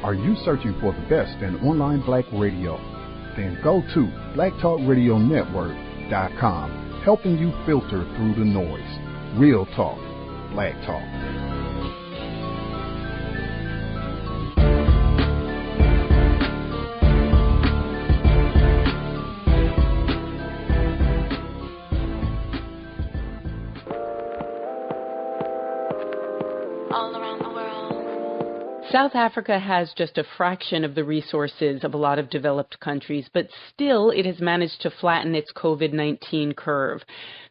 Are you searching for the best in online black radio? Then go to blacktalkradionetwork.com, helping you filter through the noise. Real talk, black talk. South Africa has just a fraction of the resources of a lot of developed countries, but still it has managed to flatten its COVID-19 curve.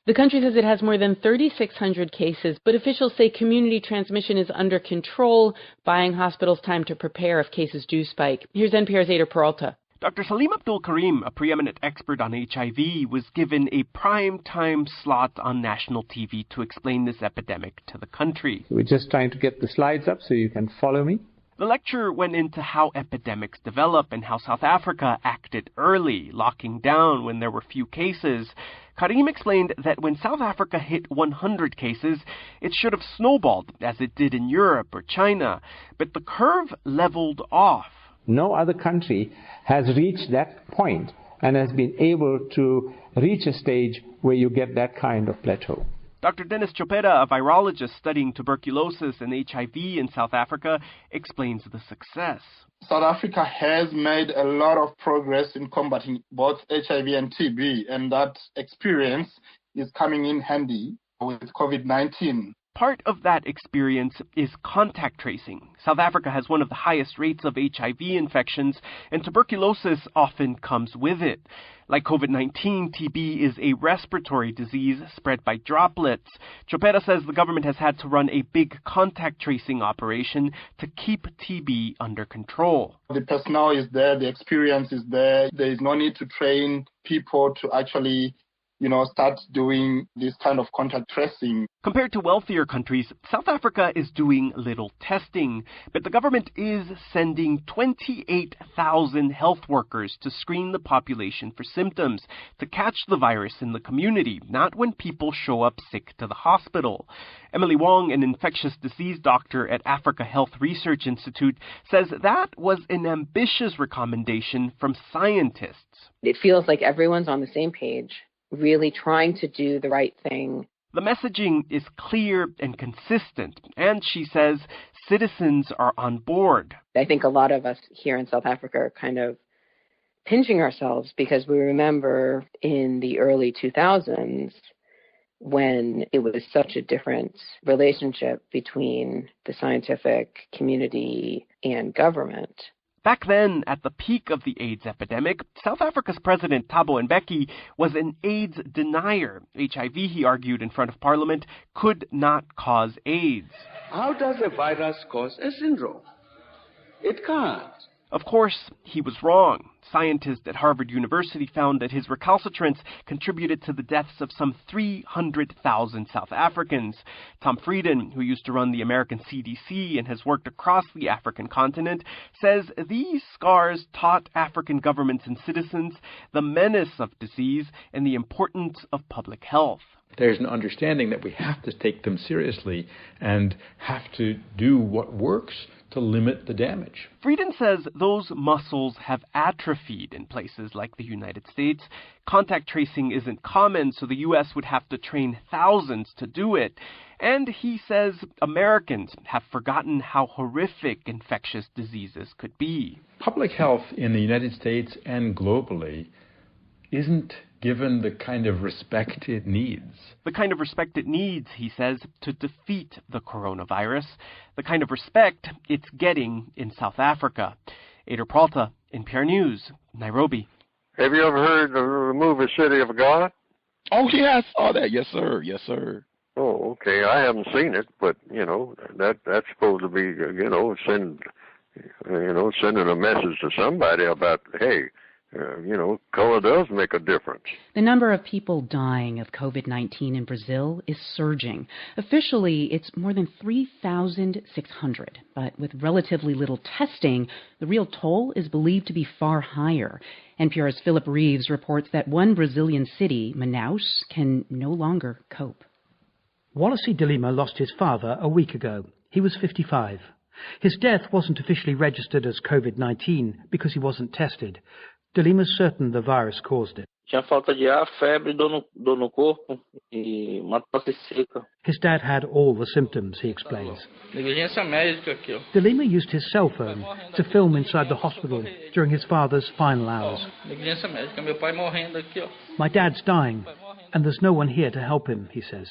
The country says it has more than 3,600 cases, but officials say community transmission is under control, buying hospitals time to prepare if cases do spike. Here's NPR's Ada Peralta. Dr. Salim Abdul Karim, a preeminent expert on HIV, was given a prime-time slot on national TV to explain this epidemic to the country. We're just trying to get the slides up so you can follow me. The lecture went into how epidemics develop and how South Africa acted early, locking down when there were few cases. Karim explained that when South Africa hit 100 cases, it should have snowballed, as it did in Europe or China, but the curve leveled off. No other country has reached that point and has been able to reach a stage where you get that kind of plateau. Dr. Dennis Chopera, a virologist studying tuberculosis and HIV in South Africa, explains the success. South Africa has made a lot of progress in combating both HIV and TB, and that experience is coming in handy with COVID-19. Part of that experience is contact tracing. South Africa has one of the highest rates of HIV infections, and tuberculosis often comes with it. Like COVID-19, TB is a respiratory disease spread by droplets. Chopera says the government has had to run a big contact tracing operation to keep TB under control. The personnel is there, the experience is there. There is no need to train people to actually start doing this kind of contact tracing. Compared to wealthier countries, South Africa is doing little testing, but the government is sending 28,000 health workers to screen the population for symptoms, to catch the virus in the community, not when people show up sick to the hospital. Emily Wong, an infectious disease doctor at Africa Health Research Institute, says that was an ambitious recommendation from scientists. It feels like everyone's on the same page, really trying to do the right thing. The messaging is clear and consistent, and she says citizens are on board. I think a lot of us here in South Africa are kind of pinching ourselves because we remember in the early 2000s when it was such a different relationship between the scientific community and government. Back then, at the peak of the AIDS epidemic, South Africa's President Thabo Mbeki was an AIDS denier. HIV, he argued in front of Parliament, could not cause AIDS. How does a virus cause a syndrome? It can't. Of course, he was wrong. Scientists at Harvard University found that his recalcitrance contributed to the deaths of some 300,000 South Africans. Tom Frieden, who used to run the American CDC and has worked across the African continent, says these scars taught African governments and citizens the menace of disease and the importance of public health. There's an understanding that we have to take them seriously and have to do what works to limit the damage. Frieden says those muscles have atrophied in places like the United States. Contact tracing isn't common, so the U.S. would have to train thousands to do it. And he says Americans have forgotten how horrific infectious diseases could be. Public health in the United States and globally isn't given the kind of respect it needs. The kind of respect it needs, he says, to defeat the coronavirus. The kind of respect it's getting in South Africa. Ada Peralta, NPR News, Nairobi. Have you ever heard of the movie City of God? Oh, yeah, I saw that. Yes, sir. Yes, sir. Oh, okay. I haven't seen it, but, that's supposed to be, sending a message to somebody about, hey, color does make a difference. The number of people dying of COVID-19 in Brazil is surging. Officially, it's more than 3,600. But with relatively little testing, the real toll is believed to be far higher. NPR's Philip Reeves reports that one Brazilian city, Manaus, can no longer cope. Wallace De Lima lost his father a week ago. He was 55. His death wasn't officially registered as COVID-19 because he wasn't tested. De Lima's certain the virus caused it. Tinha falta de ar, febre, dor no corpo e uma tosse seca. His dad had all the symptoms, he explains. Negligência médica aqui, ó. De Lima used his cell phone to film inside the hospital during his father's final hours. Negligência médica, meu pai morrendo aqui, ó. My dad's dying, and there's no one here to help him, he says.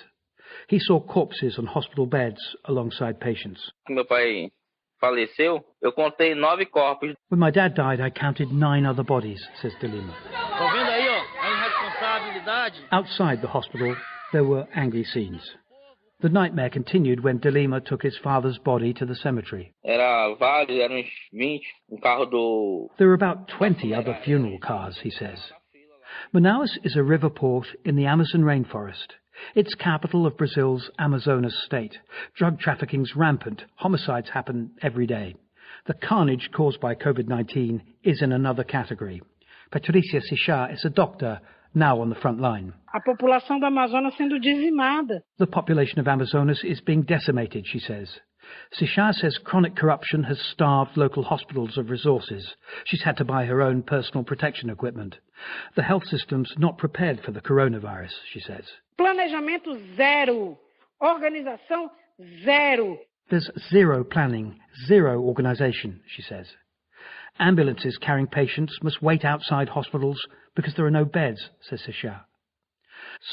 He saw corpses on hospital beds alongside patients. Meu pai faleceu, eu contei 9 corpos. When my dad died, I counted 9 other bodies, says De Lima. Tá vendo aí, ó, a irresponsabilidade. Outside the hospital, there were angry scenes. The nightmare continued when De Lima took his father's body to the cemetery. Eram uns 20, carro do... There were about 20 other funeral cars, he says. Manaus is a river port in the Amazon rainforest. It's capital of Brazil's Amazonas state. Drug trafficking's rampant. Homicides happen every day. The carnage caused by COVID-19 is in another category. Patricia Sixá is a doctor, now on the front line. A população do Amazonas sendo dizimada. The population of Amazonas is being decimated, she says. Sixá says chronic corruption has starved local hospitals of resources. She's had to buy her own personal protection equipment. The health system's not prepared for the coronavirus, she says. Planejamento zero. Organização zero. There's zero planning, zero organization, she says. Ambulances carrying patients must wait outside hospitals because there are no beds, says Sixá.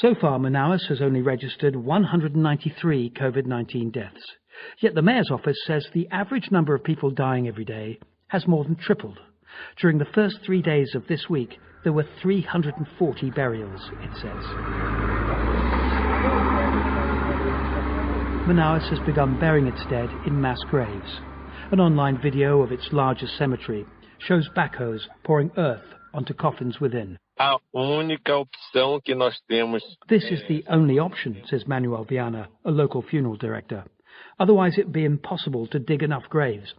So far, Manaus has only registered 193 COVID-19 deaths. Yet the mayor's office says the average number of people dying every day has more than tripled. During the first 3 days of this week, there were 340 burials, it says. Manaus has begun burying its dead in mass graves. An online video of its largest cemetery shows backhoes pouring earth onto coffins within. A única opção que nós temos. This is the only option, says Manuel Viana, a local funeral director. Otherwise it would be impossible to dig enough graves.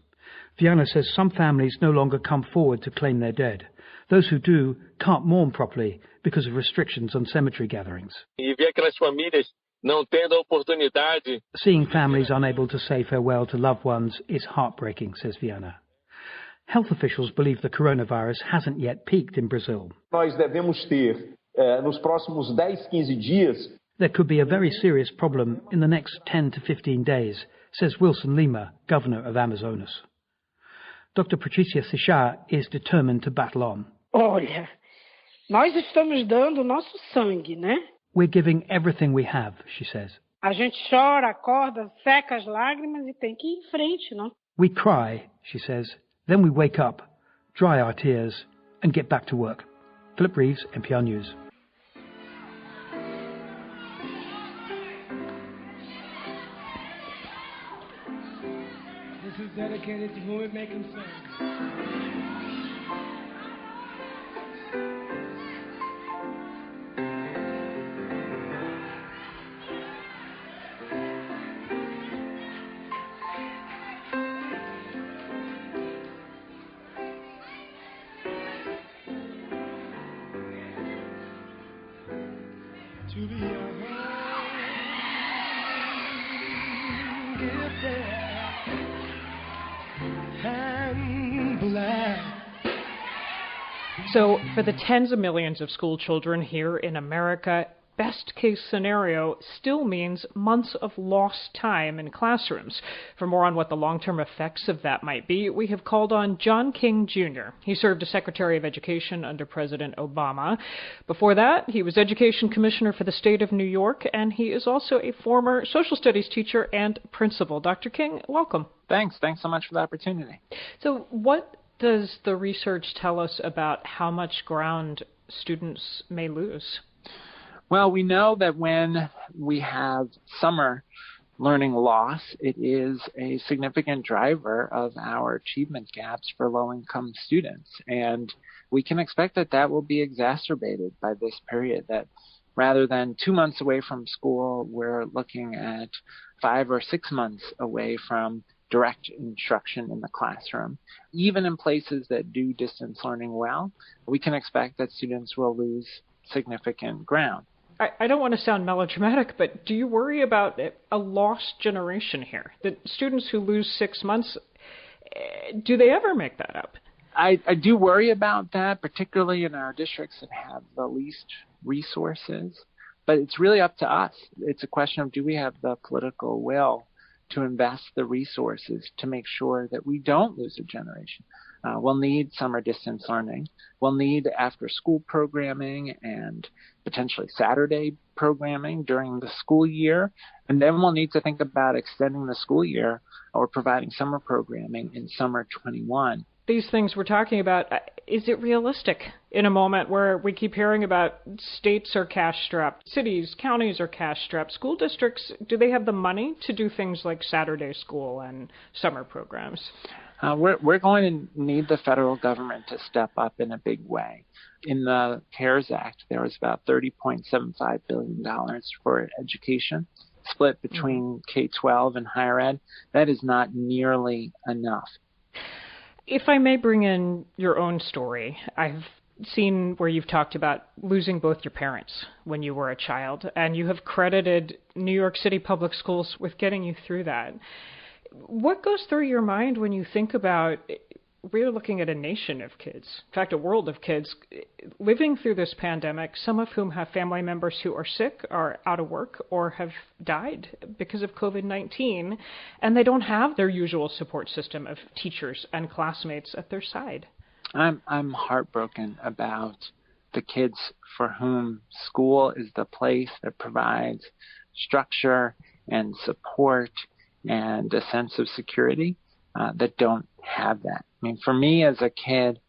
Viana says some families no longer come forward to claim their dead. Those who do can't mourn properly because of restrictions on cemetery gatherings. E ver aquelas famílias não tendo a oportunidade. Seeing families unable to say farewell to loved ones is heartbreaking, says Viana. Health officials believe the coronavirus hasn't yet peaked in Brazil. Nós devemos ter, nos próximos 10-15 dias. There could be a very serious problem in the next 10 to 15 days, says Wilson Lima, governor of Amazonas. Dr. Patricia Sixá is determined to battle on. Olha, nós estamos dando o nosso sangue, né? We're giving everything we have, she says. A gente chora, acorda, seca as lágrimas e tem que ir em frente, não? We cry, she says. Then we wake up, dry our tears, and get back to work. Philip Reeves, NPR News. This is dedicated to women making songs. To be a gifted and black. So, for the tens of millions of school children here in America, best case scenario still means months of lost time in classrooms. For more on what the long-term effects of that might be, we have called on John King Jr. He served as Secretary of Education under President Obama. Before that, he was Education Commissioner for the state of New York, and he is also a former social studies teacher and principal. Dr. King, welcome. Thanks so much for the opportunity. So what does the research tell us about how much ground students may lose? Well, we know that when we have summer learning loss, it is a significant driver of our achievement gaps for low-income students. And we can expect that that will be exacerbated by this period, that rather than 2 months away from school, we're looking at 5 or 6 months away from direct instruction in the classroom. Even in places that do distance learning well, we can expect that students will lose significant ground. I don't want to sound melodramatic, but do you worry about a lost generation here? The students who lose 6 months, do they ever make that up? I do worry about that, particularly in our districts that have the least resources. But it's really up to us. It's a question of, do we have the political will to invest the resources to make sure that we don't lose a generation? We'll need summer distance learning. We'll need after-school programming and potentially Saturday programming during the school year. And then we'll need to think about extending the school year or providing summer programming in summer 21. These things we're talking about, is it realistic in a moment where we keep hearing about states are cash-strapped, cities, counties are cash-strapped, school districts, do they have the money to do things like Saturday school and summer programs? We're going to need the federal government to step up in a big way. In the CARES Act, there was about $30.75 billion for education, split between K-12 and higher ed. That is not nearly enough. If I may bring in your own story, I've seen where you've talked about losing both your parents when you were a child, and you have credited New York City public schools with getting you through that. What goes through your mind when you think about, we're looking at a nation of kids, in fact, a world of kids living through this pandemic, some of whom have family members who are sick, are out of work, or have died because of COVID-19, and they don't have their usual support system of teachers and classmates at their side? I'm heartbroken about the kids for whom school is the place that provides structure and support and a sense of security that don't have that. I mean, for me as a kid,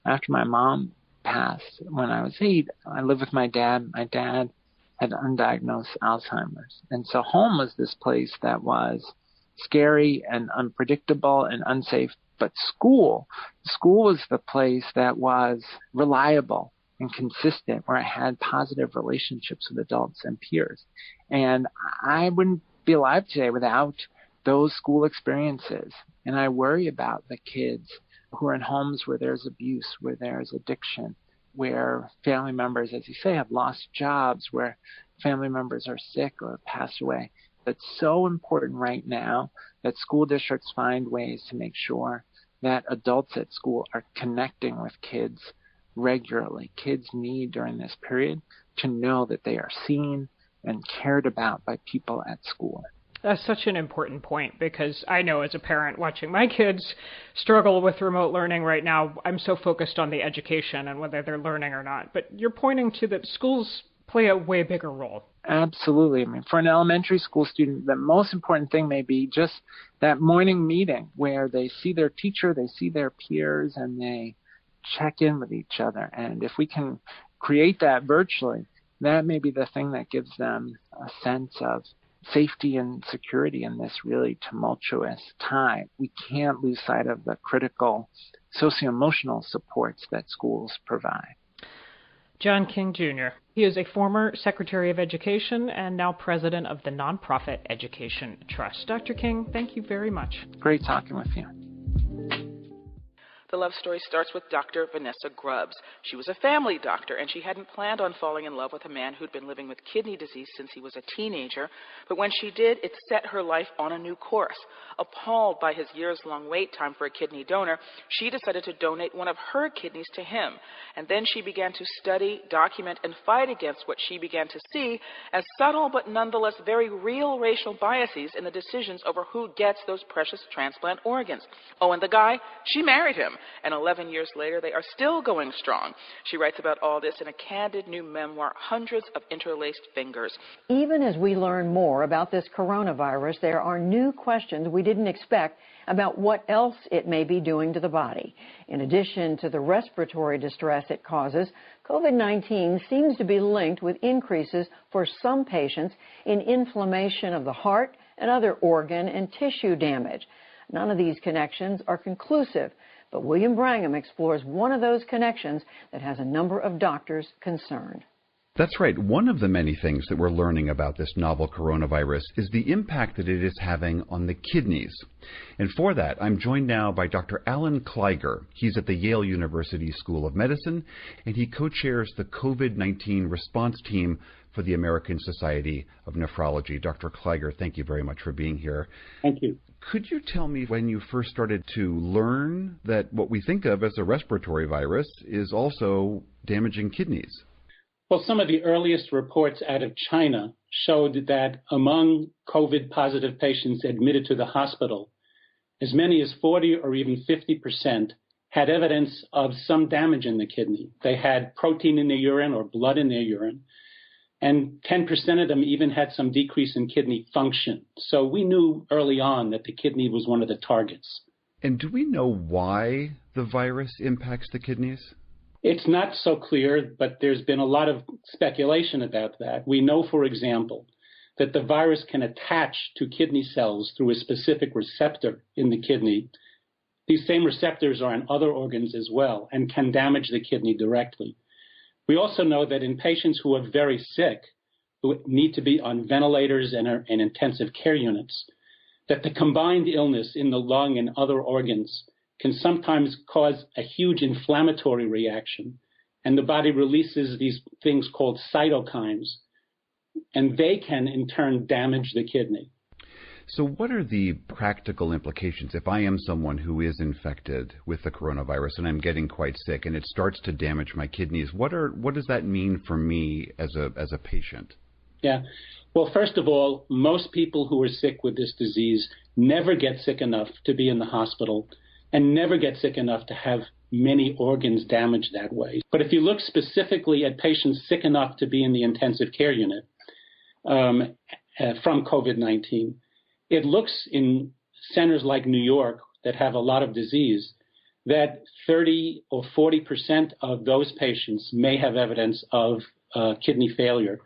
after my mom passed when I was 8, I lived with my dad. My dad had undiagnosed Alzheimer's. And so home was this place that was scary and unpredictable and unsafe. But school was the place that was reliable and consistent, where I had positive relationships with adults and peers. And I wouldn't be alive today without those school experiences. And I worry about the kids who are in homes where there's abuse, where there's addiction, where family members, as you say, have lost jobs, where family members are sick or passed away. It's so important right now that school districts find ways to make sure that adults at school are connecting with kids regularly. Kids need, during this period, to know that they are seen and cared about by people at school. That's such an important point, because I know as a parent watching my kids struggle with remote learning right now, I'm so focused on the education and whether they're learning or not. But you're pointing to that schools play a way bigger role. Absolutely. I mean, for an elementary school student, the most important thing may be just that morning meeting where they see their teacher, they see their peers, and they check in with each other. And if we can create that virtually, that may be the thing that gives them a sense of safety and security in this really tumultuous time. We can't lose sight of the critical socio-emotional supports that schools provide. John King, Jr. He is a former Secretary of Education and now president of the nonprofit Education Trust. Dr. King, thank you very much. Great talking with you. The love story starts with Dr. Vanessa Grubbs. She was a family doctor, and she hadn't planned on falling in love with a man who'd been living with kidney disease since he was a teenager. But when she did, it set her life on a new course. Appalled by his years-long wait time for a kidney donor, she decided to donate one of her kidneys to him. And then she began to study, document, and fight against what she began to see as subtle but nonetheless very real racial biases in the decisions over who gets those precious transplant organs. Oh, and the guy, she married him. And 11 years later, they are still going strong. She writes about all this in a candid new memoir, Hundreds of Interlaced Fingers. Even as we learn more about this coronavirus, there are new questions we didn't expect about what else it may be doing to the body. In addition to the respiratory distress it causes, COVID-19 seems to be linked with increases for some patients in inflammation of the heart and other organ and tissue damage. None of these connections are conclusive, but William Brangham explores one of those connections that has a number of doctors concerned. That's right. One of the many things that we're learning about this novel coronavirus is the impact that it is having on the kidneys. And for that, I'm joined now by Dr. Alan Kleiger. He's at the Yale University School of Medicine, and he co-chairs the COVID-19 response team for the American Society of Nephrology. Dr. Kleiger, thank you very much for being here. Thank you. Could you tell me when you first started to learn that what we think of as a respiratory virus is also damaging kidneys? Well, some of the earliest reports out of China showed that among COVID-positive patients admitted to the hospital, as many as 40 or even 50% had evidence of some damage in the kidney. They had protein in their urine or blood in their urine, and 10% of them even had some decrease in kidney function. So we knew early on that the kidney was one of the targets. And do we know why the virus impacts the kidneys? It's not so clear, but there's been a lot of speculation about that. We know, for example, that the virus can attach to kidney cells through a specific receptor in the kidney. These same receptors are in other organs as well and can damage the kidney directly. We also know that in patients who are very sick, who need to be on ventilators and are in intensive care units, that the combined illness in the lung and other organs can sometimes cause a huge inflammatory reaction, and the body releases these things called cytokines, and they can in turn damage the kidney. So what are the practical implications if I am someone who is infected with the coronavirus and I'm getting quite sick and it starts to damage my kidneys? What does that mean for me as a patient? Yeah. Well, first of all, most people who are sick with this disease never get sick enough to be in the hospital and never get sick enough to have many organs damaged that way. But if you look specifically at patients sick enough to be in the intensive care unit from COVID-19, it looks in centers like New York that have a lot of disease that 30 or 40% of those patients may have evidence of kidney failure.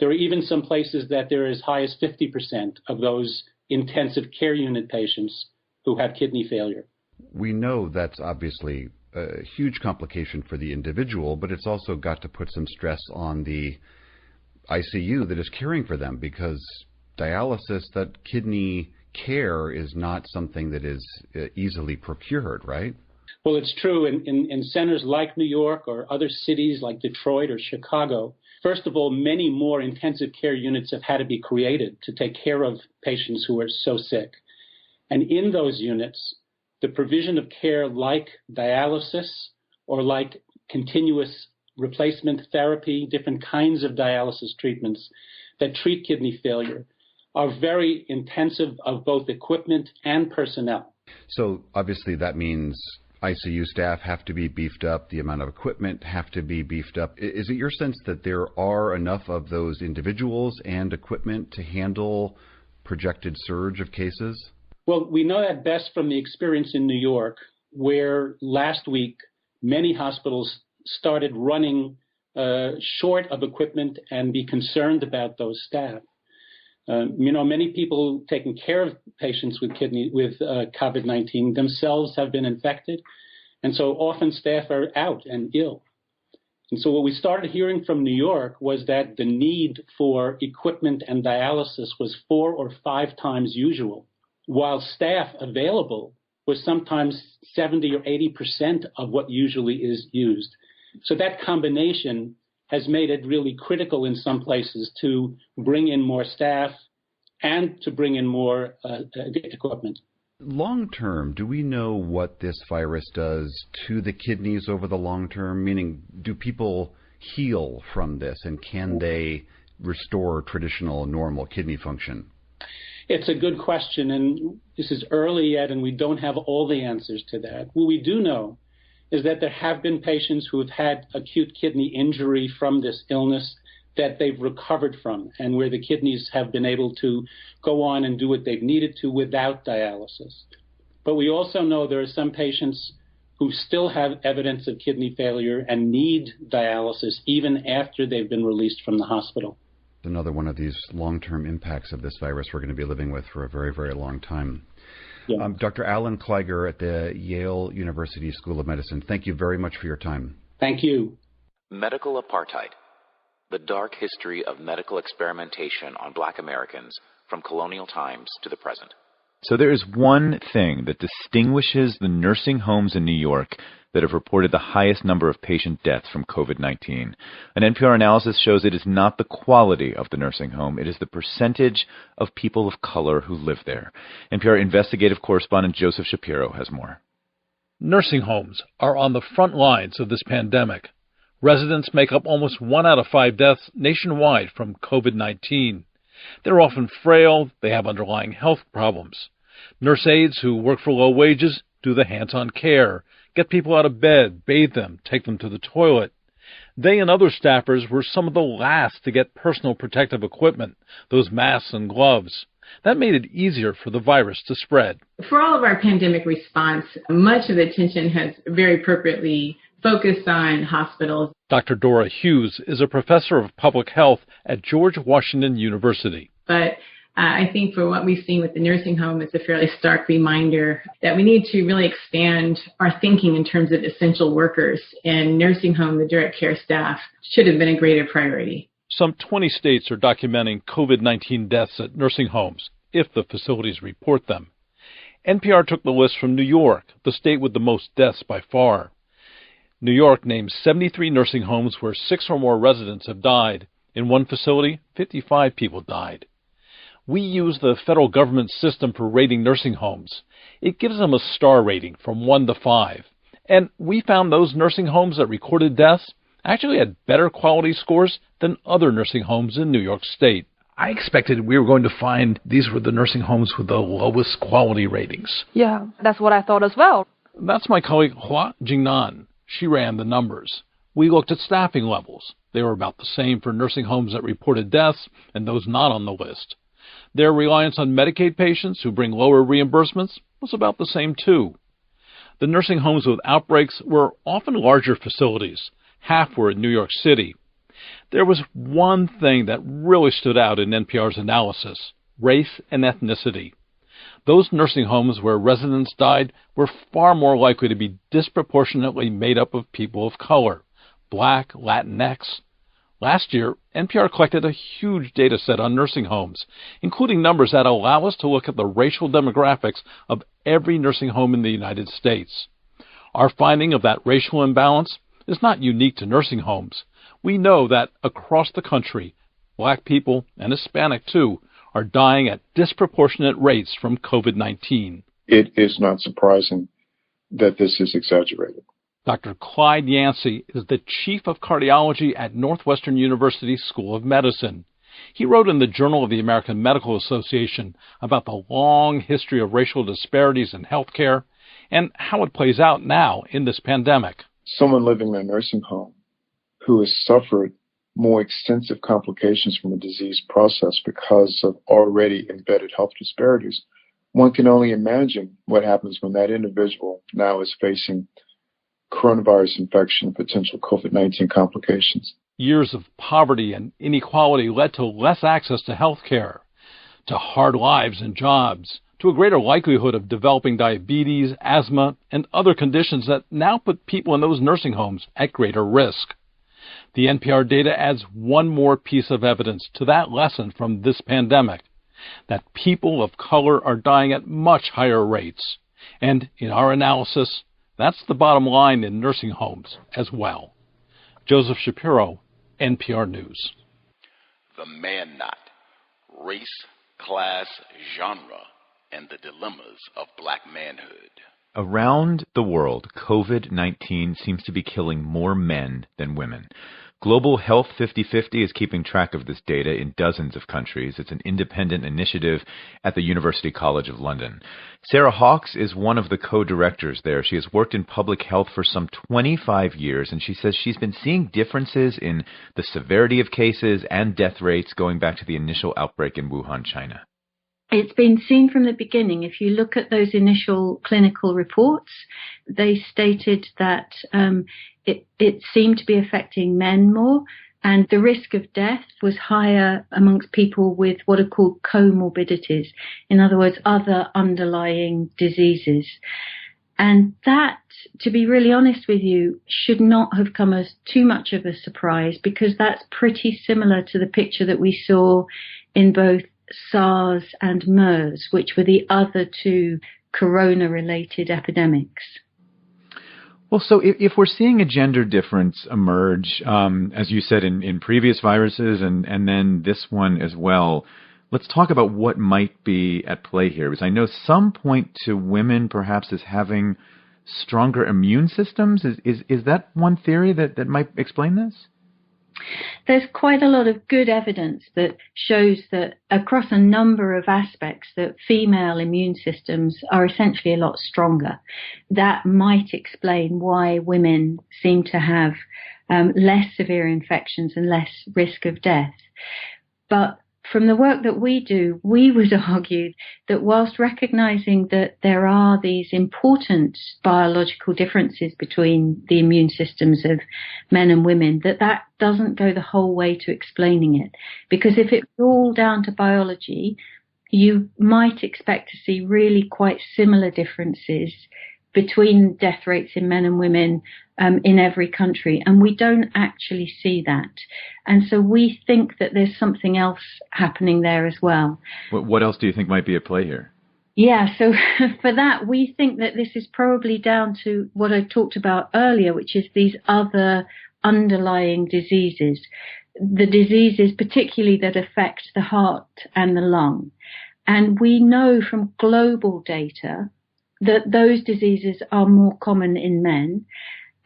There are even some places that there are as high as 50% of those intensive care unit patients who have kidney failure. We know that's obviously a huge complication for the individual, but it's also got to put some stress on the ICU that is caring for them, because dialysis, that kidney care, is not something that is easily procured, right? Well, it's true. In centers like New York or other cities like Detroit or Chicago, first of all, many more intensive care units have had to be created to take care of patients who are so sick. And in those units, the provision of care like dialysis or like continuous replacement therapy, different kinds of dialysis treatments that treat kidney failure, are very intensive of both equipment and personnel. So obviously that means ICU staff have to be beefed up, the amount of equipment have to be beefed up. Is it your sense that there are enough of those individuals and equipment to handle projected surge of cases? Well, we know that best from the experience in New York, where last week many hospitals started running short of equipment and be concerned about those staff. Many people taking care of patients with COVID-19 themselves have been infected, and so often staff are out and ill. And so what we started hearing from New York was that the need for equipment and dialysis was 4 or 5 times usual, while staff available was sometimes 70 or 80% of what usually is used. So that combination has made it really critical in some places to bring in more staff and to bring in more equipment. Long term, do we know what this virus does to the kidneys over the long term? Meaning, do people heal from this, and can they restore traditional normal kidney function? It's a good question, and this is early yet, and we don't have all the answers to that. What we do know is that there have been patients who have had acute kidney injury from this illness that they've recovered from, and where the kidneys have been able to go on and do what they've needed to without dialysis. But we also know there are some patients who still have evidence of kidney failure and need dialysis even after they've been released from the hospital. Another one of these long-term impacts of this virus we're going to be living with for a very, very long time. Yeah. Dr. Alan Kleiger at the Yale University School of Medicine, thank you very much for your time. Thank you. Medical apartheid, the dark history of medical experimentation on Black Americans from colonial times to the present. So there is one thing that distinguishes the nursing homes in New York that have reported the highest number of patient deaths from COVID-19. An NPR analysis shows it is not the quality of the nursing home, it is the percentage of people of color who live there. NPR investigative correspondent Joseph Shapiro has more. Nursing homes are on the front lines of this pandemic. Residents make up almost 1 out of 5 deaths nationwide from COVID-19. They're often frail, they have underlying health problems. Nurse aides who work for low wages do the hands-on care, get people out of bed, bathe them, take them to the toilet. They and other staffers were some of the last to get personal protective equipment, those masks and gloves. That made it easier for the virus to spread. For all of our pandemic response, much of the attention has very appropriately focused on hospitals. Dr. Dora Hughes is a professor of public health at George Washington University. But I think for what we've seen with the nursing home, it's a fairly stark reminder that we need to really expand our thinking in terms of essential workers, and nursing home, the direct care staff, should have been a greater priority. Some 20 states are documenting COVID-19 deaths at nursing homes, if the facilities report them. NPR took the list from New York, the state with the most deaths by far. New York names 73 nursing homes where 6 or more residents have died. In one facility, 55 people died. We use the federal government system for rating nursing homes. It gives them a star rating from 1 to 5. And we found those nursing homes that recorded deaths actually had better quality scores than other nursing homes in New York State. I expected we were going to find these were the nursing homes with the lowest quality ratings. Yeah, that's what I thought as well. That's my colleague Hua Jingnan. She ran the numbers. We looked at staffing levels. They were about the same for nursing homes that reported deaths and those not on the list. Their reliance on Medicaid patients who bring lower reimbursements was about the same too. The nursing homes with outbreaks were often larger facilities. Half were in New York City. There was one thing that really stood out in NPR's analysis: race and ethnicity. Those nursing homes where residents died were far more likely to be disproportionately made up of people of color, Black, Latinx. Last year, NPR collected a huge data set on nursing homes, including numbers that allow us to look at the racial demographics of every nursing home in the United States. Our finding of that racial imbalance is not unique to nursing homes. We know that across the country, Black people, and Hispanic too, are dying at disproportionate rates from COVID-19. It is not surprising that this is exaggerated. Dr. Clyde Yancey is the chief of cardiology at Northwestern University School of Medicine. He wrote in the Journal of the American Medical Association about the long history of racial disparities in healthcare and how it plays out now in this pandemic. Someone living in a nursing home who has suffered more extensive complications from the disease process because of already embedded health disparities, one can only imagine what happens when that individual now is facing coronavirus infection and potential COVID-19 complications. Years of poverty and inequality led to less access to health care, to hard lives and jobs, to a greater likelihood of developing diabetes, asthma, and other conditions that now put people in those nursing homes at greater risk. The NPR data adds one more piece of evidence to that lesson from this pandemic, that people of color are dying at much higher rates. And in our analysis, that's the bottom line in nursing homes as well. Joseph Shapiro, NPR News. The man knot, race, class, genre, and the dilemmas of black manhood. Around the world, COVID-19 seems to be killing more men than women. Global Health 50/50 is keeping track of this data in dozens of countries. It's an independent initiative at the University College of London. Sarah Hawkes is one of the co-directors there. She has worked in public health for some 25 years, and she says she's been seeing differences in the severity of cases and death rates going back to the initial outbreak in Wuhan, China. It's been seen from the beginning. If you look at those initial clinical reports, they stated that it seemed to be affecting men more, and the risk of death was higher amongst people with what are called comorbidities. In other words, other underlying diseases. And that, to be really honest with you, should not have come as too much of a surprise, because that's pretty similar to the picture that we saw in both SARS and MERS, which were the other two corona-related epidemics. Well, so if we're seeing a gender difference emerge, as you said, in previous viruses and then this one as well, let's talk about what might be at play here. Because I know some point to women perhaps as having stronger immune systems. Is that one theory that might explain this? There's quite a lot of good evidence that shows that across a number of aspects that female immune systems are essentially a lot stronger. That might explain why women seem to have less severe infections and less risk of death. But from the work that we do, we would argue that whilst recognizing that there are these important biological differences between the immune systems of men and women, that doesn't go the whole way to explaining it. Because if it's all down to biology, you might expect to see really quite similar differences between death rates in men and women in every country, and we don't actually see that. And so we think that there's something else happening there as well. What else do you think might be at play here? Yeah, so for that, we think that this is probably down to what I talked about earlier, which is these other underlying diseases, the diseases particularly that affect the heart and the lung. And we know from global data that those diseases are more common in men.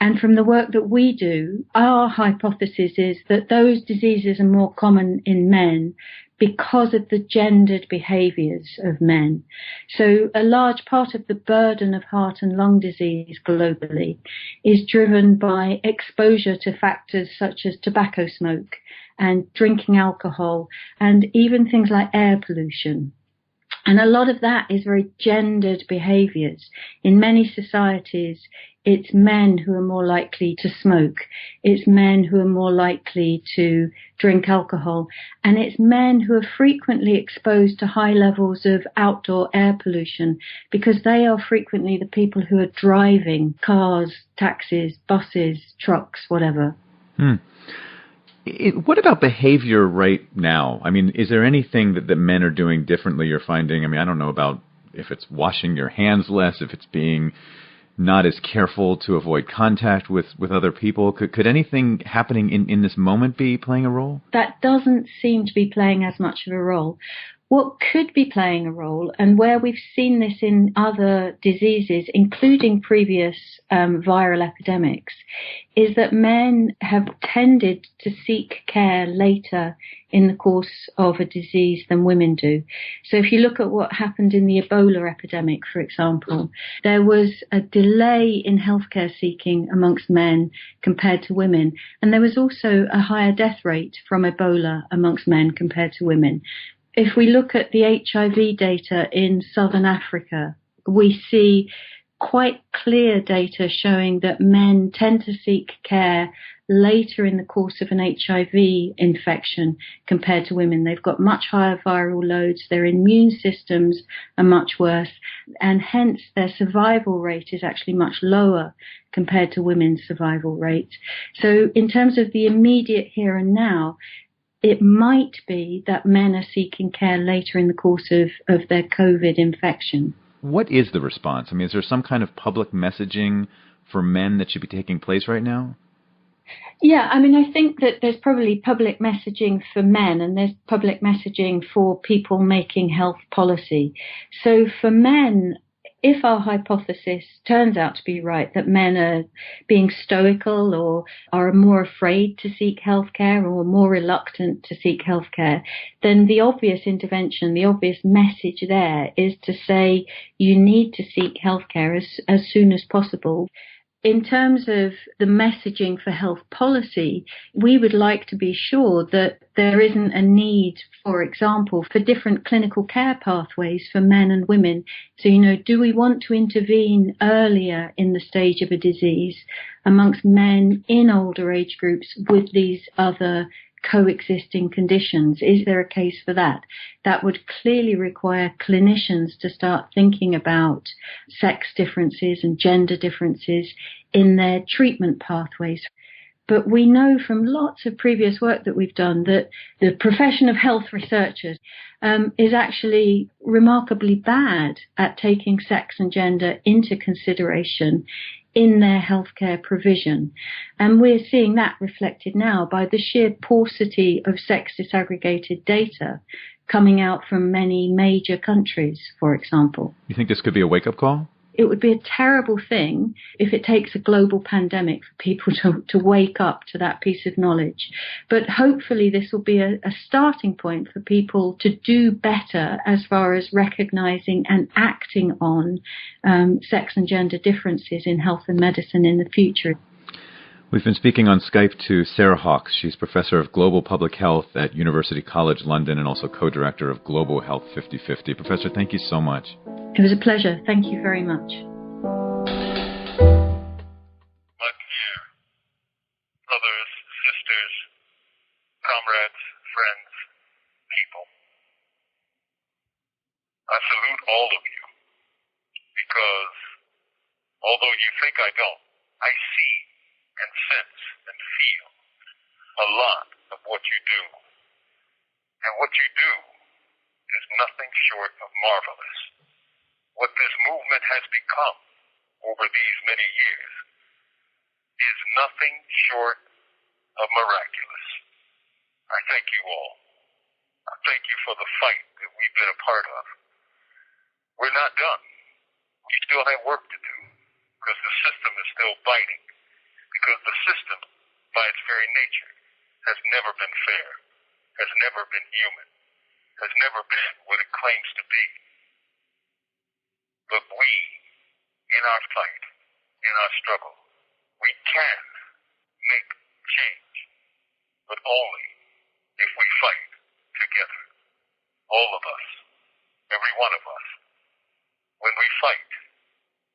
And from the work that we do, our hypothesis is that those diseases are more common in men because of the gendered behaviours of men. So a large part of the burden of heart and lung disease globally is driven by exposure to factors such as tobacco smoke and drinking alcohol and even things like air pollution. And a lot of that is very gendered behaviours. In many societies, it's men who are more likely to smoke. It's men who are more likely to drink alcohol. And it's men who are frequently exposed to high levels of outdoor air pollution because they are frequently the people who are driving cars, taxis, buses, trucks, whatever. What about behavior right now? I mean, is there anything that men are doing differently you're finding? I mean, I don't know about if it's washing your hands less, if it's being not as careful to avoid contact with other people. Could anything happening in this moment be playing a role? That doesn't seem to be playing as much of a role. What could be playing a role, and where we've seen this in other diseases, including previous viral epidemics, is that men have tended to seek care later in the course of a disease than women do. So if you look at what happened in the Ebola epidemic, for example, there was a delay in healthcare seeking amongst men compared to women. And there was also a higher death rate from Ebola amongst men compared to women. If we look at the HIV data in Southern Africa, we see quite clear data showing that men tend to seek care later in the course of an HIV infection compared to women. They've got much higher viral loads, their immune systems are much worse, and hence their survival rate is actually much lower compared to women's survival rate. So in terms of the immediate here and now, it might be that men are seeking care later in the course of their COVID infection. What is the response? I mean, is there some kind of public messaging for men that should be taking place right now? Yeah, I mean, I think that there's probably public messaging for men and there's public messaging for people making health policy. So for men, if our hypothesis turns out to be right, that men are being stoical or are more afraid to seek healthcare or more reluctant to seek healthcare, then the obvious intervention, the obvious message there is to say you need to seek healthcare as soon as possible. In terms of the messaging for health policy, we would like to be sure that there isn't a need, for example, for different clinical care pathways for men and women. So, do we want to intervene earlier in the stage of a disease amongst men in older age groups with these other coexisting conditions? Is there a case for that? That would clearly require clinicians to start thinking about sex differences and gender differences in their treatment pathways. But we know from lots of previous work that we've done that the profession of health researchers is actually remarkably bad at taking sex and gender into consideration in their healthcare provision. And we're seeing that reflected now by the sheer paucity of sex disaggregated data coming out from many major countries, for example. You think this could be a wake-up call? It would be a terrible thing if it takes a global pandemic for people to wake up to that piece of knowledge. But hopefully this will be a starting point for people to do better as far as recognizing and acting on sex and gender differences in health and medicine in the future. We've been speaking on Skype to Sarah Hawkes. She's Professor of Global Public Health at University College London and also co-director of Global Health 50/50. Professor, thank you so much. It was a pleasure. Thank you very much. My dear brothers, sisters, comrades, friends, people, I salute all of you because although you think I don't, I see and sense and feel a lot of what you do. And what you do is nothing short of marvelous. What this movement has become over these many years is nothing short of miraculous. I thank you all. I thank you for the fight that we've been a part of. We're not done. We still have work to do because the system is still fighting. Because the system, by its very nature, has never been fair, has never been human, has never been what it claims to be. But we, in our fight, in our struggle, we can make change, but only if we fight together. All of us, every one of us. When we fight,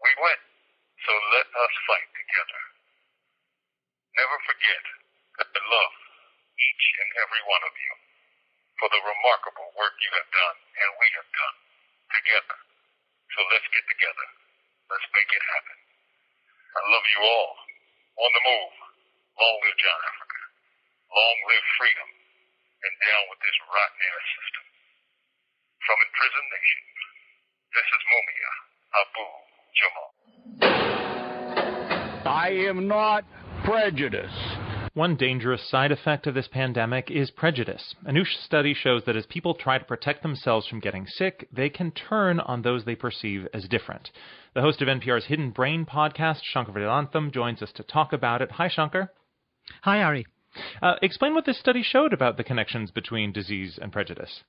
we win. So let us fight together. Never forget that I love each and every one of you for the remarkable work you have done and we have done together. So let's get together. Let's make it happen. I love you all. On the move. Long live John Africa. Long live freedom. And down with this rotten-ass system. From Imprisoned Nation, this is Mumia Abu Jamal. I am not prejudice. One dangerous side effect of this pandemic is prejudice. A new study shows that as people try to protect themselves from getting sick, they can turn on those they perceive as different. The host of NPR's Hidden Brain podcast, Shankar Vedantam, joins us to talk about it. Hi, Shankar. Hi, Ari. Explain what this study showed about the connections between disease and prejudice.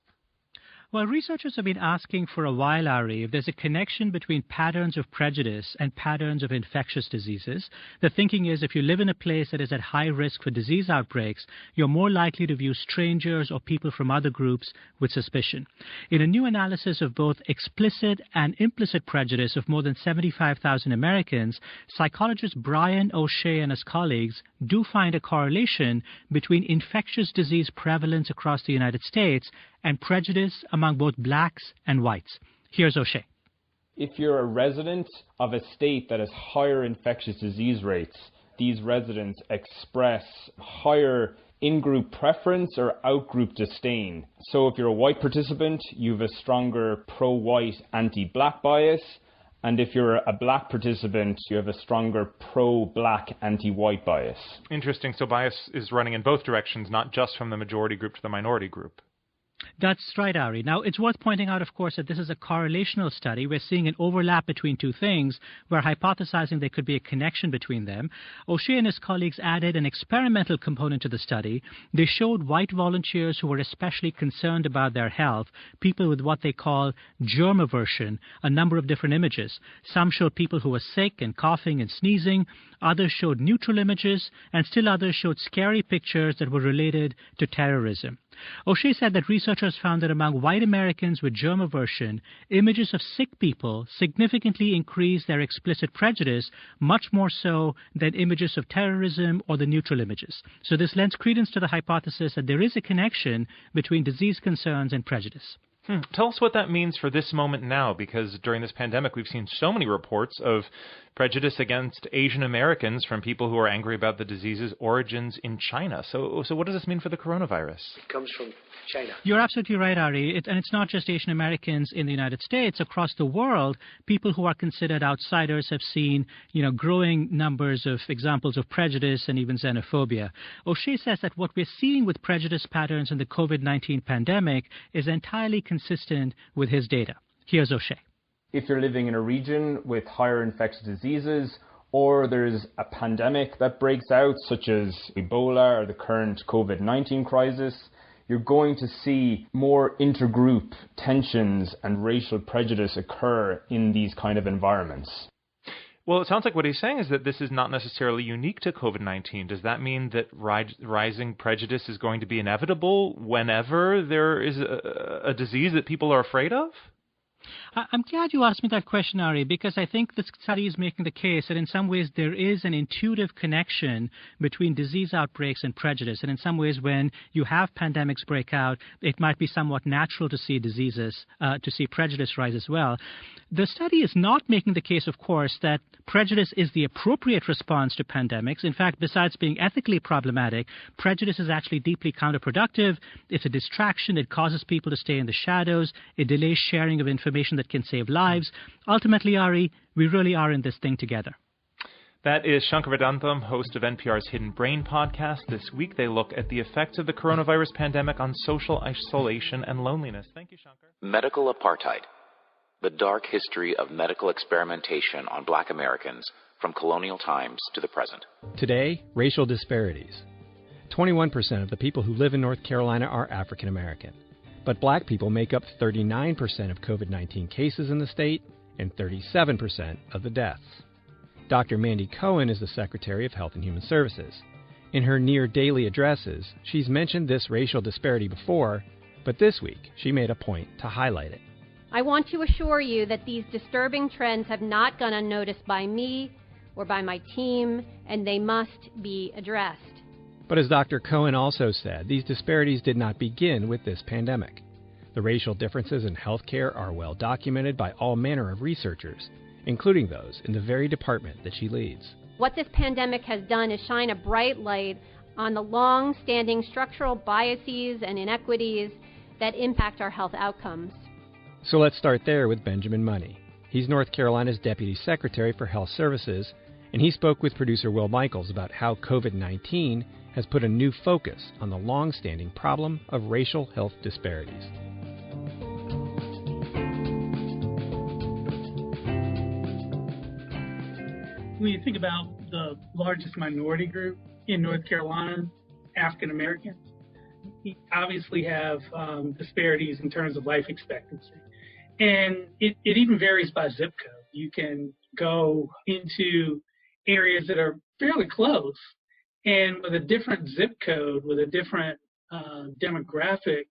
Well, researchers have been asking for a while, Ari, if there's a connection between patterns of prejudice and patterns of infectious diseases. The thinking is if you live in a place that is at high risk for disease outbreaks, you're more likely to view strangers or people from other groups with suspicion. In a new analysis of both explicit and implicit prejudice of more than 75,000 Americans, psychologist Brian O'Shea and his colleagues do find a correlation between infectious disease prevalence across the United States and prejudice among both blacks and whites. Here's O'Shea. If you're a resident of a state that has higher infectious disease rates, these residents express higher in-group preference or out-group disdain. So if you're a white participant, you have a stronger pro-white, anti-black bias. And if you're a black participant, you have a stronger pro-black, anti-white bias. Interesting. So bias is running in both directions, not just from the majority group to the minority group. That's right, Ari. Now, it's worth pointing out, of course, that this is a correlational study. We're seeing an overlap between two things. We're hypothesizing there could be a connection between them. O'Shea and his colleagues added an experimental component to the study. They showed white volunteers who were especially concerned about their health, people with what they call germ aversion, a number of different images. Some showed people who were sick and coughing and sneezing. Others showed neutral images, and still others showed scary pictures that were related to terrorism. O'Shea said that researchers found that among white Americans with germ aversion, images of sick people significantly increased their explicit prejudice, much more so than images of terrorism or the neutral images. So this lends credence to the hypothesis that there is a connection between disease concerns and prejudice. Tell us what that means for this moment now, because during this pandemic, we've seen so many reports of prejudice against Asian Americans from people who are angry about the disease's origins in China. So what does this mean for the coronavirus? It comes from China. You're absolutely right, Ari. And it's not just Asian Americans in the United States. Across the world, people who are considered outsiders have seen, growing numbers of examples of prejudice and even xenophobia. O'Shea says that what we're seeing with prejudice patterns in the COVID-19 pandemic is entirely consistent with his data. Here's O'Shea. If you're living in a region with higher infectious diseases, or there's a pandemic that breaks out, such as Ebola or the current COVID-19 crisis, you're going to see more intergroup tensions and racial prejudice occur in these kind of environments. Well, it sounds like what he's saying is that this is not necessarily unique to COVID-19. Does that mean that rising prejudice is going to be inevitable whenever there is a disease that people are afraid of? I'm glad you asked me that question, Ari, because I think this study is making the case that in some ways there is an intuitive connection between disease outbreaks and prejudice. And in some ways, when you have pandemics break out, it might be somewhat natural to see to see prejudice rise as well. The study is not making the case, of course, that prejudice is the appropriate response to pandemics. In fact, besides being ethically problematic, prejudice is actually deeply counterproductive. It's a distraction. It causes people to stay in the shadows. It delays sharing of information that can save lives. Ultimately, Ari, we really are in this thing together. That is Shankar Vedantam, host of NPR's Hidden Brain podcast. This week, they look at the effects of the coronavirus pandemic on social isolation and loneliness. Thank you, Shankar. Medical apartheid. The dark history of medical experimentation on Black Americans from colonial times to the present. Today, racial disparities. 21% of the people who live in North Carolina are African American. But Black people make up 39% of COVID-19 cases in the state and 37% of the deaths. Dr. Mandy Cohen is the Secretary of Health and Human Services. In her near-daily addresses, she's mentioned this racial disparity before, but this week she made a point to highlight it. I want to assure you that these disturbing trends have not gone unnoticed by me or by my team, and they must be addressed. But as Dr. Cohen also said, these disparities did not begin with this pandemic. The racial differences in healthcare are well documented by all manner of researchers, including those in the very department that she leads. What this pandemic has done is shine a bright light on the long-standing structural biases and inequities that impact our health outcomes. So let's start there with Benjamin Money. He's North Carolina's Deputy Secretary for Health Services, and he spoke with producer Will Michaels about how COVID-19 has put a new focus on the long-standing problem of racial health disparities. When you think about the largest minority group in North Carolina, African Americans, we obviously have disparities in terms of life expectancy. And it even varies by zip code. You can go into areas that are fairly close, and with a different zip code, with a different demographic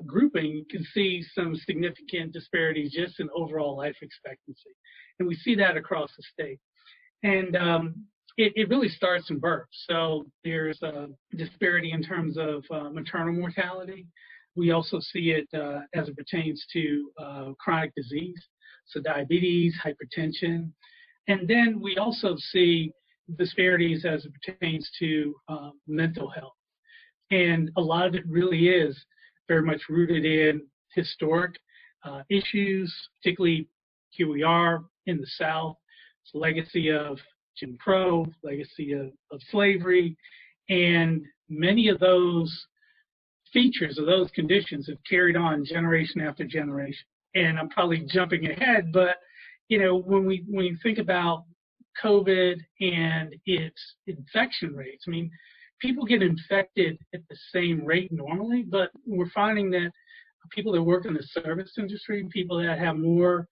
grouping, you can see some significant disparities just in overall life expectancy. And we see that across the state. And it really starts in birth. So there's a disparity in terms of maternal mortality. We also see it as it pertains to chronic disease, so diabetes, hypertension. And then we also see disparities as it pertains to mental health. And a lot of it really is very much rooted in historic issues, particularly here we are in the South. It's a legacy of Jim Crow, legacy of slavery, and many of those features of those conditions have carried on generation after generation. And I'm probably jumping ahead, but when we think about COVID and its infection rates, I mean, people get infected at the same rate normally, but we're finding that people that work in the service industry, people that have more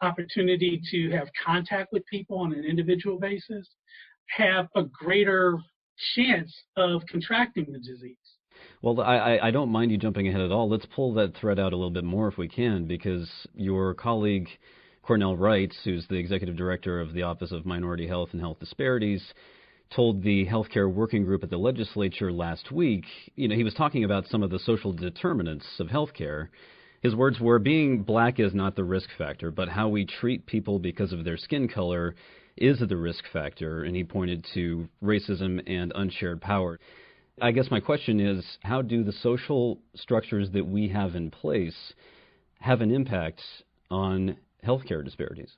opportunity to have contact with people on an individual basis, have a greater chance of contracting the disease. Well, I don't mind you jumping ahead at all. Let's pull that thread out a little bit more if we can, because your colleague Cornell Wrights, who's the executive director of the Office of Minority Health and Health Disparities, told the healthcare working group at the legislature last week, he was talking about some of the social determinants of healthcare, His words were, being black is not the risk factor, but how we treat people because of their skin color is the risk factor, and he pointed to racism and unshared power. I guess my question is, how do the social structures that we have in place have an impact on healthcare disparities?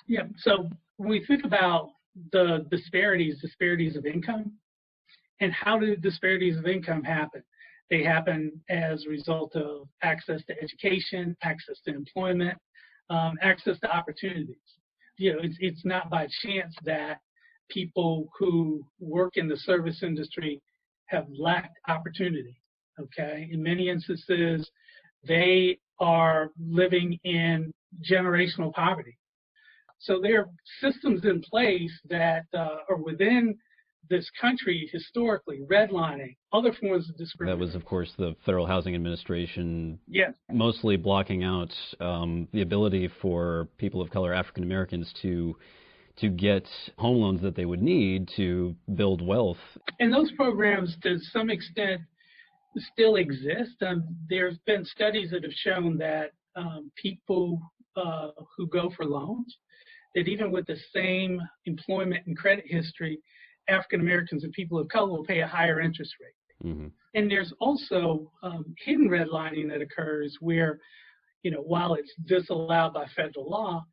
Yeah, so when we think about the disparities of income, and how do disparities of income happen? They happen as a result of access to education, access to employment, access to opportunities. It's not by chance that people who work in the service industry have lacked opportunity, okay? In many instances, they are living in generational poverty. So there are systems in place that are within this country historically, redlining, other forms of discrimination. That was, of course, the Federal Housing Administration mostly blocking out the ability for people of color, African Americans, to get home loans that they would need to build wealth. And those programs, to some extent, still exist. There's been studies that have shown that people who go for loans, that even with the same employment and credit history, African Americans and people of color will pay a higher interest rate. Mm-hmm. And there's also hidden redlining that occurs where, while it's disallowed by federal law,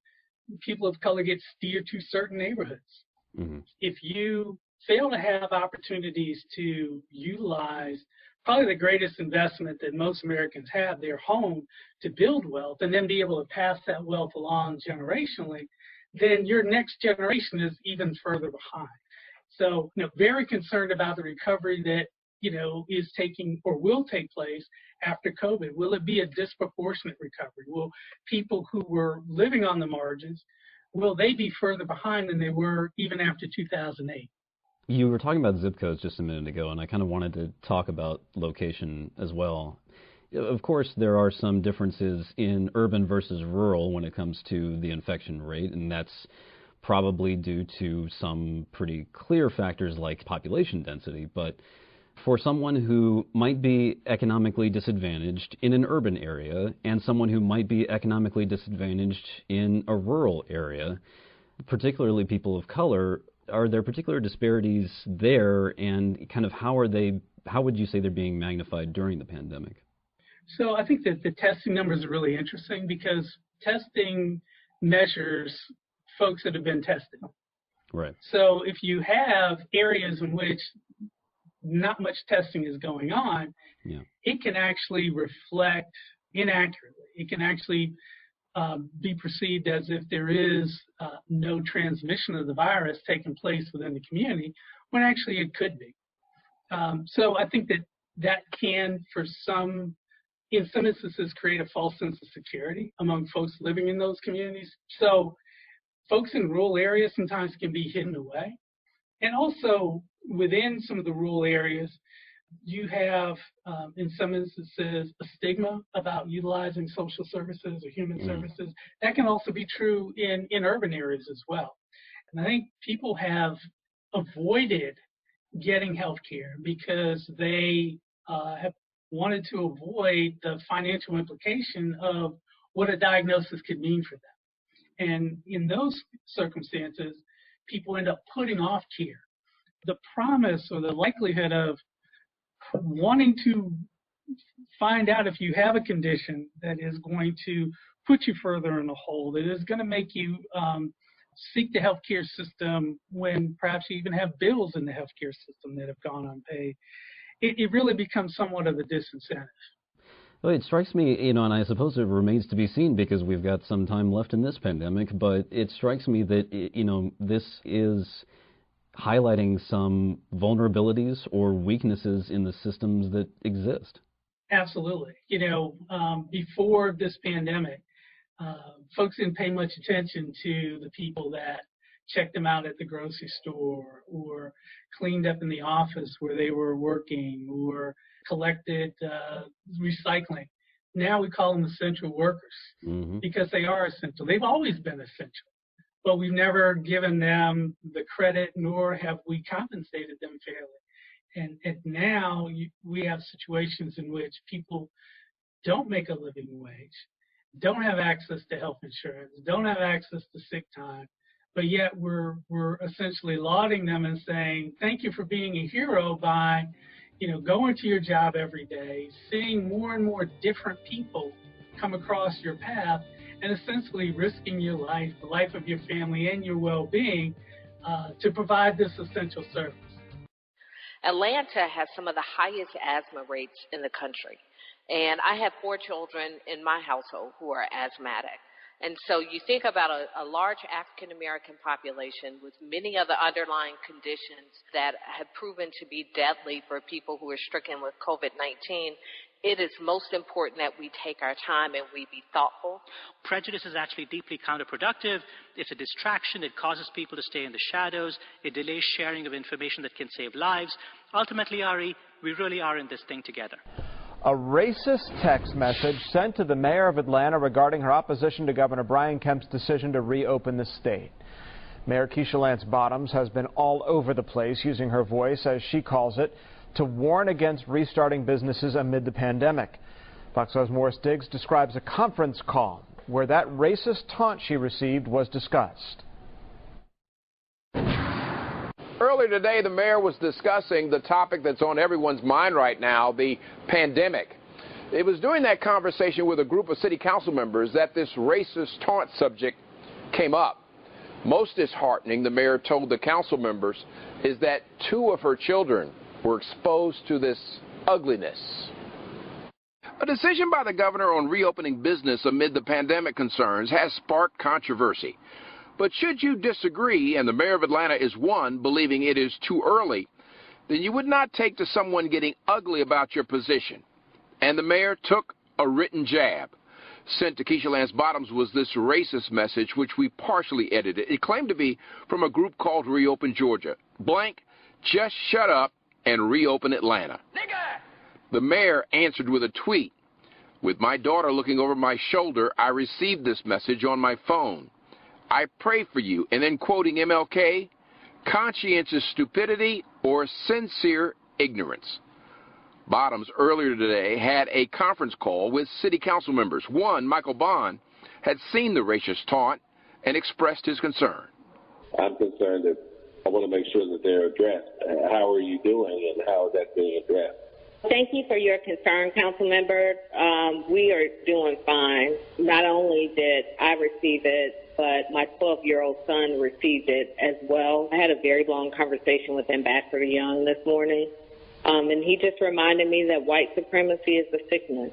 people of color get steered to certain neighborhoods. Mm-hmm. If you fail to have opportunities to utilize probably the greatest investment that most Americans have, their home, to build wealth and then be able to pass that wealth along generationally, then your next generation is even further behind. So, very concerned about the recovery that, is taking or will take place after COVID. Will it be a disproportionate recovery? Will people who were living on the margins, will they be further behind than they were even after 2008? You were talking about zip codes just a minute ago, and I kind of wanted to talk about location as well. Of course, there are some differences in urban versus rural when it comes to the infection rate, and that's probably due to some pretty clear factors like population density. But for someone who might be economically disadvantaged in an urban area and someone who might be economically disadvantaged in a rural area, particularly people of color, are there particular disparities there, and kind of how would you say they're being magnified during the pandemic? So I think that the testing numbers are really interesting because testing measures folks that have been tested. Right. So if you have areas in which not much testing is going on, it can actually reflect inaccurately. It can actually be perceived as if there is no transmission of the virus taking place within the community, when actually it could be. So I think that can, in some instances, create a false sense of security among folks living in those communities. So folks in rural areas sometimes can be hidden away. And also within some of the rural areas, you have, in some instances, a stigma about utilizing social services or human services. That can also be true in urban areas as well. And I think people have avoided getting health care because they have wanted to avoid the financial implication of what a diagnosis could mean for them. And in those circumstances, people end up putting off care. The promise or the likelihood of wanting to find out if you have a condition that is going to put you further in a hole, that is going to make you seek the healthcare system when perhaps you even have bills in the healthcare system that have gone unpaid, it really becomes somewhat of a disincentive. Well, it strikes me, and I suppose it remains to be seen because we've got some time left in this pandemic, but it strikes me that, this is highlighting some vulnerabilities or weaknesses in the systems that exist. Absolutely. Before this pandemic, folks didn't pay much attention to the people that checked them out at the grocery store or cleaned up in the office where they were working or collected recycling. Now we call them essential workers because they are essential. They've always been essential, but we've never given them the credit, nor have we compensated them fairly. And now we have situations in which people don't make a living wage, don't have access to health insurance, don't have access to sick time, but yet we're essentially lauding them and saying, thank you for being a hero by, going to your job every day, seeing more and more different people come across your path, and essentially risking your life, the life of your family, and your well-being to provide this essential service. Atlanta has some of the highest asthma rates in the country. And I have 4 children in my household who are asthmatic. And so you think about a large African-American population with many other underlying conditions that have proven to be deadly for people who are stricken with COVID-19. It is most important that we take our time and we be thoughtful. Prejudice is actually deeply counterproductive. It's a distraction. It causes people to stay in the shadows. It delays sharing of information that can save lives. Ultimately, Ari, we really are in this thing together. A racist text message sent to the mayor of Atlanta regarding her opposition to Governor Brian Kemp's decision to reopen the state. Mayor Keisha Lance Bottoms has been all over the place using her voice, as she calls it, to warn against restarting businesses amid the pandemic. Fox 5's Morris Diggs describes a conference call where that racist taunt she received was discussed. Earlier today, the mayor was discussing the topic that's on everyone's mind right now, the pandemic. It was during that conversation with a group of city council members that this racist taunt subject came up. Most disheartening, the mayor told the council members, is that 2 of her children were exposed to this ugliness. A decision by the governor on reopening business amid the pandemic concerns has sparked controversy. But should you disagree, and the mayor of Atlanta is one believing it is too early, then you would not take to someone getting ugly about your position. And the mayor took a written jab. Sent to Keisha Lance Bottoms was this racist message, which we partially edited. It claimed to be from a group called Reopen Georgia. Blank, just shut up and reopen Atlanta. Nigga! The mayor answered with a tweet. With my daughter looking over my shoulder, I received this message on my phone. I pray for you, and then quoting MLK, conscientious stupidity or sincere ignorance. Bottoms earlier today had a conference call with city council members. One, Michael Bond, had seen the racist taunt and expressed his concern. I'm concerned that I want to make sure that they're addressed. How are you doing, and how is that being addressed? Thank you for your concern, council member. We are doing fine. Not only did I receive it, but my 12-year-old son received it as well. I had a very long conversation with Ambassador Young this morning, and he just reminded me that white supremacy is a sickness,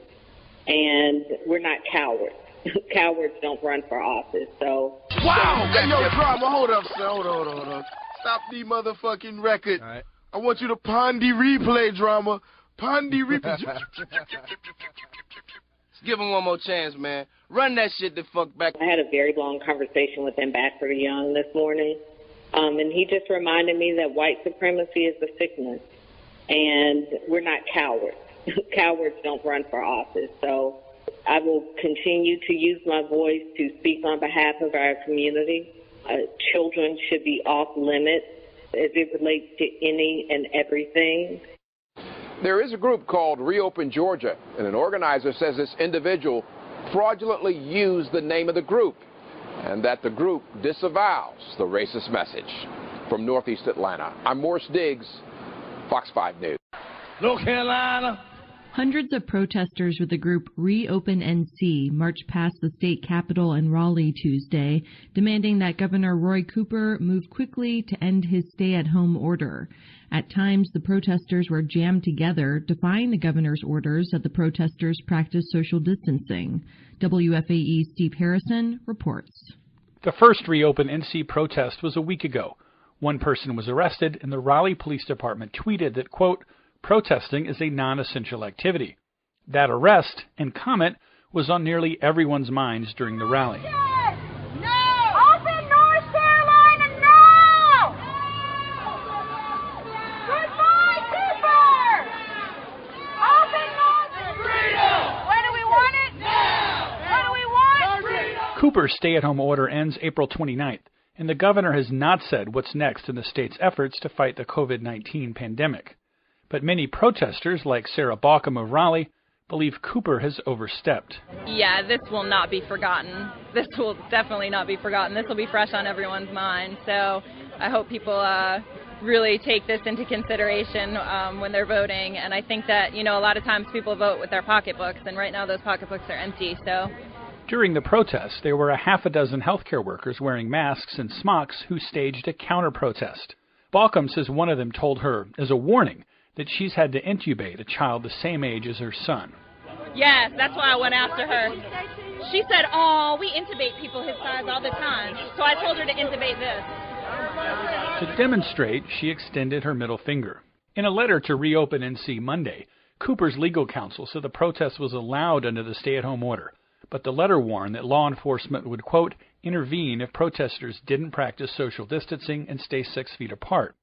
and we're not cowards. Cowards don't run for office, so... Wow! Hey, yo, drama, hold up, son. Hold on. Stop the motherfucking record. All right. I want you to Pondy replay, drama. Pondy replay. Give him one more chance, man. Run that shit the fuck back. I had a very long conversation with Ambassador Young this morning, and he just reminded me that white supremacy is a sickness, and we're not cowards. Cowards don't run for office, so I will continue to use my voice to speak on behalf of our community. Children should be off limits as it relates to any and everything. There is a group called Reopen Georgia, and an organizer says this individual fraudulently used the name of the group, and that the group disavows the racist message. From Northeast Atlanta, I'm Morris Diggs, Fox 5 News. North Carolina. Hundreds of protesters with the group Reopen NC marched past the state capitol in Raleigh Tuesday, demanding that Governor Roy Cooper move quickly to end his stay-at-home order. At times, the protesters were jammed together, defying the governor's orders that the protesters practice social distancing. WFAE's Steve Harrison reports. The first Reopen NC protest was a week ago. One person was arrested, and the Raleigh Police Department tweeted that, quote, protesting is a non-essential activity. That arrest and comment was on nearly everyone's minds during the rally. No! Open North Carolina now! Goodbye, Cooper! Open North! Freedom! When do we want it? Now! What do we want? Freedom! Cooper's stay-at-home order ends April 29th, and the governor has not said what's next in the state's efforts to fight the COVID-19 pandemic. But many protesters, like Sarah Balcom of Raleigh, believe Cooper has overstepped. Yeah, this will not be forgotten. This will definitely not be forgotten. This will be fresh on everyone's mind. So I hope people really take this into consideration when they're voting. And I think that, a lot of times people vote with their pocketbooks, and right now those pocketbooks are empty. So during the protests, there were a half a dozen healthcare workers wearing masks and smocks who staged a counter-protest. Balcom says one of them told her, as a warning, that she's had to intubate a child the same age as her son. yes, that's why I went after her. She said, "Oh, we intubate people his size all the time." So I told her to intubate this. To demonstrate, she extended her middle finger. In a letter to Reopen NC Monday, Cooper's legal counsel said the protest was allowed under the stay-at-home order, but the letter warned that law enforcement would, quote, intervene if protesters didn't practice social distancing and stay 6 feet apart.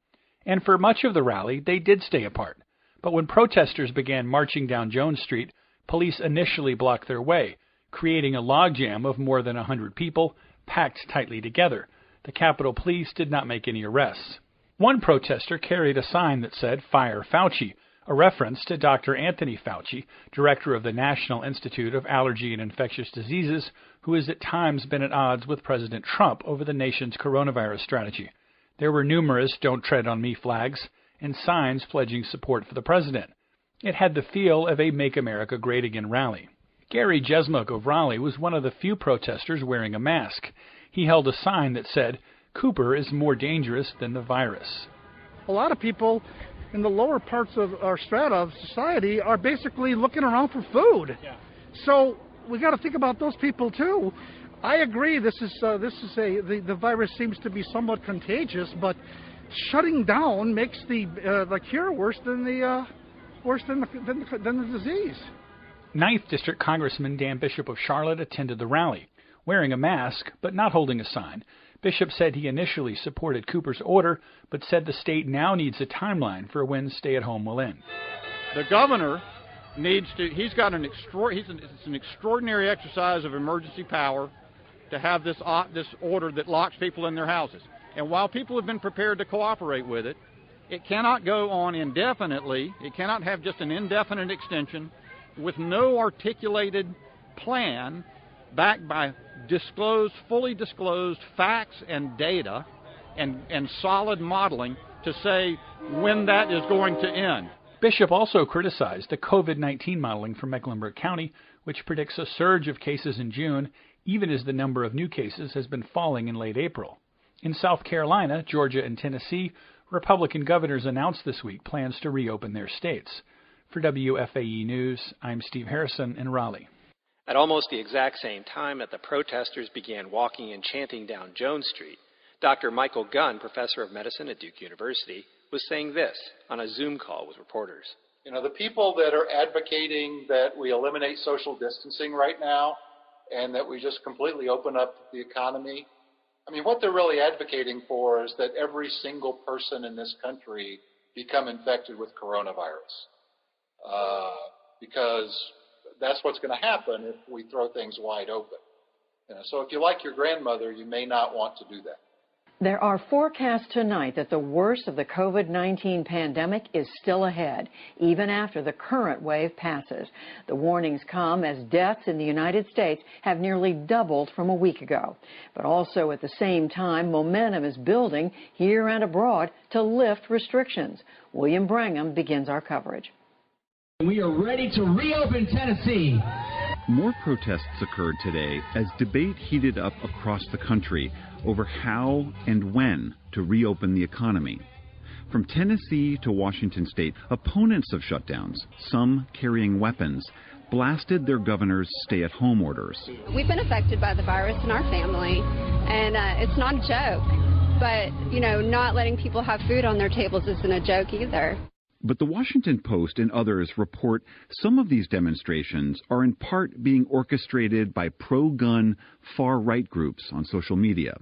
And for much of the rally, they did stay apart. But when protesters began marching down Jones Street, police initially blocked their way, creating a logjam of more than 100 people, packed tightly together. The Capitol Police did not make any arrests. One protester carried a sign that said, "Fire Fauci," a reference to Dr. Anthony Fauci, director of the National Institute of Allergy and Infectious Diseases, who has at times been at odds with President Trump over the nation's coronavirus strategy. There were numerous "Don't Tread on Me" flags and signs pledging support for the president. It had the feel of a Make America Great Again rally. Gary Jesmuk of Raleigh was one of the few protesters wearing a mask. He held a sign that said, "Cooper is more dangerous than the virus." A lot of people in the lower parts of our strata of society are basically looking around for food. Yeah. So we got to think about those people too. I agree. The virus seems to be somewhat contagious, but shutting down makes the cure worse than the disease. 9th District Congressman Dan Bishop of Charlotte attended the rally, wearing a mask but not holding a sign. Bishop said he initially supported Cooper's order, but said the state now needs a timeline for when stay-at-home will end. The governor needs to. It's an extraordinary exercise of emergency power to have this order that locks people in their houses. And while people have been prepared to cooperate with it, it cannot go on indefinitely. It cannot have just an indefinite extension with no articulated plan backed by fully disclosed facts and data and solid modeling to say when that is going to end. Bishop also criticized the COVID-19 modeling from Mecklenburg County, which predicts a surge of cases in June, even as the number of new cases has been falling in late April. In South Carolina, Georgia, and Tennessee, Republican governors announced this week plans to reopen their states. For WFAE News, I'm Steve Harrison in Raleigh. At almost the exact same time that the protesters began walking and chanting down Jones Street, Dr. Michael Gunn, professor of medicine at Duke University, was saying this on a Zoom call with reporters. The people that are advocating that we eliminate social distancing right now and that we just completely open up the economy, what they're really advocating for is that every single person in this country become infected with coronavirus. Because that's what's going to happen if we throw things wide open. So if you like your grandmother, you may not want to do that. There are forecasts tonight that the worst of the COVID-19 pandemic is still ahead, even after the current wave passes. The warnings come as deaths in the United States have nearly doubled from a week ago. But also at the same time, momentum is building here and abroad to lift restrictions. William Brangham begins our coverage. We are ready to reopen Tennessee. More protests occurred today as debate heated up across the country over how and when to reopen the economy. From Tennessee to Washington state, opponents of shutdowns, some carrying weapons, blasted their governor's stay-at-home orders. We've been affected by the virus in our family, and it's not a joke. But, not letting people have food on their tables isn't a joke either. But the Washington Post and others report some of these demonstrations are in part being orchestrated by pro-gun far-right groups on social media.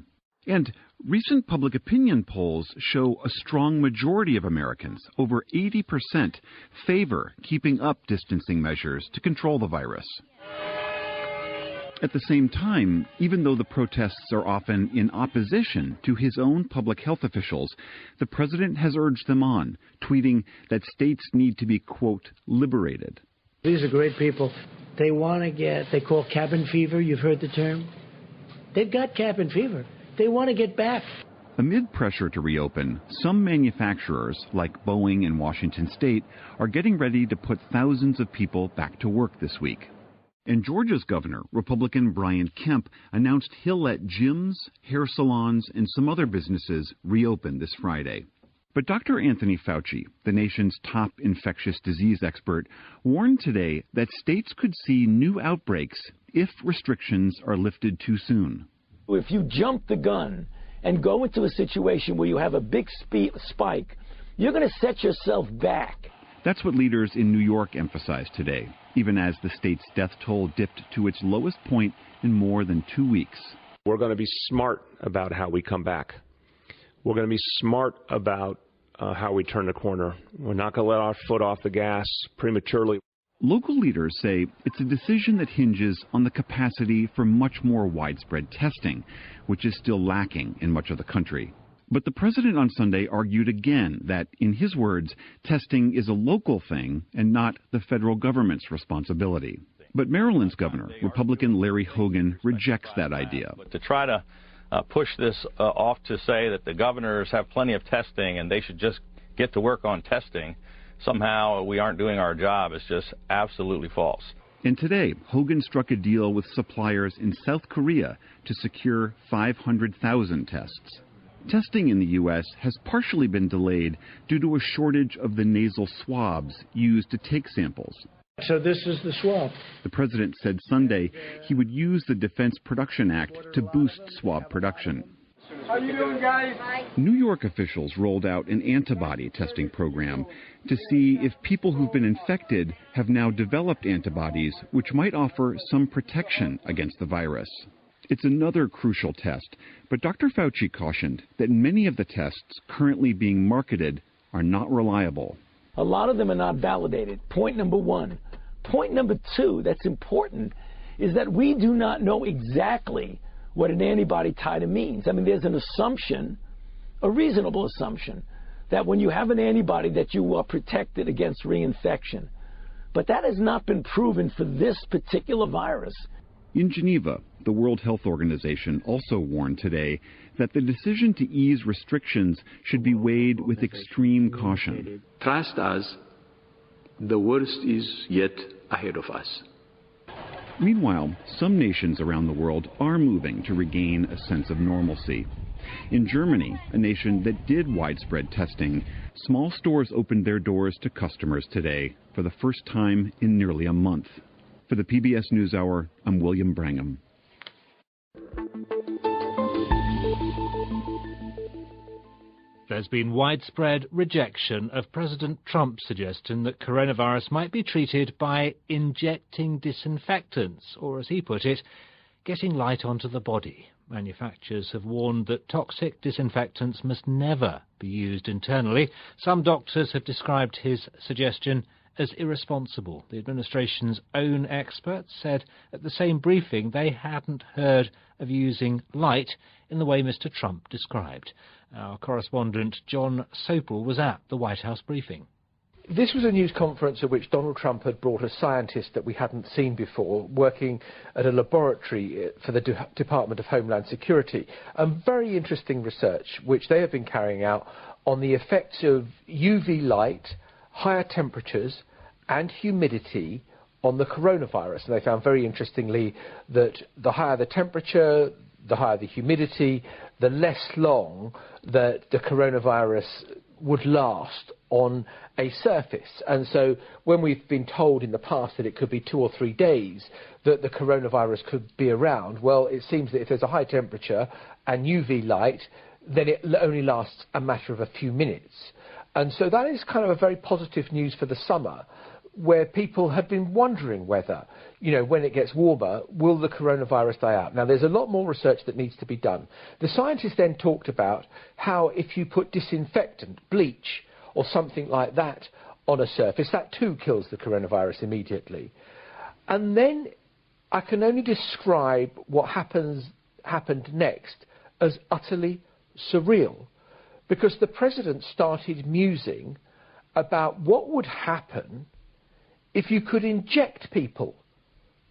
And recent public opinion polls show a strong majority of Americans, over 80%, favor keeping up distancing measures to control the virus. At the same time, even though the protests are often in opposition to his own public health officials, the president has urged them on, tweeting that states need to be, quote, liberated. These are great people. They want to they call cabin fever. You've heard the term? They've got cabin fever. They want to get back. Amid pressure to reopen, some manufacturers, like Boeing and Washington State, are getting ready to put thousands of people back to work this week. And Georgia's governor, Republican Brian Kemp, announced he'll let gyms, hair salons, and some other businesses reopen this Friday. But Dr. Anthony Fauci, the nation's top infectious disease expert, warned today that states could see new outbreaks if restrictions are lifted too soon. If you jump the gun and go into a situation where you have a big spike, you're going to set yourself back. That's what leaders in New York emphasized today, even as the state's death toll dipped to its lowest point in more than 2 weeks. We're going to be smart about how we come back. We're going to be smart about how we turn the corner. We're not going to let our foot off the gas prematurely. Local leaders say it's a decision that hinges on the capacity for much more widespread testing, which is still lacking in much of the country. But the president on Sunday argued again that, in his words, testing is a local thing and not the federal government's responsibility. But Maryland's governor, Republican Larry Hogan, rejects that idea. But to try to push this off to say that the governors have plenty of testing and they should just get to work on testing, somehow we aren't doing our job, is just absolutely false. And today, Hogan struck a deal with suppliers in South Korea to secure 500,000 tests. Testing in the U.S. has partially been delayed due to a shortage of the nasal swabs used to take samples. So this is the swab. The president said Sunday he would use the Defense Production Act to boost swab production. How you doing, guys? New York officials rolled out an antibody testing program to see if people who've been infected have now developed antibodies which might offer some protection against the virus. It's another crucial test, but Dr. Fauci cautioned that many of the tests currently being marketed are not reliable. A lot of them are not validated. Point number one. Point number two, that's important, is that we do not know exactly what an antibody titer means. I mean, there's an assumption, a reasonable assumption, that when you have an antibody that you are protected against reinfection. But that has not been proven for this particular virus. In Geneva, the World Health Organization also warned today that the decision to ease restrictions should be weighed with extreme caution. Trust us, the worst is yet ahead of us. Meanwhile, some nations around the world are moving to regain a sense of normalcy. In Germany, a nation that did widespread testing, small stores opened their doors to customers today for the first time in nearly a month. For the PBS NewsHour, I'm William Brangham. There's been widespread rejection of President Trump's suggestion that coronavirus might be treated by injecting disinfectants, or as he put it, getting light onto the body. Manufacturers have warned that toxic disinfectants must never be used internally. Some doctors have described his suggestion as irresponsible. The administration's own experts said at the same briefing they hadn't heard of using light in the way Mr. Trump described. Our correspondent John Sopel was at the White House briefing. This was a news conference at which Donald Trump had brought a scientist that we hadn't seen before, working at a laboratory for the Department of Homeland Security. Very interesting research which they have been carrying out on the effects of UV light, higher temperatures and humidity on the coronavirus. And they found very interestingly that the higher the temperature, the higher the humidity, the less long that the coronavirus would last on a surface. And so when we've been told in the past that it could be 2 or 3 days that the coronavirus could be around, well, it seems that if there's a high temperature and UV light, then it only lasts a matter of a few minutes. And so that is kind of a very positive news for the summer, where people have been wondering whether, when it gets warmer, will the coronavirus die out? Now, there's a lot more research that needs to be done. The scientists then talked about how if you put disinfectant, bleach, or something like that on a surface, that too kills the coronavirus immediately. And then I can only describe what happened next as utterly surreal, because the president started musing about what would happen if you could inject people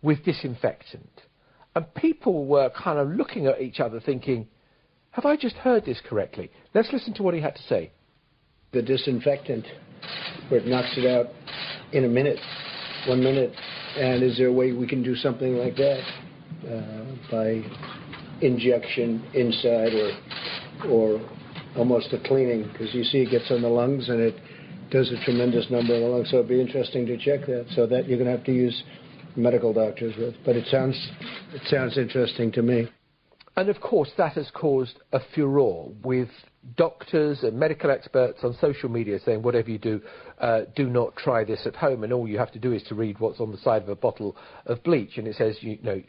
with disinfectant. And people were kind of looking at each other thinking, have I just heard this correctly? Let's listen to what he had to say. The disinfectant, where it knocks it out in a minute, 1 minute. And is there a way we can do something like that by injection inside or almost a cleaning? Because you see it gets on the lungs and it does a tremendous number of the lungs. So it'd be interesting to check that. So that you're going to have to use medical doctors with. But it sounds interesting to me. And of course, that has caused a furore with doctors and medical experts on social media saying, whatever you do, do not try this at home. And all you have to do is to read what's on the side of a bottle of bleach. And it says,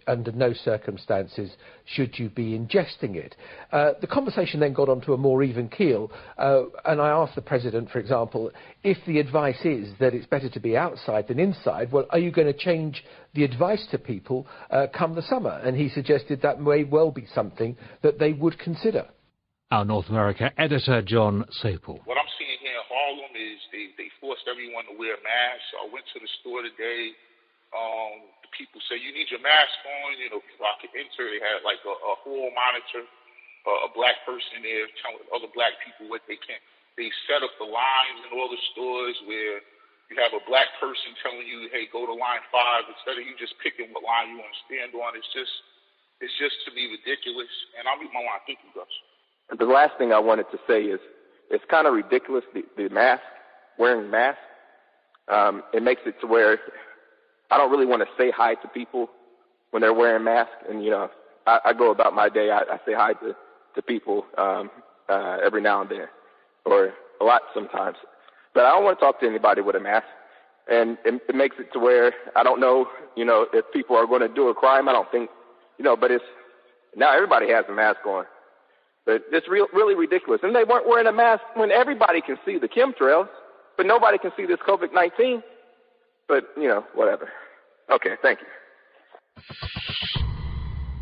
under no circumstances should you be ingesting it. The conversation then got onto a more even keel. And I asked the president, for example, if the advice is that it's better to be outside than inside, well, are you going to change the advice to people come the summer? And he suggested that may well be something that they would consider. Our North America editor, John Sapel. What I'm seeing here in Harlem is they forced everyone to wear masks. I went to the store today. The people say, you need your mask on. Before I could enter, they had like a hall monitor, a black person there telling other black people what they can. They set up the lines in all the stores where you have a black person telling you, hey, go to line 5, instead of you just picking what line you want to stand on. It's just to me ridiculous. And I'll read my line. Thank you, Gus. The last thing I wanted to say is it's kind of ridiculous, the mask, wearing mask. It makes it to where I don't really want to say hi to people when they're wearing masks. And, I go about my day. I say hi to people every now and then, or a lot sometimes. But I don't want to talk to anybody with a mask. And it makes it to where I don't know, if people are going to do a crime. I don't think, but now everybody has a mask on. But it's really ridiculous. And they weren't wearing a mask when everybody can see the chemtrails, but nobody can see this COVID-19. But, whatever. Okay, thank you.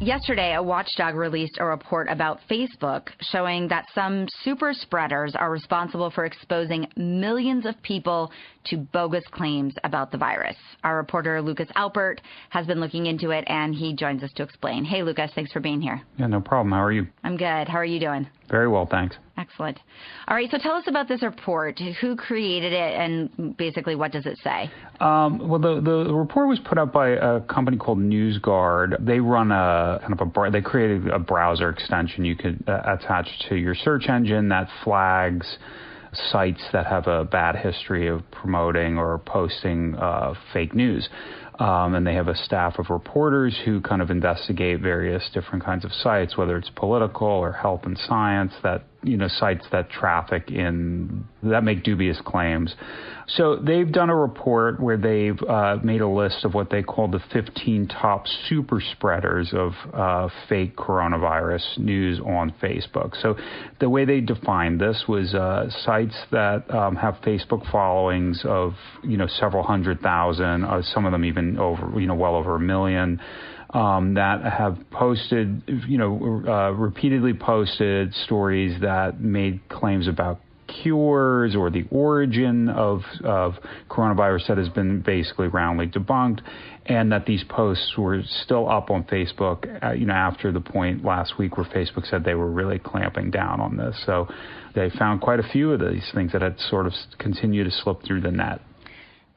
Yesterday, a watchdog released a report about Facebook showing that some super spreaders are responsible for exposing millions of people to bogus claims about the virus. Our reporter, Lucas Alpert, has been looking into it, and he joins us to explain. Hey, Lucas, thanks for being here. Yeah, no problem. How are you? I'm good. How are you doing? Very well, thanks. Excellent. All right, so tell us about this report. Who created it, and basically what does it say? Well, the report was put up by a company called NewsGuard. They run they created a browser extension you could attach to your search engine that flags sites that have a bad history of promoting or posting fake news. And they have a staff of reporters who kind of investigate various different kinds of sites, whether it's political or health and science, that sites that that make dubious claims. So they've done a report where they've made a list of what they call the 15 top super spreaders of fake coronavirus news on Facebook. So the way they defined this was sites that have Facebook followings of several 100,000, some of them even over well over 1 million. That have posted, repeatedly posted stories that made claims about cures or the origin of coronavirus that has been basically roundly debunked, and that these posts were still up on Facebook, after the point last week where Facebook said they were really clamping down on this. So they found quite a few of these things that had sort of continued to slip through the net.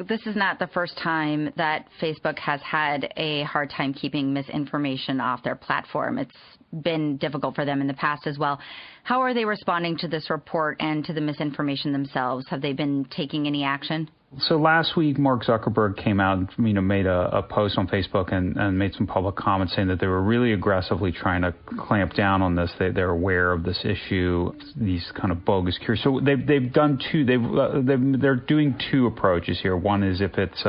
This is not the first time that Facebook has had a hard time keeping misinformation off their platform. It's been difficult for them in the past as well. How are they responding to this report and to the misinformation themselves? Have they been taking any action? So last week, Mark Zuckerberg came out and made a post on Facebook and made some public comments saying that they were really aggressively trying to clamp down on this. They're aware of this issue, these kind of bogus cures. So they've done two. They're doing two approaches here. One is if it's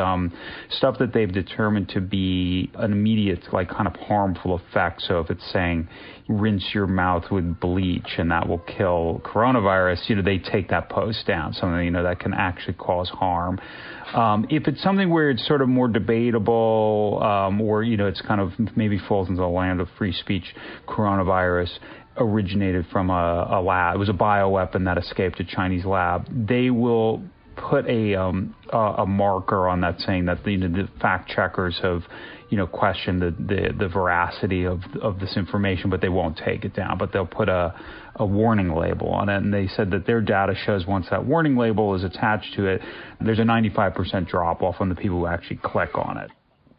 stuff that they've determined to be an immediate, kind of harmful effect. So if it's saying rinse your mouth with bleach and that will kill coronavirus, they take that post down. Something that can actually cause harm. If it's something where it's sort of more debatable, or it's kind of maybe falls into the land of free speech, coronavirus originated from a lab. It was a bioweapon that escaped a Chinese lab. They will put a marker on that saying that the fact checkers have questioned the veracity of this information, but they won't take it down. But they'll put a warning label on it, and they said that their data shows once that warning label is attached to it, there's a 95% drop off on the people who actually click on it.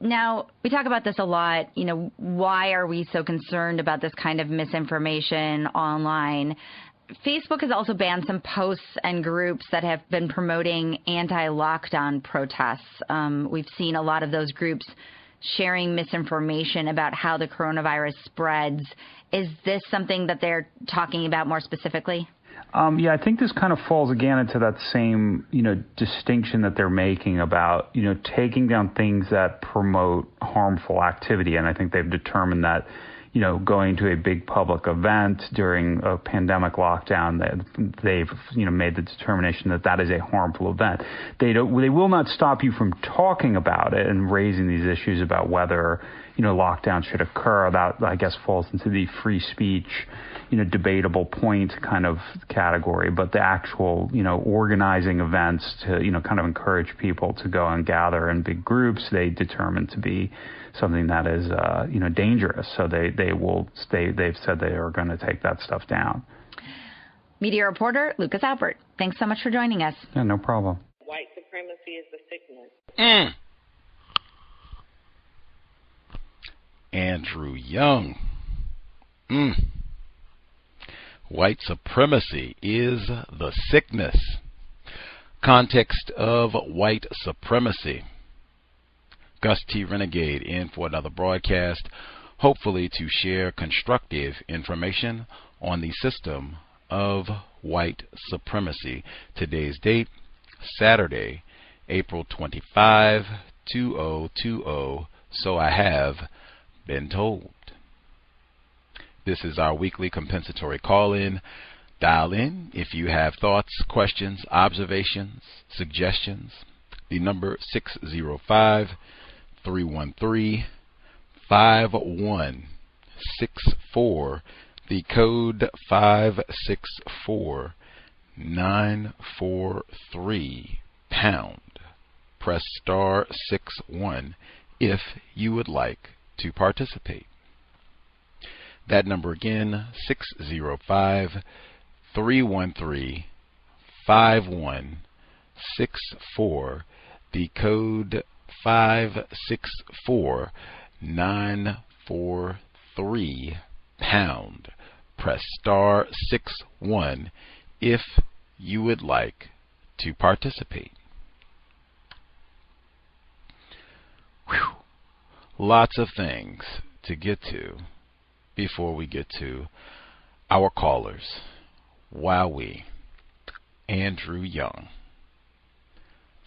Now, we talk about this a lot. Why are we so concerned about this kind of misinformation online? Facebook has also banned some posts and groups that have been promoting anti-lockdown protests. We've seen a lot of those groups sharing misinformation about how the coronavirus spreads. Is this something that they're talking about more specifically? Yeah, I think this kind of falls again into that same, distinction that they're making about, taking down things that promote harmful activity. And I think they've determined that, going to a big public event during a pandemic lockdown, they've, made the determination that that is a harmful event. They will not stop you from talking about it and raising these issues about whether, lockdown should occur. That, I guess, falls into the free speech, debatable point kind of category. But the actual, organizing events to, kind of encourage people to go and gather in big groups, they determine to be something that is, dangerous. So they've said they are going to take that stuff down. Media reporter Lucas Albert, thanks so much for joining us. Yeah, no problem. White supremacy is the sickness. Andrew Young. White supremacy is the sickness. Context of White Supremacy. Gus T Renegade in for another broadcast, hopefully to share constructive information on the system of white supremacy. Today's date, Saturday, April 25, 2020, so I have been told. This is our weekly compensatory call-in. Dial in if you have thoughts, questions, observations, suggestions. The number 605-313-5164. The code 564-943#. Press star 61 if you would like to participate. That number again, 605-313-5164. The code 564-943#. Press star 61 if you would like to participate. Whew. Lots of things to get to before we get to our callers. Wowee. Andrew Young.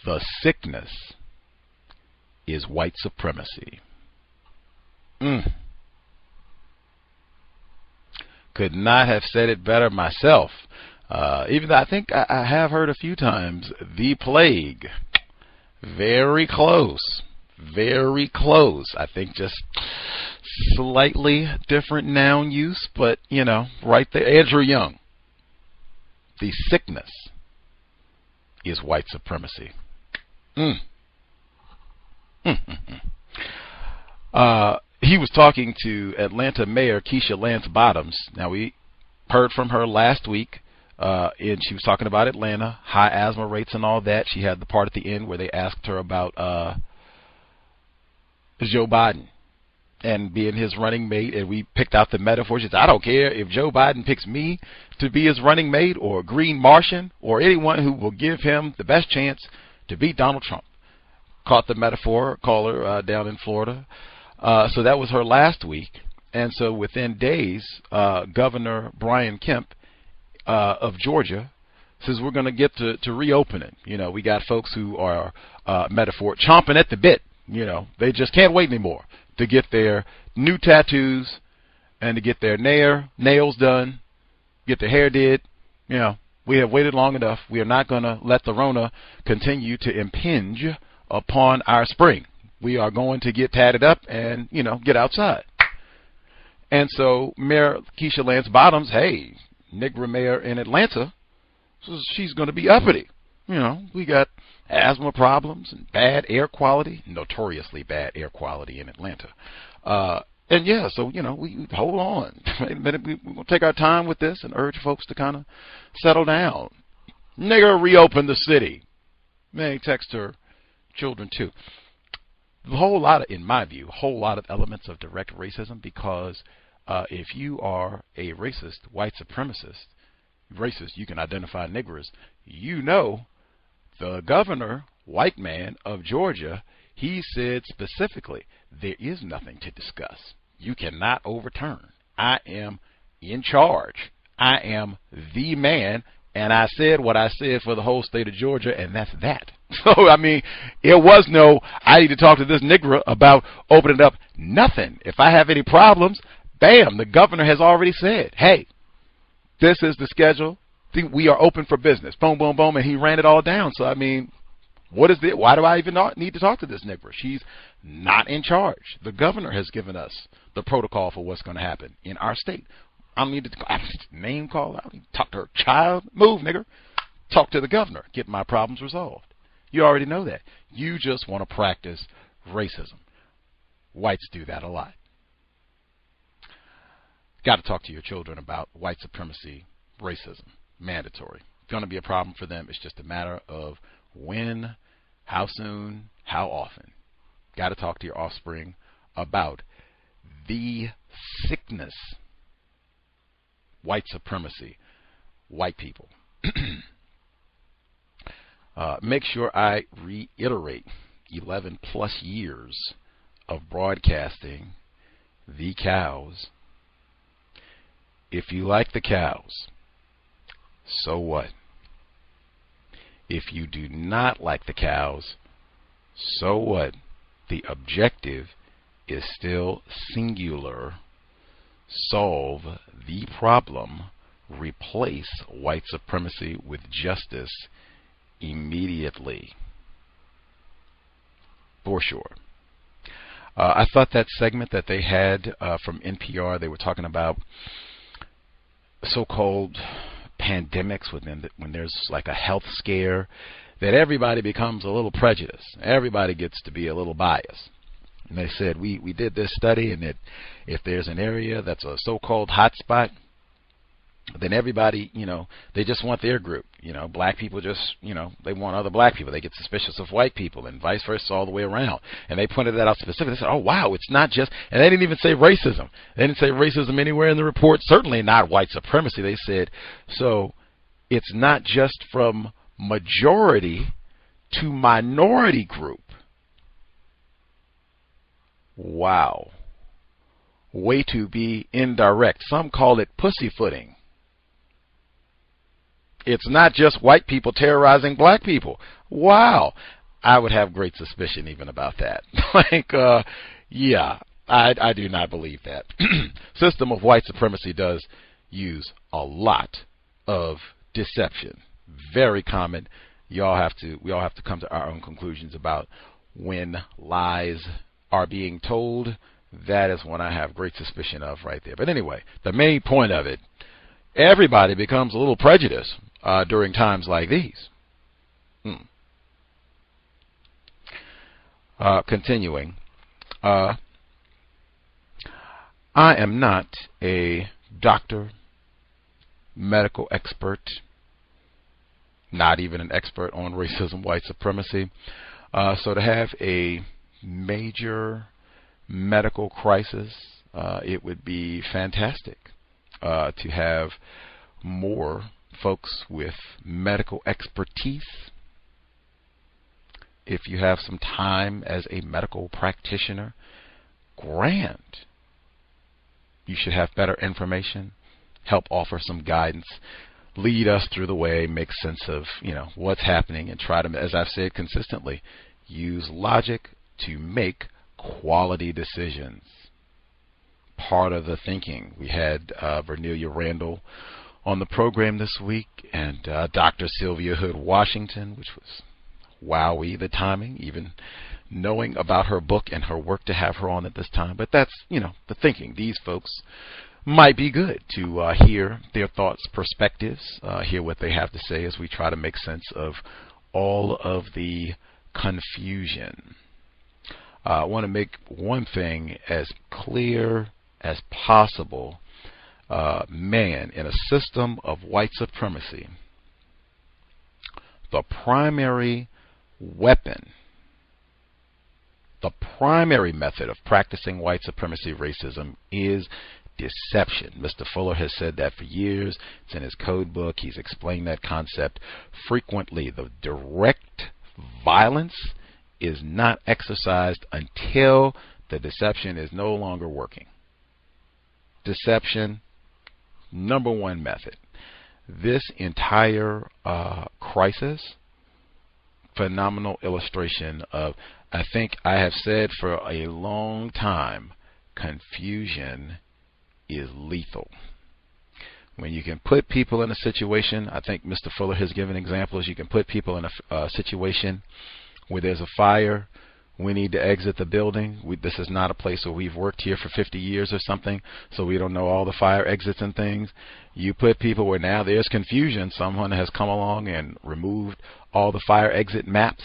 The sickness is white supremacy. Could not have said it better myself. Even though I think I have heard a few times, the plague. Very close. Very close. I think just slightly different noun use, but, right there. Andrew Young. The sickness is white supremacy. He was talking to Atlanta Mayor Keisha Lance Bottoms. Now, we heard from her last week, and she was talking about Atlanta, high asthma rates and all that. She had the part at the end where they asked her about Joe Biden and being his running mate, and we picked out the metaphor. She said, I don't care if Joe Biden picks me to be his running mate or a Green Martian or anyone who will give him the best chance to beat Donald Trump. Caught the metaphor, caller down in Florida. So that was her last week. And so within days, Governor Brian Kemp of Georgia says we're going to get to reopening. We got folks who are, metaphor, chomping at the bit. They just can't wait anymore to get their new tattoos and to get their nails done, get their hair did. We have waited long enough. We are not going to let the Rona continue to impinge upon our spring. We are going to get tatted up and, get outside. And so Mayor Keisha Lance Bottoms, hey, Negro mayor in Atlanta, so she's going to be uppity. You know, we got asthma problems and bad air quality, notoriously bad air quality in Atlanta. And yeah, so, you know, we hold on. Wait a minute, we're going to take our time with this and urge folks to kind of settle down. Nigger, reopen the city. May text her children too. A whole lot of, in my view, a whole lot of elements of direct racism, because if you are a racist, white supremacist, racist, you can identify niggers. You know, the governor, white man of Georgia, he said specifically, there is nothing to discuss. You cannot overturn. I am in charge. I am the man, and I said what I said for the whole state of Georgia, and that's that. So, I mean, it was no, I need to talk to this nigger about opening up. Nothing. If I have any problems, bam, the governor has already said, hey, this is the schedule. We are open for business. Boom, boom, boom, and he ran it all down. So, I mean, what is it? Why do I even need to talk to this nigger? She's not in charge. The governor has given us the protocol for what's going to happen in our state. I don't need to name call out. Talk to her child. Move, nigger. Talk to the governor. Get my problems resolved. You already know that. You just want to practice racism. Whites do that a lot. Got to talk to your children about white supremacy, racism. Mandatory. It's going to be a problem for them. It's just a matter of when, how soon, how often. Got to talk to your offspring about the sickness, white supremacy, white people. Make sure I reiterate 11 plus years of broadcasting the cows. If you like the cows, so what? If you do not like the cows, so what? The objective is still singular. Solve the problem. Replace white supremacy with justice immediately. For sure. I thought that segment that they had from NPR, they were talking about so-called pandemics when there's like a health scare, that everybody becomes a little prejudiced. Everybody gets to be a little biased. And they said, we did this study, and that if there's an area that's a so-called hot spot, then everybody, you know, they just want their group. You know, black people just, you know, they want other black people. They get suspicious of white people, and vice versa all the way around. And they pointed that out specifically. They said, oh, wow, it's not just, and they didn't even say racism. They didn't say racism anywhere in the report, certainly not white supremacy. They said, so it's not just from majority to minority group. Wow. Way to be indirect. Some call it pussyfooting. It's not just white people terrorizing black people. Wow. I would have great suspicion even about that. Yeah, I do not believe that. System of white supremacy does use a lot of deception. Very common. We all have to come to our own conclusions about when lies are being told. That is one I have great suspicion of right there. But anyway, the main point of it, everybody becomes a little prejudiced during times like these. Continuing. I am not a doctor, medical expert, not even an expert on racism, white supremacy. So to have a major medical crisis, it would be fantastic to have more folks with medical expertise. If you have some time as a medical practitioner, grand. You should have better information, help offer some guidance, lead us through the way, make sense of, you know, what's happening, and try to, as I've said consistently, use logic to make quality decisions. Part of the thinking. We had Vernelia Randall on the program this week, and Dr. Sylvia Hood Washington, which was wowie, the timing, even knowing about her book and her work to have her on at this time. But that's, you know, the thinking. These folks might be good to hear their thoughts, perspectives, hear what they have to say as we try to make sense of all of the confusion. I want to make one thing as clear as possible. Man, in a system of white supremacy, the primary weapon, the primary method of practicing white supremacy racism is deception. Mr. Fuller has said that for years. It's in his code book. He's explained that concept frequently. The direct violence is not exercised until the deception is no longer working. Deception, number one method. This entire crisis, phenomenal illustration of, I think I have said for a long time, confusion is lethal. When you can put people in a situation, I think Mr. Fuller has given examples, you can put people in a situation where there's a fire, we need to exit the building. This is not a place where we've worked here for 50 years or something, so we don't know all the fire exits and things. You put people where now there's confusion. Someone has come along and removed all the fire exit maps,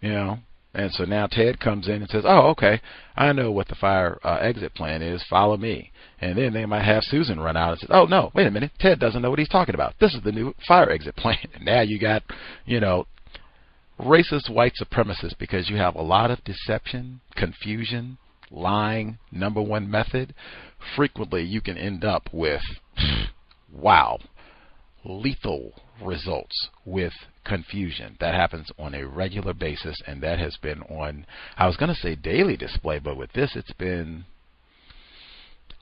you know, and so now Ted comes in and says, oh, okay, I know what the fire exit plan is. Follow me. And then they might have Susan run out and say, oh, no, wait a minute. Ted doesn't know what he's talking about. This is the new fire exit plan. And now you got, you know, racist white supremacists, because you have a lot of deception, confusion, lying, number one method. Frequently you can end up with, wow, lethal results with confusion. That happens on a regular basis, and that has been on, I was going to say daily display, but with this it's been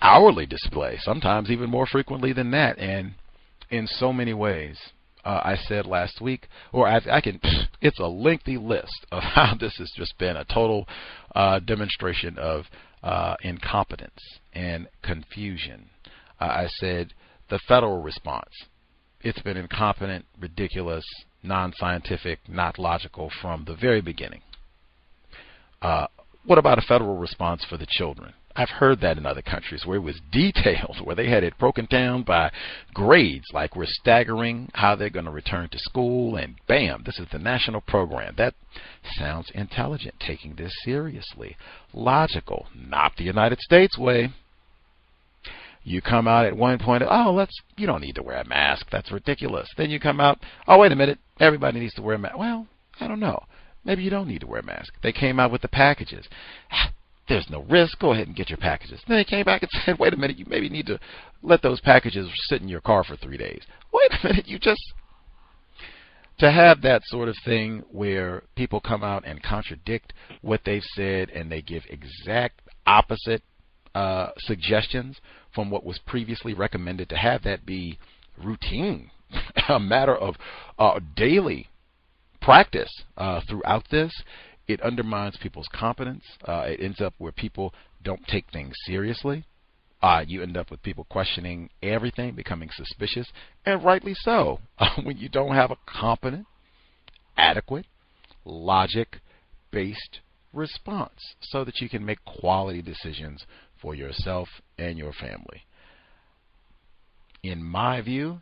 hourly display, sometimes even more frequently than that, and in so many ways. I said last week, or it's a lengthy list of how this has just been a total demonstration of incompetence and confusion. I said the federal response, it's been incompetent, ridiculous, non-scientific, not logical from the very beginning. What about a federal response for the children? I've heard that in other countries where it was detailed, where they had it broken down by grades, like we're staggering how they're going to return to school, and bam, this is the national program. That sounds intelligent, taking this seriously. Logical, not the United States way. You come out at one point, oh, you don't need to wear a mask. That's ridiculous. Then you come out, oh, wait a minute, everybody needs to wear a mask. Well, I don't know. Maybe you don't need to wear a mask. They came out with the packages. There's no risk. Go ahead and get your packages. Then they came back and said, wait a minute, you maybe need to let those packages sit in your car for 3 days. Wait a minute, to have that sort of thing where people come out and contradict what they've said and they give exact opposite suggestions from what was previously recommended, to have that be routine, a matter of daily practice throughout this, it undermines people's competence. It ends up where people don't take things seriously. You end up with people questioning everything, becoming suspicious, and rightly so, when you don't have a competent, adequate, logic-based response so that you can make quality decisions for yourself and your family. In my view,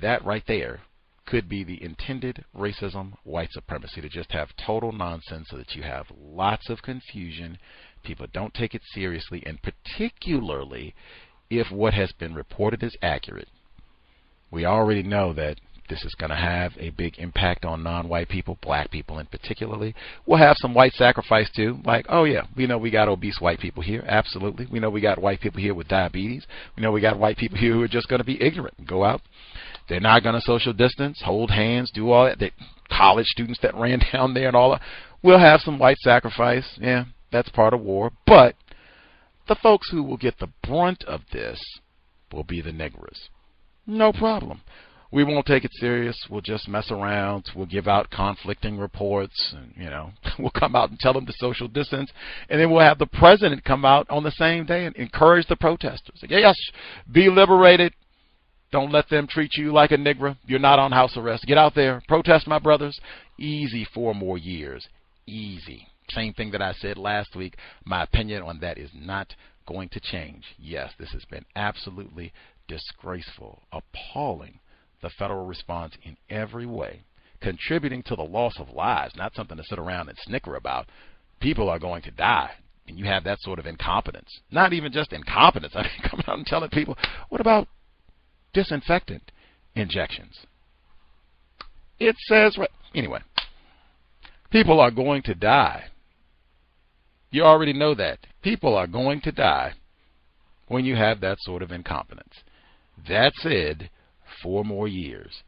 that right there could be the intended racism, white supremacy, to just have total nonsense so that you have lots of confusion, people don't take it seriously, and particularly if what has been reported is accurate. We already know that this is going to have a big impact on non-white people, black people in particularly. We'll have some white sacrifice too, like, oh yeah, we know we got obese white people here, absolutely. We know we got white people here with diabetes. We know we got white people here who are just going to be ignorant and go out. They're not going to social distance, hold hands, do all that. College students that ran down there and all that. We'll have some white sacrifice. Yeah, that's part of war. But the folks who will get the brunt of this will be the niggers. No problem. We won't take it serious. We'll just mess around. We'll give out conflicting reports. And, you know, we'll come out and tell them to social distance. And then we'll have the president come out on the same day and encourage the protesters. Yes, be liberated. Don't let them treat you like a nigger. You're not on house arrest. Get out there. Protest, my brothers. Easy 4 more years. Easy. Same thing that I said last week. My opinion on that is not going to change. Yes, this has been absolutely disgraceful, appalling. The federal response in every way. contributing to the loss of lives, not something to sit around and snicker about. People are going to die, and you have that sort of incompetence. Not even just incompetence. I mean, coming out and telling people, what about disinfectant injections? It says, anyway, people are going to die. You already know that. People are going to die when you have that sort of incompetence. That said, 4 more years.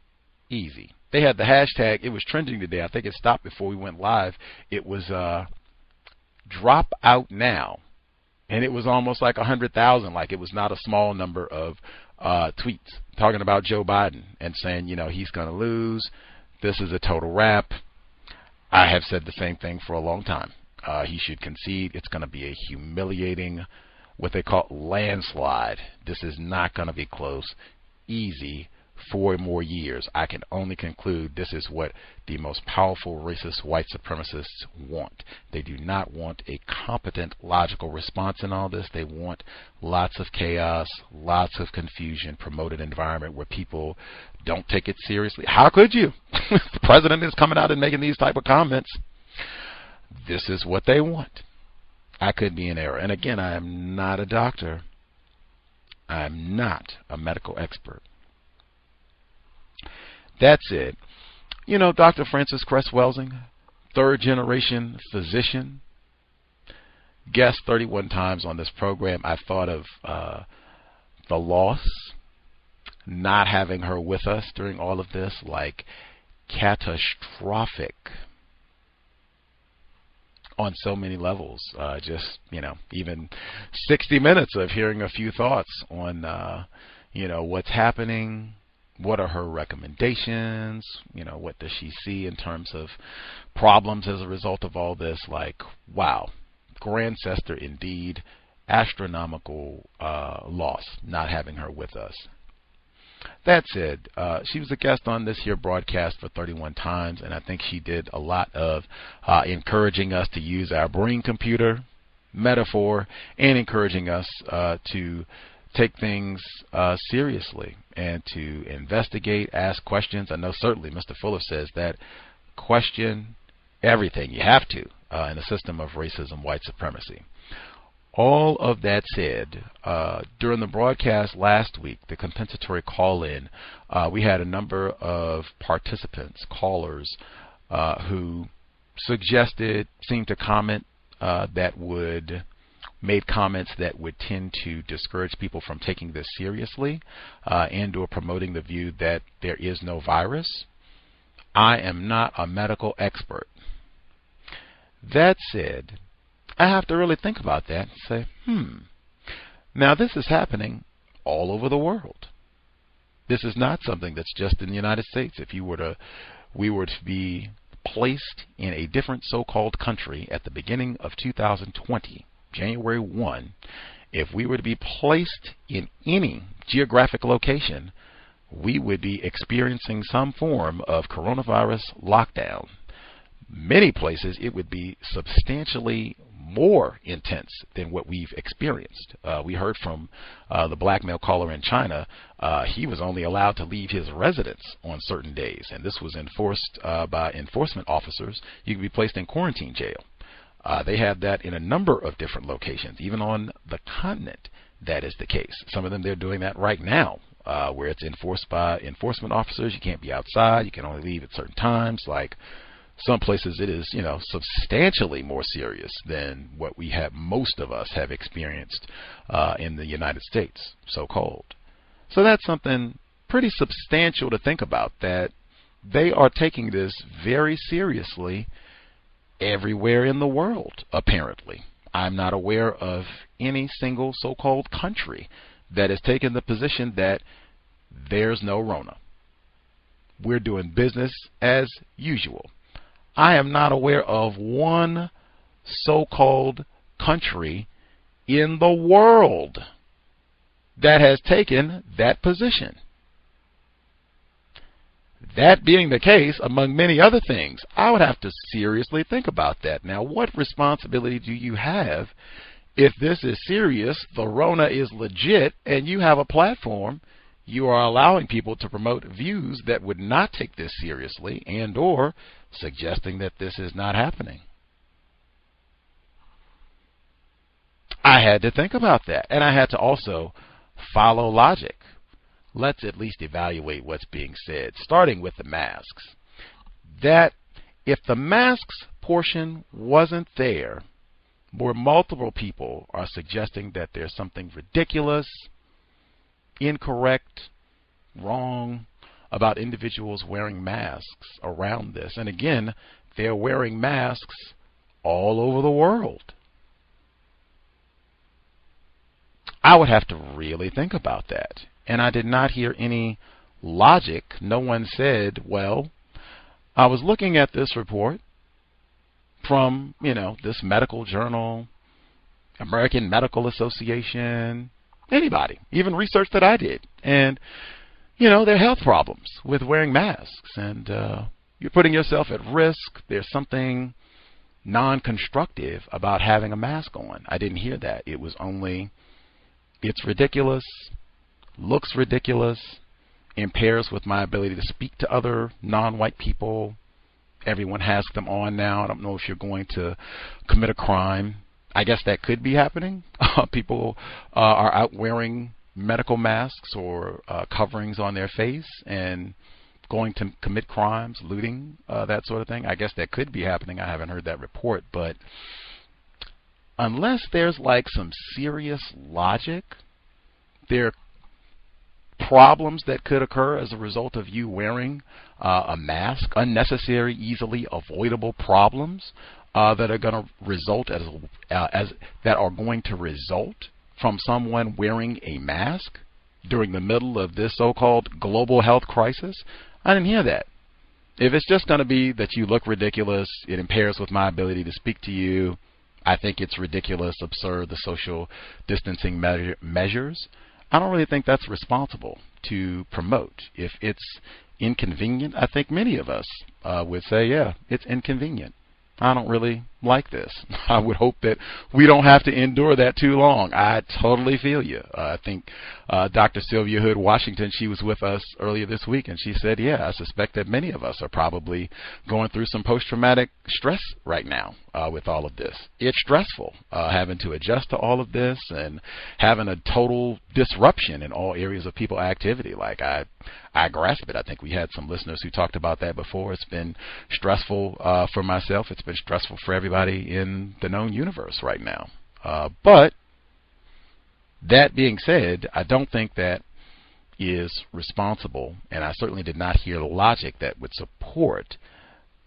Easy. They had the hashtag, it was trending today. I think it stopped before we went live. It was drop out now. And it was almost like 100,000, like it was not a small number of tweets talking about Joe Biden and saying, you know, he's going to lose. This is a total wrap. I have said the same thing for a long time. He should concede. It's going to be a humiliating, what they call landslide. This is not going to be close. Easy. 4 more years. I can only conclude this is what the most powerful racist white supremacists want. They do not want a competent, logical response in all this. They want lots of chaos, lots of confusion, promote an environment where people don't take it seriously. How could you? The president is coming out and making these type of comments. This is what they want. I could be in error. And again, I am not a doctor. I am not a medical expert. That's it. You know, Dr. Francis Cress Welsing, 3rd-generation physician, guest 31 times on this program. I thought of the loss, not having her with us during all of this, like catastrophic on so many levels. Just, you know, even 60 minutes of hearing a few thoughts on, you know, what's happening. What are her recommendations? You know, what does she see in terms of problems as a result of all this? Like, wow, Grandcester indeed, astronomical loss not having her with us. That said, she was a guest on this here broadcast for 31 times, and I think she did a lot of encouraging us to use our brain computer metaphor and encouraging us to take things seriously and to investigate, ask questions. I know certainly Mr. Fuller says that question everything. You have to in a system of racism, white supremacy. All of that said, during the broadcast last week, the compensatory call-in, we had a number of participants, callers, who suggested, seemed to comment made comments that would tend to discourage people from taking this seriously and or promoting the view that there is no virus. I am not a medical expert. That said, I have to really think about that and say, now this is happening all over the world. This is not something that's just in the United States. If we were to be placed in a different so-called country at the beginning of 2020, January 1, if we were to be placed in any geographic location, we would be experiencing some form of coronavirus lockdown. Many places it would be substantially more intense than what we've experienced. We heard from the black male caller in China. He was only allowed to leave his residence on certain days, and this was enforced by enforcement officers. You could be placed in quarantine jail. They have that in a number of different locations, even on the continent. That is the case. Some of them, they're doing that right now, where it's enforced by enforcement officers. You can't be outside. You can only leave at certain times. Like some places, it is, you know, substantially more serious than what we have, most of us have experienced in the United States, so-called. So that's something pretty substantial to think about, that they are taking this very seriously everywhere in the world, apparently. I'm not aware of any single so-called country that has taken the position that there's no Rona. We're doing business as usual. I am not aware of one so-called country in the world that has taken that position. That being the case, among many other things, I would have to seriously think about that. Now, what responsibility do you have if this is serious, the Rona is legit, and you have a platform you are allowing people to promote views that would not take this seriously and or suggesting that this is not happening. I had to think about that, and I had to also follow logic. Let's at least evaluate what's being said, starting with the masks. That if the masks portion wasn't there, where multiple people are suggesting that there's something ridiculous, incorrect, wrong about individuals wearing masks around this. And again, they're wearing masks all over the world. I would have to really think about that. And I did not hear any logic. No one said, well, I was looking at this report from, this medical journal, American Medical Association, anybody, even research that I did. And, there are health problems with wearing masks. And you're putting yourself at risk. There's something non-constructive about having a mask on. I didn't hear that. It was only, it's ridiculous, looks ridiculous, impairs with my ability to speak to other non-white people. Everyone has them on now. I don't know if you're going to commit a crime. I guess that could be happening. People are out wearing medical masks or coverings on their face and going to commit crimes, looting, that sort of thing. I guess that could be happening. I haven't heard that report. But unless there's like some serious logic, there are problems that could occur as a result of you wearing a mask, unnecessary, easily avoidable problems that are going to result that are going to result from someone wearing a mask during the middle of this so-called global health crisis. I didn't hear that. If it's just going to be that you look ridiculous, it impairs with my ability to speak to you, I think it's ridiculous, absurd, the social distancing measures. I don't really think that's responsible to promote. If it's inconvenient, I think many of us would say, yeah, it's inconvenient. I don't really like this. I would hope that we don't have to endure that too long. I totally feel you. I think Dr. Sylvia Hood Washington, she was with us earlier this week, and she said, yeah, I suspect that many of us are probably going through some post-traumatic stress right now with all of this. It's stressful having to adjust to all of this and having a total disruption in all areas of people activity. Like I grasp it. I think we had some listeners who talked about that before. It's been stressful for myself. It's been stressful for everybody in the known universe right now. But that being said, I don't think that is responsible, and I certainly did not hear logic that would support,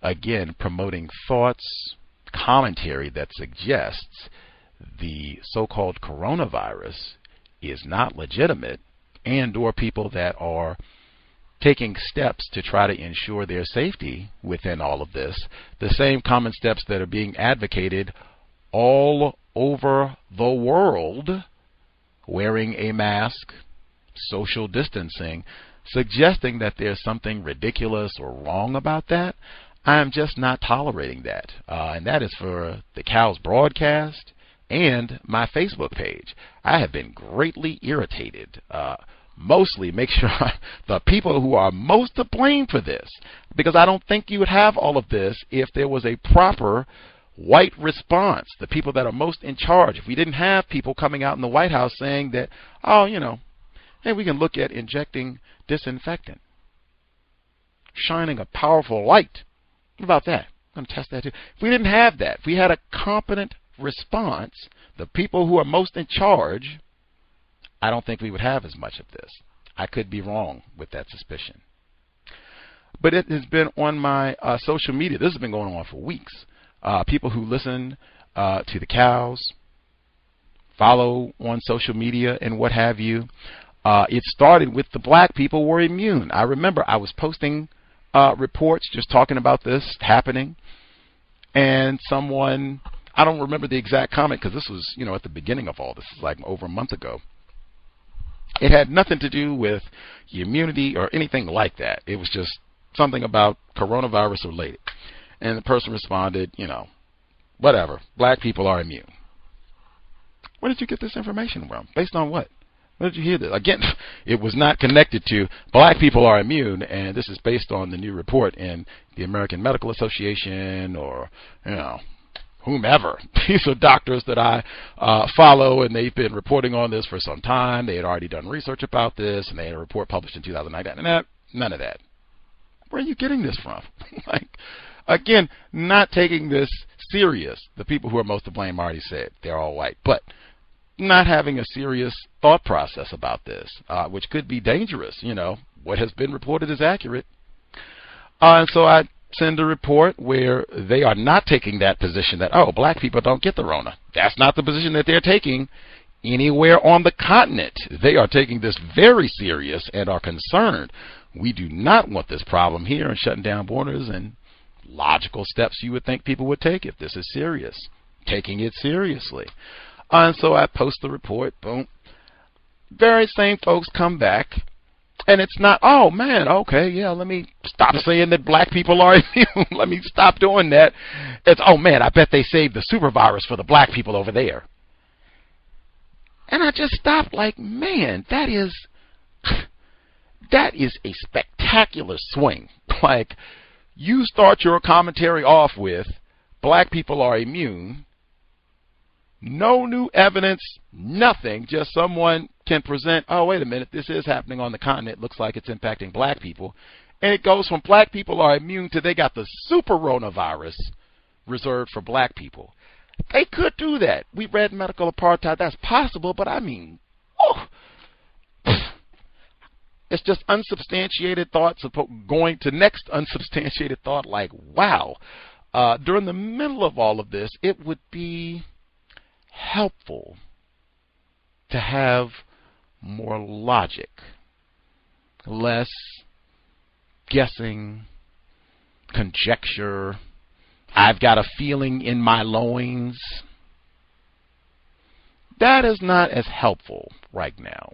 again, promoting thoughts, commentary that suggests the so-called coronavirus is not legitimate, and or people that are taking steps to try to ensure their safety within all of this, the same common steps that are being advocated all over the world, wearing a mask, social distancing, suggesting that there's something ridiculous or wrong about that. I'm just not tolerating that. And that is for the C.O.W.S broadcast and my Facebook page. I have been greatly irritated. Mostly make sure the people who are most to blame for this, because I don't think you would have all of this if there was a proper white response, the people that are most in charge. If we didn't have people coming out in the White House saying that, oh, hey, we can look at injecting disinfectant, shining a powerful light. What about that? I'm going to test that too. If we didn't have that, if we had a competent response, the people who are most in charge, I don't think we would have as much of this. I could be wrong with that suspicion. But it has been on my social media. This has been going on for weeks. People who listen to the C.O.W.S, follow on social media and what have you. It started with the black people were immune. I remember I was posting reports just talking about this happening. And someone, I don't remember the exact comment because this was, at the beginning of all this. This is like over a month ago. It had nothing to do with immunity or anything like that. It was just something about coronavirus related. And the person responded, whatever, black people are immune. Where did you get this information from? Based on what? Where did you hear this? Again, it was not connected to black people are immune, and this is based on the new report in the American Medical Association or, whomever. These are doctors that I follow, and they've been reporting on this for some time. They had already done research about this, and they had a report published in 2009. And none of that. Where are you getting this from? Again, not taking this serious. The people who are most to blame already said they're all white. But not having a serious thought process about this, which could be dangerous. What has been reported is accurate. And so I send a report where they are not taking that position that, black people don't get the Rona. That's not the position that they're taking anywhere on the continent. They are taking this very serious and are concerned. We do not want this problem here and shutting down borders and logical steps you would think people would take if this is serious. Taking it seriously. And so I post the report, boom. Very same folks come back, and it's not, oh man, okay, yeah, let me stop saying that black people are immune. Let me stop doing that. It's, oh man, I bet they saved the super virus for the black people over there. And I just stopped like, man, that is a spectacular swing. Like, you start your commentary off with, black people are immune. No new evidence, nothing, just someone can present, oh, wait a minute, this is happening on the continent. Looks like it's impacting black people. And it goes from black people are immune to they got the super coronavirus reserved for black people. They could do that. We read medical apartheid. That's possible, but I mean, it's just unsubstantiated thoughts of going to next unsubstantiated thought like, wow. During the middle of all of this, it would be helpful to have more logic, less guessing, conjecture. I've got a feeling in my loins. That is not as helpful right now.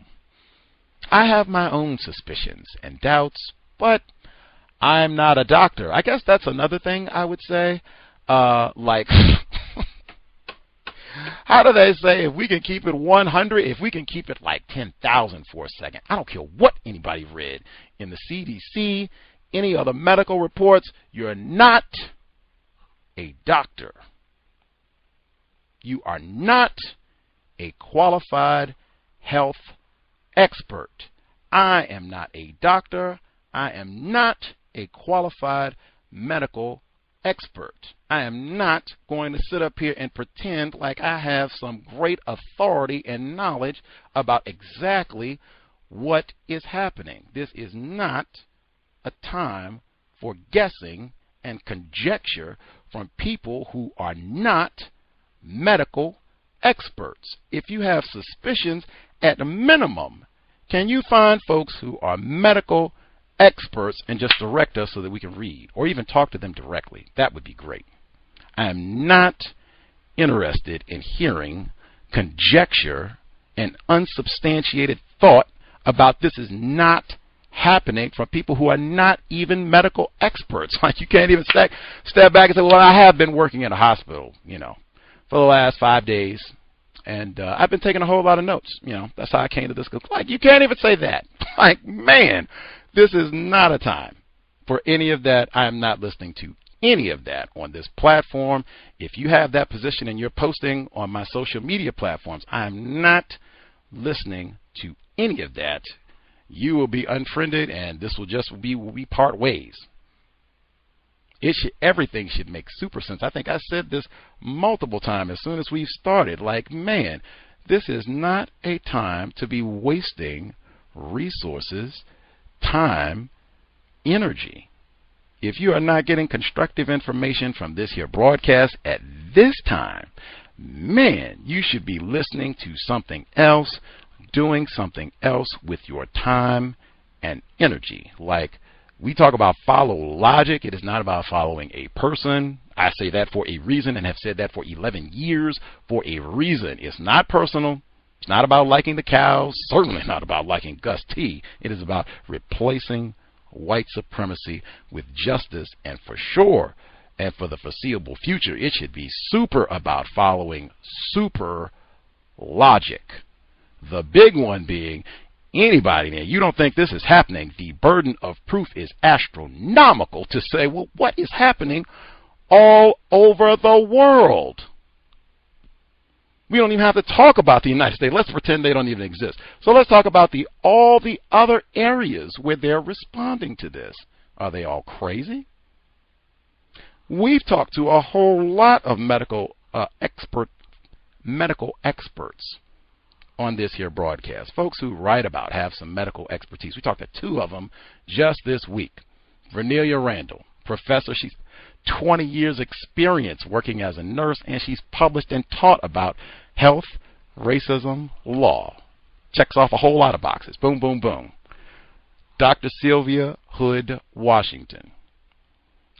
I have my own suspicions and doubts, but I'm not a doctor. I guess that's another thing I would say. Like, how do they say if we can keep it 100, if we can keep it like 10,000 for a second? I don't care what anybody read in the CDC, any other medical reports. You're not a doctor. You are not a qualified health expert. I am not a doctor. I am not a qualified medical expert. I am not going to sit up here and pretend like I have some great authority and knowledge about exactly what is happening. This is not a time for guessing and conjecture from people who are not medical experts. If you have suspicions, at a minimum, can you find folks who are medical experts and just direct us so that we can read, or even talk to them directly? That would be great. I am not interested in hearing conjecture and unsubstantiated thought about this is not happening from people who are not even medical experts. Like, you can't even step back and say, well, I have been working in a hospital, for the last 5 days, and I've been taking a whole lot of notes. That's how I came to this. Like, you can't even say that. Like, man, this is not a time for any of that. I am not listening to any of that on this platform. If you have that position and you're posting on my social media platforms, I am not listening to any of that. You will be unfriended, and this will just be part ways. Everything should make super sense. I think I said this multiple times as soon as we started. Like, man, this is not a time to be wasting resources, time, energy. If you are not getting constructive information from this here broadcast at this time, man, you should be listening to something else, doing something else with your time and energy. Like, we talk about follow logic. It is not about following a person. I say that for a reason and have said that for 11 years for a reason. It's not personal. It's not about liking the cows. Certainly not about liking Gus T. It is about replacing white supremacy with justice, and for sure, and for the foreseeable future, it should be super about following super logic. The big one being, anybody there, you don't think this is happening, the burden of proof is astronomical to say, well, what is happening all over the world? We don't even have to talk about the United States. Let's pretend they don't even exist. So let's talk about all the other areas where they're responding to this. Are they all crazy? We've talked to a whole lot of medical experts on this here broadcast. Folks who write about, have some medical expertise. We talked to 2 of them just this week. Vernelia Randall, professor. She's 20 years experience working as a nurse, and she's published and taught about health, racism, law. Checks off a whole lot of boxes. Boom, boom, boom. Dr. Sylvia Hood Washington,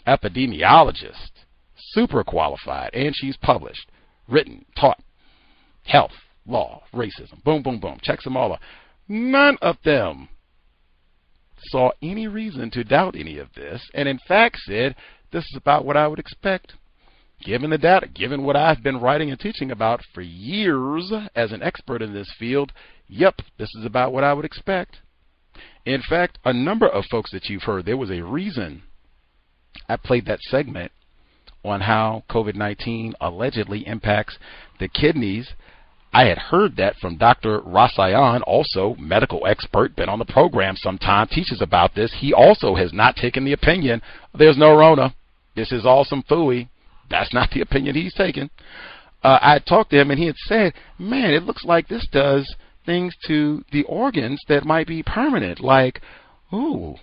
epidemiologist, super qualified, and she's published, written, taught health, law, racism. Boom, boom, boom. Checks them all off. None of them saw any reason to doubt any of this, and in fact said, this is about what I would expect. Given the data, given what I've been writing and teaching about for years as an expert in this field, yep, this is about what I would expect. In fact, a number of folks that you've heard, there was a reason I played that segment on how COVID-19 allegedly impacts the kidneys. I had heard that from Dr. Rasayan, also medical expert, been on the program sometime, teaches about this. He also has not taken the opinion, there's no Rona, this is all some phooey. That's not the opinion he's taken. I had talked to him, and he had said, man, it looks like this does things to the organs that might be permanent. Like, ooh,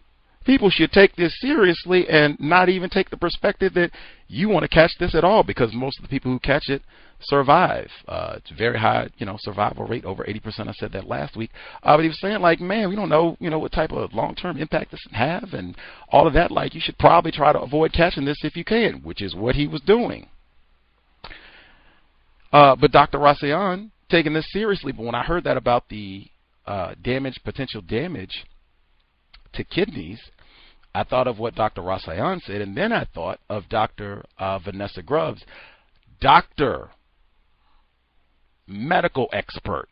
people should take this seriously and not even take the perspective that you want to catch this at all, because most of the people who catch it survive. It's a very high, survival rate, over 80%. I said that last week. But he was saying, like, man, we don't know, what type of long-term impact this can have and all of that. Like, you should probably try to avoid catching this if you can, which is what he was doing. But Dr. Rasayan taking this seriously. But when I heard that about the potential damage to kidneys, I thought of what Dr. Rasayan said, and then I thought of Dr. Vanessa Grubbs, doctor, medical expert,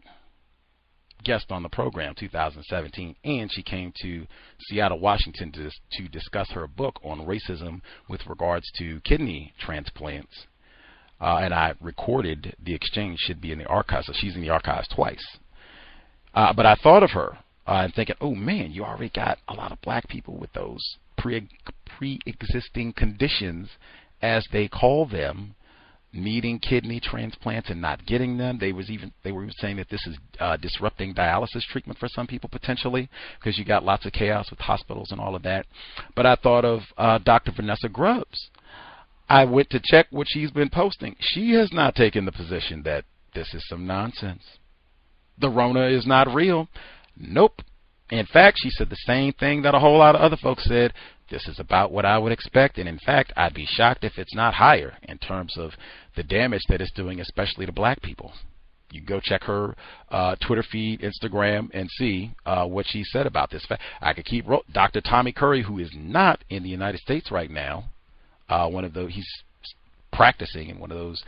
guest on the program 2017, and she came to Seattle, Washington to discuss her book on racism with regards to kidney transplants. And I recorded the exchange, should be in the archives, so she's in the archives twice. But I thought of her and thinking, oh man, you already got a lot of black people with those pre-existing conditions, as they call them, needing kidney transplants and not getting them. They were even saying that this is disrupting dialysis treatment for some people potentially, because you got lots of chaos with hospitals and all of that. But I thought of Dr. Vanessa Grubbs. I went to check what she's been posting. She has not taken the position that this is some nonsense. The Rona is not real. Nope. In fact, she said the same thing that a whole lot of other folks said. This is about what I would expect, and in fact, I'd be shocked if it's not higher in terms of the damage that it's doing, especially to black people. You go check her Twitter feed, Instagram, and see what she said about this. I could keep Dr. Tommy Curry, who is not in the United States right now. He's practicing in one of those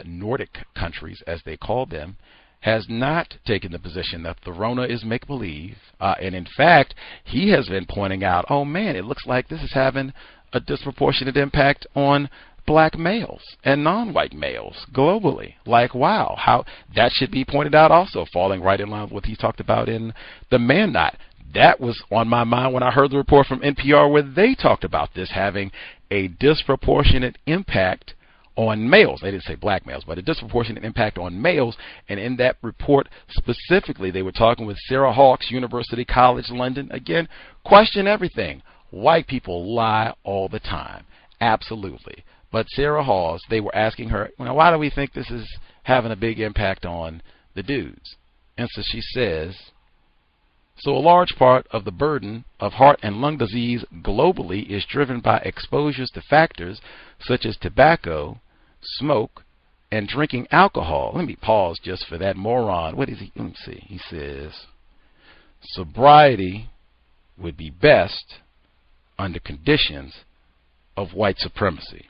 Nordic countries, as they call them, has not taken the position that the Rona is make-believe. And in fact, he has been pointing out, oh man, it looks like this is having a disproportionate impact on black males and non-white males globally. Like, wow, how that should be pointed out also, falling right in line with what he talked about in the Man Knot. That was on my mind when I heard the report from NPR where they talked about this having a disproportionate impact on males. They didn't say black males, but a disproportionate impact on males. And in that report specifically, they were talking with Sarah Hawkes, University College London. Again, question everything. White people lie all the time. Absolutely. But Sarah Hawkes, they were asking her, why do we think this is having a big impact on the dudes? And so she says, so a large part of the burden of heart and lung disease globally is driven by exposures to factors such as tobacco, smoke, and drinking alcohol. Let me pause just for that moron. What is he? Let me see. He says, sobriety would be best under conditions of white supremacy.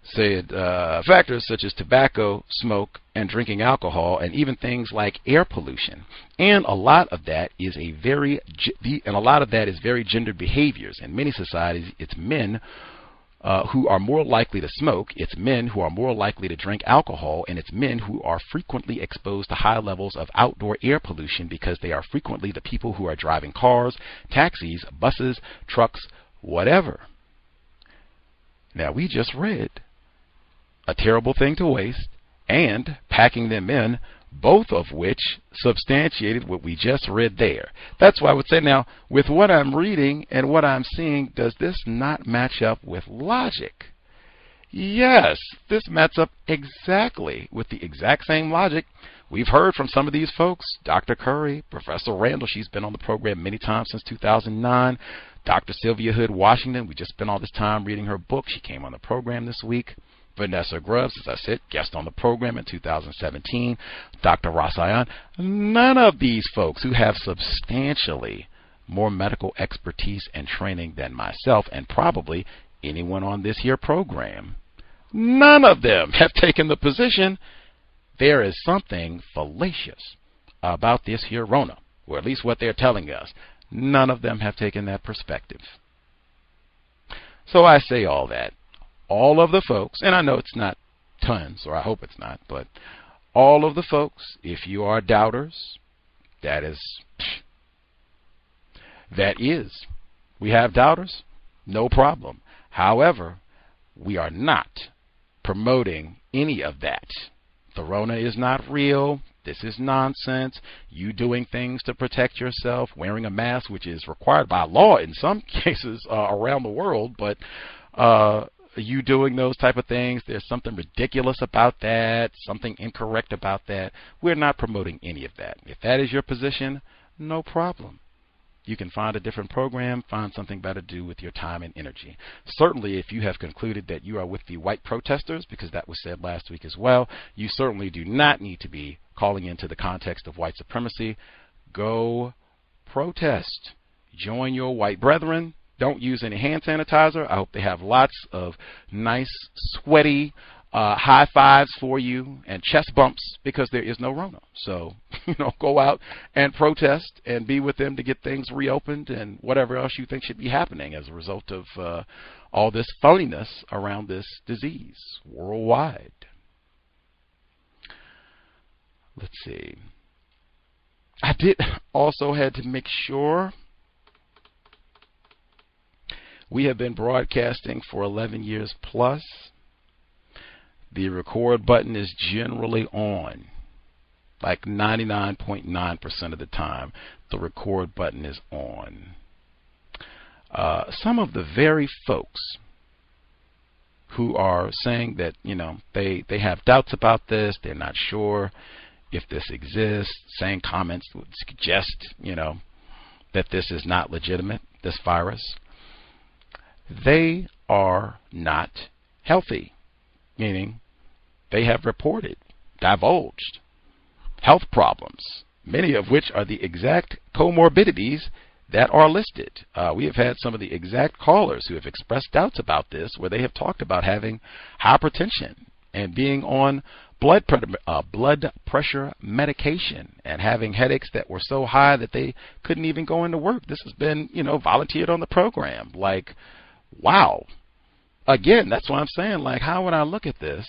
said factors such as tobacco, smoke, and drinking alcohol, and even things like air pollution. And a lot of that is very gendered behaviors. In many societies, it's men who are more likely to smoke, it's men who are more likely to drink alcohol, and it's men who are frequently exposed to high levels of outdoor air pollution because they are frequently the people who are driving cars, taxis, buses, trucks, whatever. Now, we just read a terrible thing to waste and packing them in, both of which substantiated what we just read there. That's why I would say, now, with what I'm reading and what I'm seeing, does this not match up with logic? Yes, this matches up exactly with the exact same logic we've heard from some of these folks. Dr. Curry, Professor Randall, she's been on the program many times since 2009. Dr. Sylvia Hood Washington, we just spent all this time reading her book. She came on the program this week. Vanessa Grubbs, as I said, guest on the program in 2017. Dr. Rasayan. None of these folks who have substantially more medical expertise and training than myself, and probably anyone on this here program, none of them have taken the position there is something fallacious about this here Rona, or at least what they're telling us. None of them have taken that perspective. So I say all that. All of the folks, and I know it's not tons, or I hope it's not, but all of the folks, if you are doubters, that is, we have doubters, no problem. However, we are not promoting any of that. The Rona is not real. This is nonsense. You doing things to protect yourself, wearing a mask, which is required by law in some cases around the world, but you doing those type of things, there's something ridiculous about that, something incorrect about that. We're not promoting any of that. If that is your position, no problem. You can find a different program, find something better to do with your time and energy. Certainly, if you have concluded that you are with the white protesters, because that was said last week as well, you certainly do not need to be calling into the context of white supremacy. Go protest. Join your white brethren. Don't use any hand sanitizer. I hope they have lots of nice, sweaty high fives for you and chest bumps, because there is no Rona. So, go out and protest and be with them to get things reopened and whatever else you think should be happening as a result of all this phoniness around this disease worldwide. Let's see. I did also had to make sure we have been broadcasting for 11 years plus. The record button is generally on. Like 99.9% of the time, the record button is on. Some of the very folks who are saying that, they have doubts about this, they're not sure if this exists, saying comments would suggest, that this is not legitimate, this virus. They are not healthy, meaning they have reported, divulged health problems, many of which are the exact comorbidities that are listed. We have had some of the exact callers who have expressed doubts about this, where they have talked about having hypertension and being on blood pressure medication and having headaches that were so high that they couldn't even go into work. This has been, volunteered on the program. Like, wow. Again, that's what I'm saying. Like, how would I look at this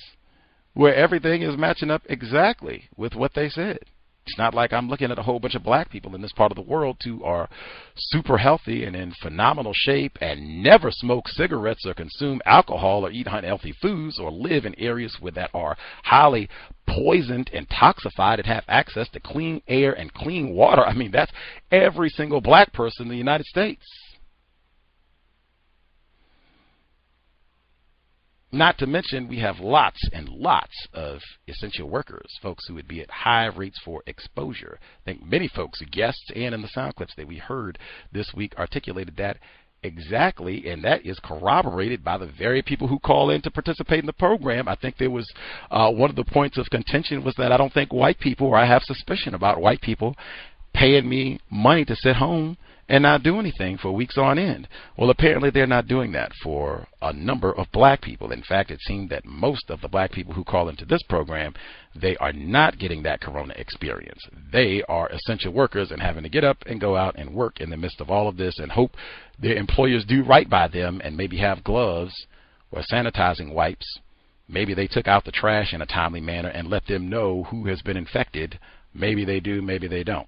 where everything is matching up exactly with what they said? It's not like I'm looking at a whole bunch of black people in this part of the world who are super healthy and in phenomenal shape and never smoke cigarettes or consume alcohol or eat unhealthy foods or live in areas that are highly poisoned and toxified and have access to clean air and clean water. I mean, that's every single black person in the United States. Not to mention, we have lots and lots of essential workers, folks who would be at high rates for exposure. I think many folks, guests and in the sound clips that we heard this week, articulated that exactly, and that is corroborated by the very people who call in to participate in the program. I think there was one of the points of contention was that I don't think white people, or I have suspicion about white people, paying me money to sit home and not do anything for weeks on end. Well, apparently they're not doing that for a number of black people. In fact, it seemed that most of the black people who call into this program, they are not getting that corona experience. They are essential workers and having to get up and go out and work in the midst of all of this and hope their employers do right by them and maybe have gloves or sanitizing wipes. Maybe they took out the trash in a timely manner and let them know who has been infected. Maybe they do, maybe they don't.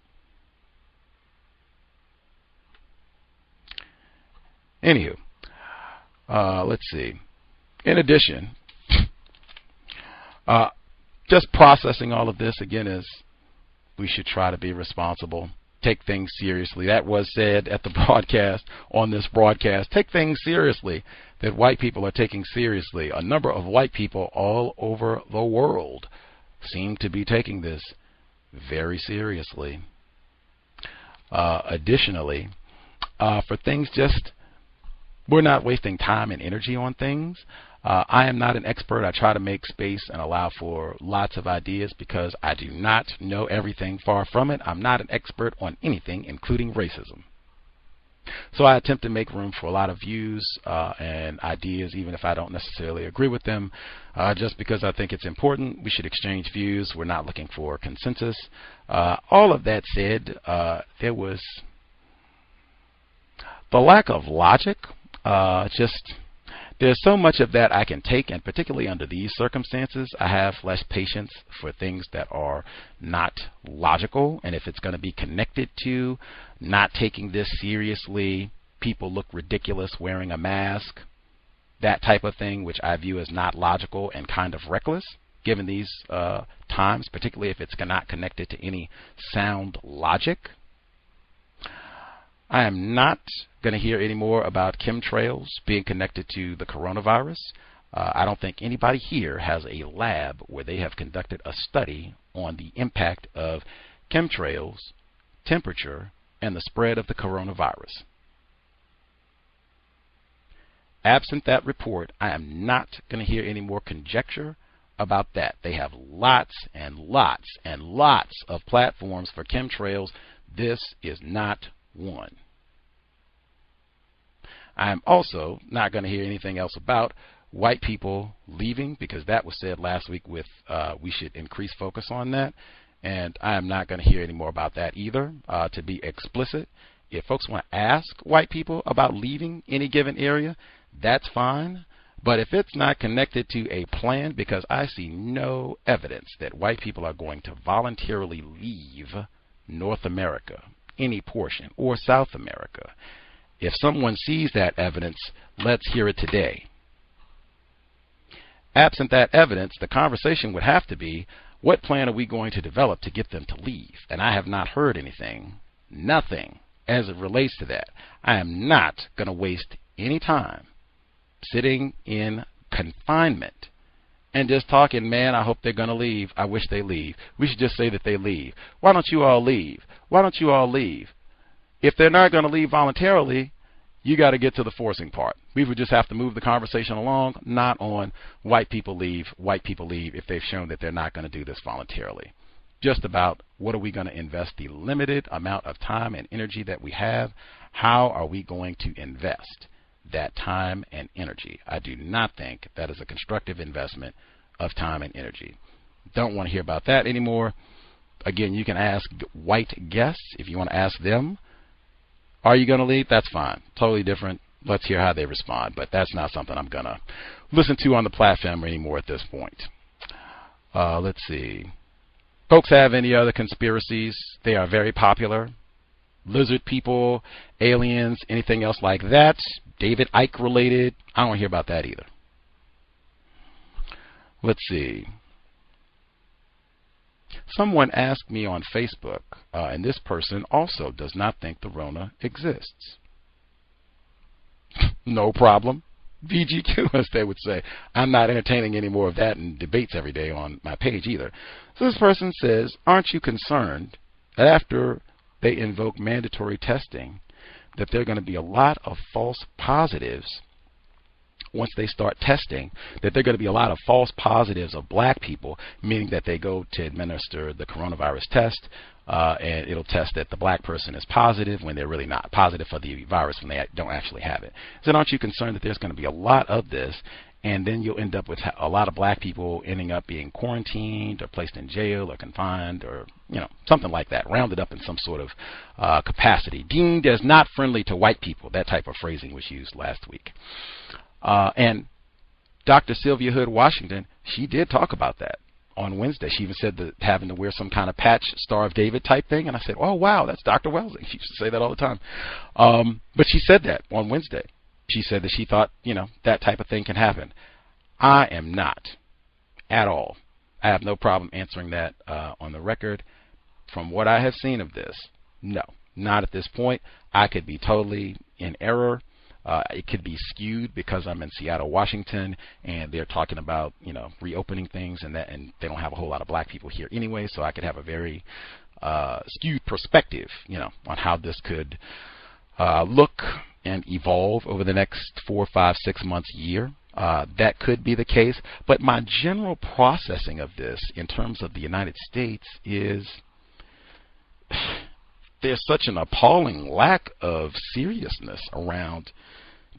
Anywho, let's see. In addition, just processing all of this again is we should try to be responsible, take things seriously. That was said at the broadcast, on this broadcast. Take things seriously that white people are taking seriously. A number of white people all over the world seem to be taking this very seriously. Additionally, for things just, we're not wasting time and energy on things. I am not an expert. I try to make space and allow for lots of ideas because I do not know everything, far from it. I'm not an expert on anything, including racism. So I attempt to make room for a lot of views and ideas, even if I don't necessarily agree with them, just because I think it's important. We should exchange views. We're not looking for consensus. All of that said, there was the lack of logic. There's so much of that I can take, and particularly under these circumstances, I have less patience for things that are not logical. And if it's going to be connected to not taking this seriously, people look ridiculous wearing a mask, that type of thing, which I view as not logical and kind of reckless, given these times, particularly if it's not connected to any sound logic. I am not going to hear any more about chemtrails being connected to the coronavirus. I don't think anybody here has a lab where they have conducted a study on the impact of chemtrails, temperature, and the spread of the coronavirus. Absent that report, I am not going to hear any more conjecture about that. They have lots and lots and lots of platforms for chemtrails. This is not one. I am also not going to hear anything else about white people leaving, because that was said last week with we should increase focus on that. And I am not going to hear any more about that either. To be explicit, if folks want to ask white people about leaving any given area, that's fine. But if it's not connected to a plan, because I see no evidence that white people are going to voluntarily leave North America, any portion, or South America. If someone sees that evidence, let's hear it today. Absent that evidence, the conversation would have to be, what plan are we going to develop to get them to leave? And I have not heard anything, nothing, as it relates to that. I am not going to waste any time sitting in confinement and just talking, man, I hope they're going to leave. I wish they leave. We should just say that they leave. Why don't you all leave? Why don't you all leave? If they're not going to leave voluntarily, you got to get to the forcing part. We would just have to move the conversation along, not on white people leave if they've shown that they're not going to do this voluntarily. Just about what are we going to invest the limited amount of time and energy that we have? How are we going to invest that time and energy? I do not think that is a constructive investment of time and energy. Don't want to hear about that anymore. Again, you can ask white guests if you want to ask them, are you going to leave? That's fine. Totally different. Let's hear how they respond. But that's not something I'm going to listen to on the platform anymore at this point. Let's see. Folks have any other conspiracies? They are very popular. Lizard people, aliens, anything else like that. David Icke related. I don't hear about that either. Let's see. Someone asked me on Facebook, and this person also does not think the Rona exists. No problem. VGQ, as they would say. I'm not entertaining any more of that in debates every day on my page either. So this person says, aren't you concerned that after they invoke mandatory testing, that there are going to be a lot of false positives once they start testing, that there are going to be a lot of false positives of black people, meaning that they go to administer the coronavirus test, and it'll test that the black person is positive when they're really not positive for the virus when they don't actually have it. So aren't you concerned that there's going to be a lot of this, and then you'll end up with a lot of black people ending up being quarantined or placed in jail or confined or, you know, something like that, rounded up in some sort of capacity, deemed as not friendly to white people. That type of phrasing was used last week. And Dr. Sylvia Hood Washington, she did talk about that on Wednesday. She even said that having to wear some kind of patch, Star of David type thing. And I said, oh, wow, that's Dr. Welsing. She used to say that all the time. But she said that on Wednesday. She said that she thought, you know, that type of thing can happen. I am not at all. I have no problem answering that on the record. From what I have seen of this, no, not at this point. I could be totally in error. It could be skewed because I'm in Seattle, Washington, and they're talking about, you know, reopening things and that, and they don't have a whole lot of black people here anyway, so I could have a very skewed perspective, you know, on how this could look and evolve over the next 4, 5, 6 months, year. That could be the case, but my general processing of this in terms of the United States is there's such an appalling lack of seriousness around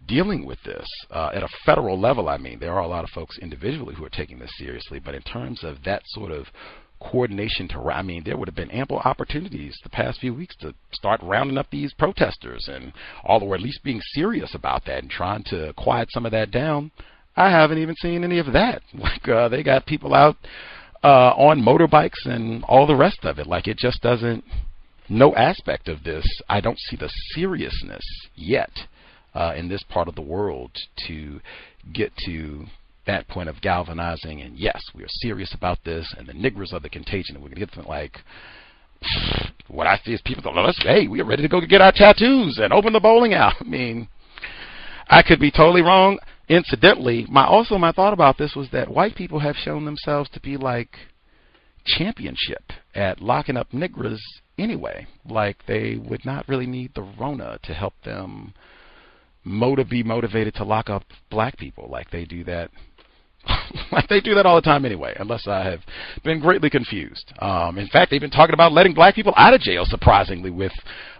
dealing with this at a federal level. I mean, there are a lot of folks individually who are taking this seriously, but in terms of that sort of coordination I mean, there would have been ample opportunities the past few weeks to start rounding up these protesters and or at least being serious about that and trying to quiet some of that down. I haven't even seen any of that. Like they got people out on motorbikes and all the rest of it. Like, it just doesn't, no aspect of this, I don't see the seriousness yet in this part of the world to get to that point of galvanizing, and yes, we are serious about this, and the niggers are the contagion, and we're going to get them. Like, what I see is people go, hey, we are ready to go get our tattoos and open the bowling alley. I mean, I could be totally wrong. Incidentally, my thought about this was that white people have shown themselves to be like championship at locking up niggers anyway. Like, they would not really need the Rona to help them be motivated to lock up black people. Like, they do that. Like, they do that all the time anyway, unless I have been greatly confused. In fact, they've been talking about letting black people out of jail, surprisingly, with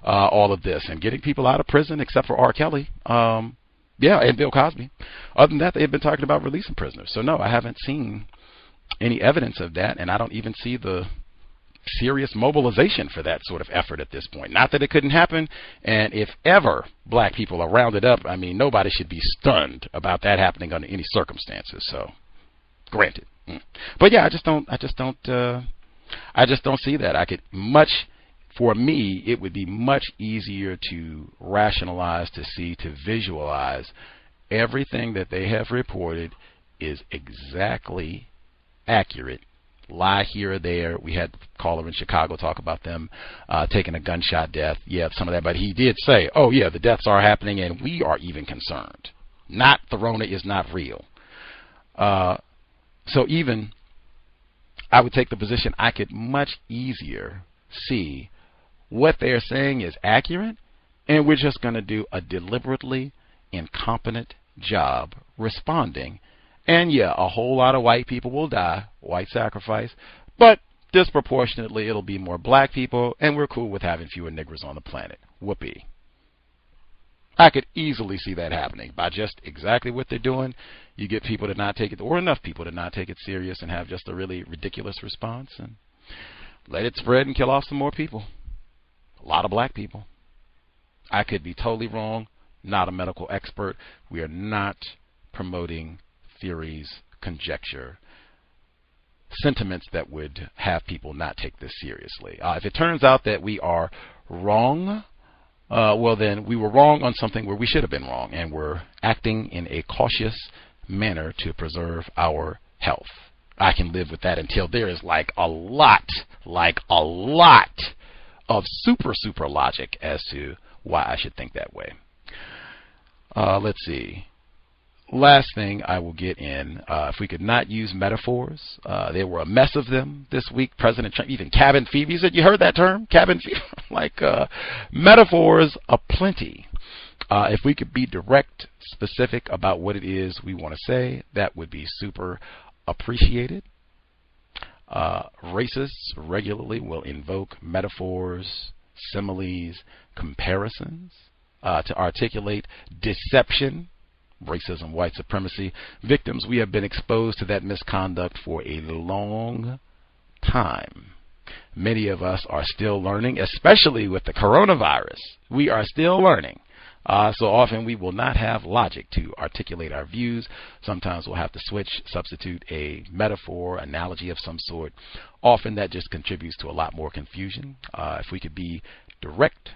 all of this, and getting people out of prison, except for R. Kelly, yeah, and Bill Cosby. Other than that, they've been talking about releasing prisoners. So no, I haven't seen any evidence of that, and I don't even see the serious mobilization for that sort of effort at this point. Not that it couldn't happen, and if ever black people are rounded up, I mean, nobody should be stunned about that happening under any circumstances. So, granted, but yeah, I just don't see that. For me, it would be much easier to rationalize, to visualize everything that they have reported is exactly accurate. Lie here or there. We had a caller in Chicago talk about them taking a gunshot death. Yeah, some of that, but he did say, oh yeah, the deaths are happening and we are even concerned. Not the Rona is not real. So even I would take the position I could much easier see what they're saying is accurate, and we're just going to do a deliberately incompetent job responding. And yeah, a whole lot of white people will die, white sacrifice, but disproportionately it'll be more black people, and we're cool with having fewer niggers on the planet. Whoopee. I could easily see that happening by just exactly what they're doing. You get people to not take it, or enough people to not take it serious and have just a really ridiculous response, and let it spread and kill off some more people. A lot of black people. I could be totally wrong. Not a medical expert. We are not promoting theories, conjecture, sentiments that would have people not take this seriously. If it turns out that we are wrong, well then we were wrong on something where we should have been wrong, and we're acting in a cautious manner to preserve our health. I can live with that until there is like a lot of super logic as to why I should think that way. Let's see. Last thing I will get in, if we could not use metaphors, there were a mess of them this week. President Trump, even cabin fever. You said you heard that term, cabin fever? Like metaphors aplenty. If we could be direct, specific about what it is we want to say, that would be super appreciated. Racists regularly will invoke metaphors, similes, comparisons to articulate deception, racism, white supremacy. Victims, we have been exposed to that misconduct for a long time. Many of us are still learning, especially with the coronavirus. We are still learning. So often we will not have logic to articulate our views. Sometimes we'll have to switch, substitute a metaphor, analogy of some sort. Often that just contributes to a lot more confusion. If we could be direct,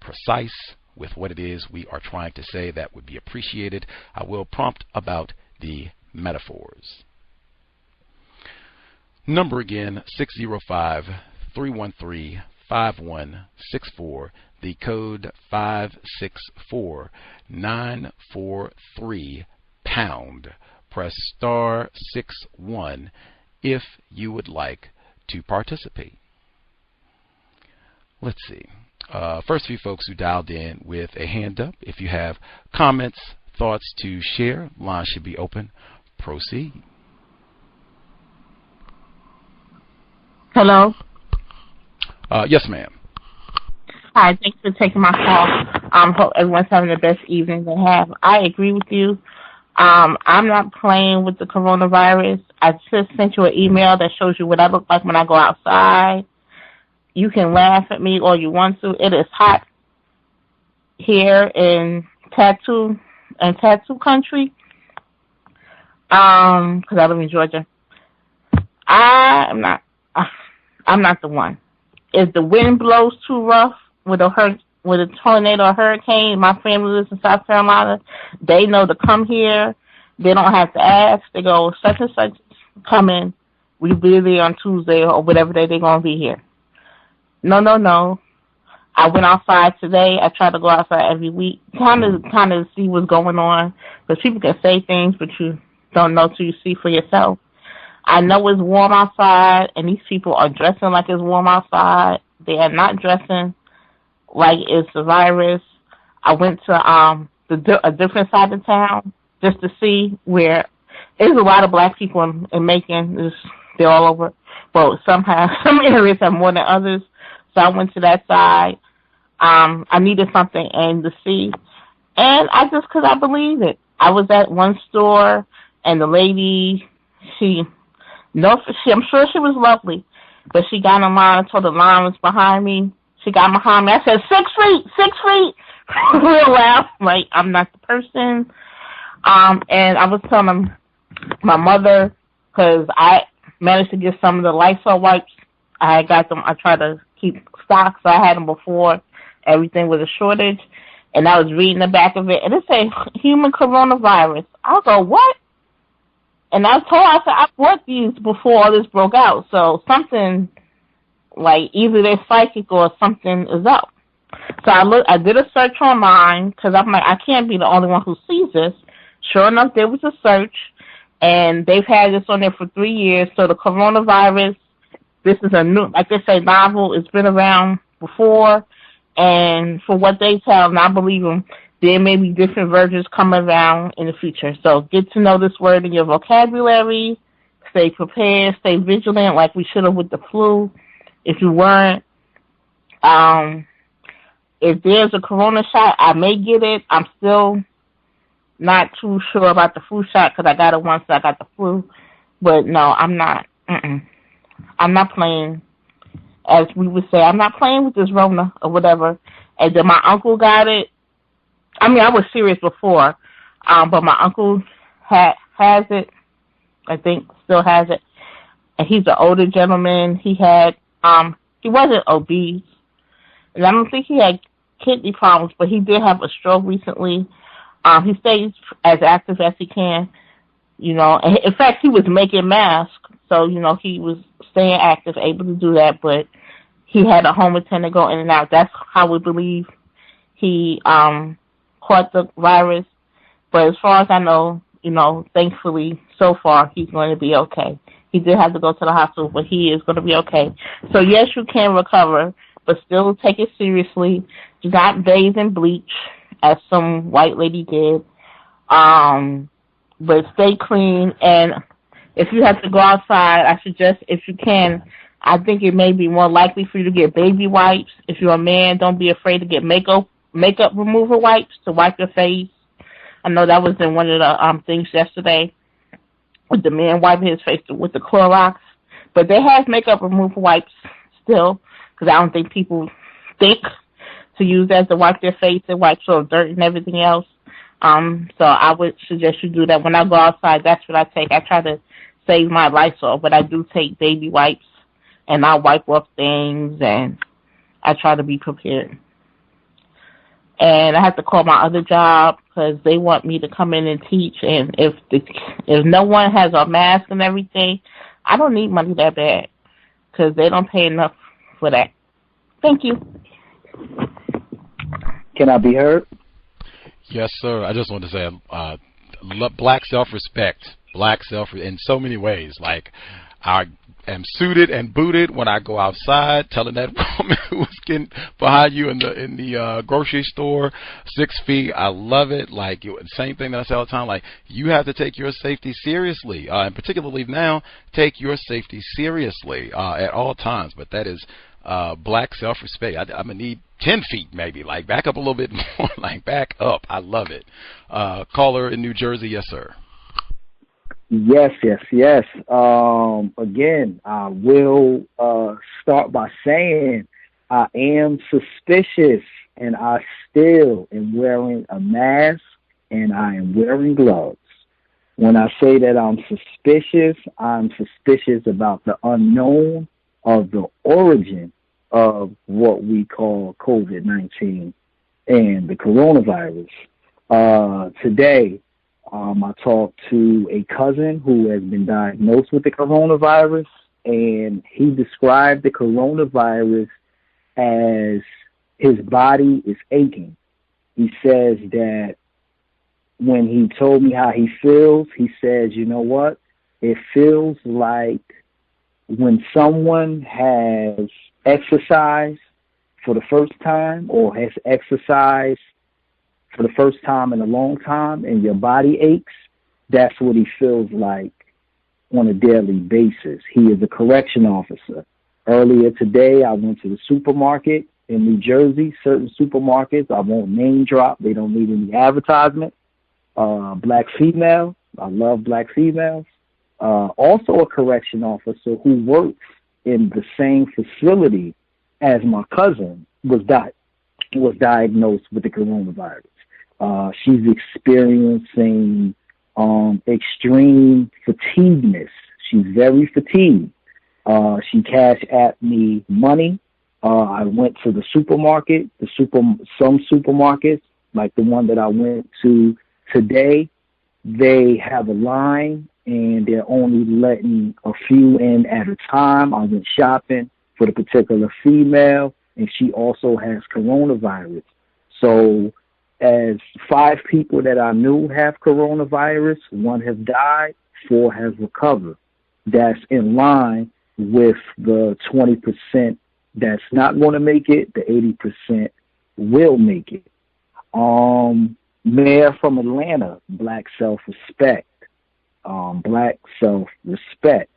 precise with what it is we are trying to say, that would be appreciated. I will prompt about the metaphors. Number again, 605-313-5164. The code 564943#. Press *61 if you would like to participate. Let's see. First few folks who dialed in with a hand up. If you have comments, thoughts to share, line should be open. Proceed. Hello? Yes, ma'am. Hi, thanks for taking my call. Hope everyone's having the best evening they have. I agree with you. I'm not playing with the coronavirus. I just sent you an email that shows you what I look like when I go outside. You can laugh at me all you want to. It is hot here in tattoo country. Because I live in Georgia. I'm not the one. If the wind blows too rough with a tornado or hurricane, my family lives in South Carolina, they know to come here. They don't have to ask. They go, such and such, come in. We'll be there on Tuesday or whatever day they're going to be here. No. I went outside today. I try to go outside every week, kind of see what's going on. Because people can say things, but you don't know till you see for yourself. I know it's warm outside, and these people are dressing like it's warm outside. They are not dressing like it's a virus. I went to a different side of town just to see where there's a lot of black people in Macon. They're all over. But some areas have more than others. So I went to that side. I needed something to see. And because I believe it. I was at one store, and the lady, I'm sure she was lovely, but she got in line and told the line was behind me. She got behind me. I said, 6 feet. Real loud. Like, I'm not the person. And I was telling my mother, because I managed to get some of the Lysol wipes. I got them. I tried to keep stock, so I had them before everything was a shortage. And I was reading the back of it, and it said human coronavirus. I go, what? And I told her, I said, I bought these before all this broke out. So something, like, either they're psychic or something is up. So I did a search online, because I'm like, I can't be the only one who sees this. Sure enough, there was a search, and they've had this on there for 3 years. So the coronavirus, this is a new, like they say, novel. It's been around before. And for what they tell, and I believe them, there may be different versions coming around in the future. So get to know this word in your vocabulary. Stay prepared. Stay vigilant, like we should have with the flu. If you weren't, if there's a corona shot, I may get it. I'm still not too sure about the flu shot because I got it once. I got the flu, but no, I'm not. I'm not playing. As we would say, I'm not playing with this Rona or whatever. And then my uncle got it. I mean, I was serious before, but my uncle has it. I think still has it. And he's an older gentleman. He wasn't obese. And I don't think he had kidney problems, but he did have a stroke recently. He stays as active as he can, you know. In fact, he was making masks, so, you know, he was staying active, able to do that, but he had a home attendant go in and out. That's how we believe he caught the virus. But as far as I know, you know, thankfully, so far, he's going to be okay. He did have to go to the hospital, but he is going to be okay. So, yes, you can recover, but still take it seriously. Do not bathe in bleach as some white lady did. But stay clean, and if you have to go outside, I suggest, if you can, I think it may be more likely for you to get baby wipes. If you're a man, don't be afraid to get makeup remover wipes to wipe your face. I know that was in one of the things yesterday with the man wiping his face with the Clorox. But they have makeup remover wipes still, because I don't think people think to use that to wipe their face and wipe sort of dirt and everything else. So I would suggest you do that. When I go outside, that's what I take. I try to save my Lysol, but I do take baby wipes, and I wipe off things, and I try to be prepared. And I have to call my other job because they want me to come in and teach. And if no one has a mask and everything, I don't need money that bad because they don't pay enough for that. Thank you. Can I be heard? Yes, sir. I just want to say black self-respect, in so many ways. Like, I am suited and booted when I go outside, telling that woman who was getting behind you in the grocery store, 6 feet. I love it. Like, same thing that I say all the time. Like, you have to take your safety seriously, and particularly now, take your safety seriously at all times. But that is black self-respect. I'm gonna need 10 feet maybe. Like, back up a little bit more. Like, back up. I love it. Caller in New Jersey, yes, sir. Yes. Again, I will start by saying I am suspicious, and I still am wearing a mask, and I am wearing gloves. When I say that I'm suspicious about the unknown of the origin of what we call COVID-19 and the coronavirus. Today, I talked to a cousin who has been diagnosed with the coronavirus, and he described the coronavirus as his body is aching. He says that when he told me how he feels, he says, you know what? It feels like when someone has exercised for the first time or has exercised for the first time in a long time and your body aches, that's what he feels like on a daily basis. He is a correction officer. Earlier today, I went to the supermarket in New Jersey, certain supermarkets. I won't name drop. They don't need any advertisement. Black female. I love black females. Also a correction officer who works in the same facility as my cousin was diagnosed with the coronavirus. She's experiencing extreme fatigueness. She's very fatigued. She cashed at me money. I went to the supermarket, some supermarkets, like the one that I went to today, they have a line and they're only letting a few in at a time. I went shopping for the particular female, and she also has coronavirus. So as 5 people that I knew have coronavirus, 1 have died, 4 have recovered. That's in line with the 20% that's not going to make it. The 80% will make it. Mayor from Atlanta, black self-respect. Black self-respect.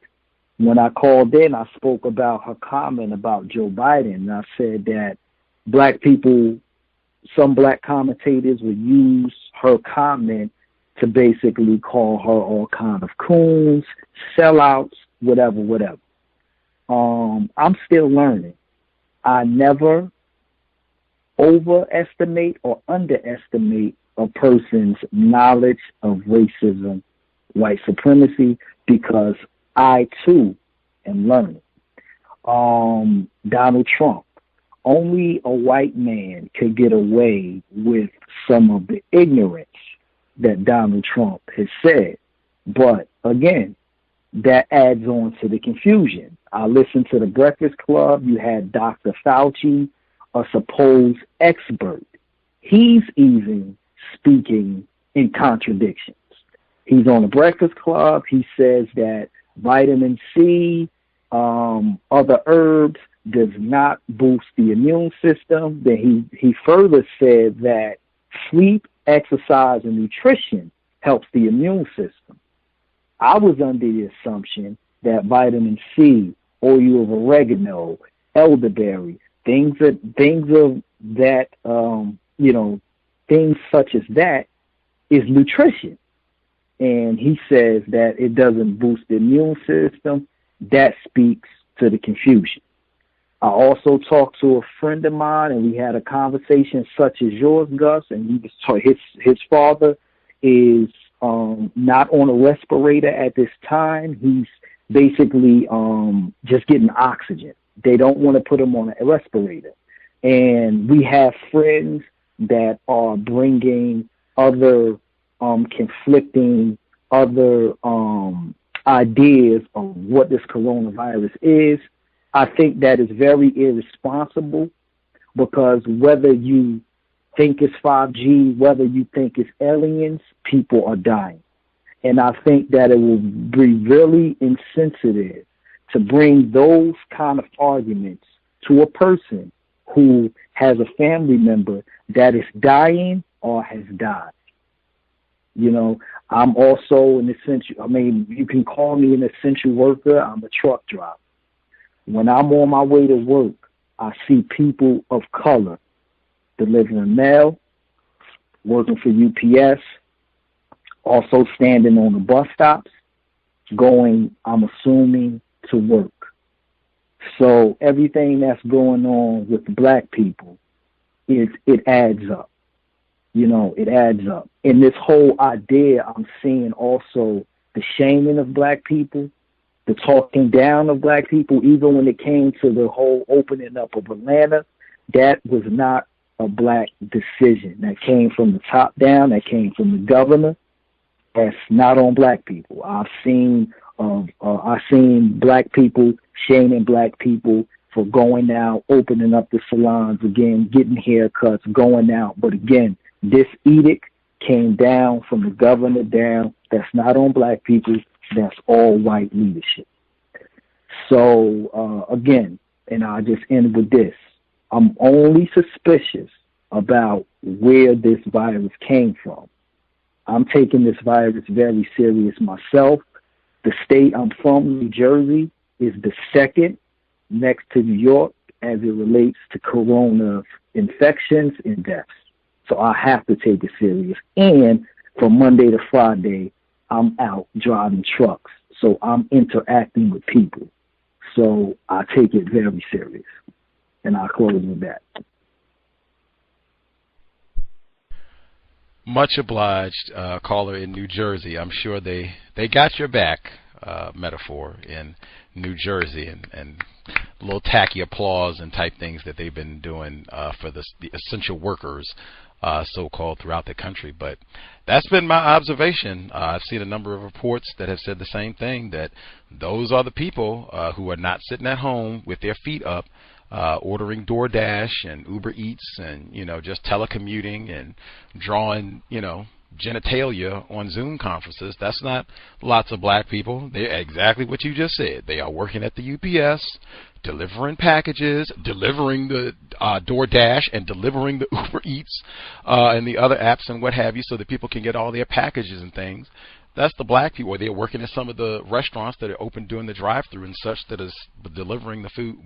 When I called in, I spoke about her comment about Joe Biden, and I said that black people, some black commentators would use her comment to basically call her all kind of coons, sellouts, whatever. I'm still learning. I never overestimate or underestimate a person's knowledge of racism, white supremacy, because I too am learning. Donald Trump. Only a white man could get away with some of the ignorance that Donald Trump has said. But again, that adds on to the confusion. I listened to the Breakfast Club. You had Dr. Fauci, a supposed expert. He's even speaking in contradictions. He's on the Breakfast Club. He says that vitamin C, other herbs, does not boost the immune system. Then he further said that Sleep, exercise, and nutrition helps the immune system. I was under the assumption that vitamin C, oil of oregano, elderberry, things such as that is nutrition. And he says that it doesn't boost the immune system. That speaks to the confusion. I also talked to a friend of mine, and we had a conversation such as yours, Gus, and he was his father is not on a respirator at this time. He's basically just getting oxygen. They don't want to put him on a respirator. And we have friends that are bringing other conflicting other ideas of what this coronavirus is. I think that is very irresponsible, because whether you think it's 5G, whether you think it's aliens, people are dying. And I think that it will be really insensitive to bring those kind of arguments to a person who has a family member that is dying or has died. You know, I'm also an essential, you can call me an essential worker. I'm a truck driver. When I'm on my way to work, I see people of color delivering mail, working for UPS, also standing on the bus stops, going, I'm assuming, to work. So everything that's going on with the black people, it adds up. You know, it adds up. In this whole idea, I'm seeing also the shaming of black people, the talking down of black people. Even when it came to the whole opening up of Atlanta, that was not a black decision. That came from the top down. That came from the governor. That's not on black people. I've seen black people shaming black people for going out, opening up the salons again, getting haircuts, going out. But again, this edict came down from the governor down. That's not on black people. That's all white leadership. So, again, and I'll just end with this. I'm only suspicious about where this virus came from. I'm taking this virus very serious myself. The state I'm from, New Jersey, is the second next to New York as it relates to corona infections and deaths. So I have to take it serious. And from Monday to Friday, I'm out driving trucks. So I'm interacting with people. So I take it very serious. And I'll close with that. Much obliged, caller in New Jersey. I'm sure they got your back, metaphor, in New Jersey, and little tacky applause and type things that they've been doing for the essential workers, so-called, throughout the country. But that's been my observation. I've seen a number of reports that have said the same thing, that those are the people who are not sitting at home with their feet up, ordering DoorDash and Uber Eats and, just telecommuting and drawing, genitalia on Zoom conferences. That's not lots of black people. They're exactly what you just said. They are working at the UPS, delivering packages, delivering the DoorDash, and delivering the Uber Eats and the other apps and what have you, so that people can get all their packages and things. That's the black people. Or they're working at some of the restaurants that are open during the drive-thru and such, that is delivering the food,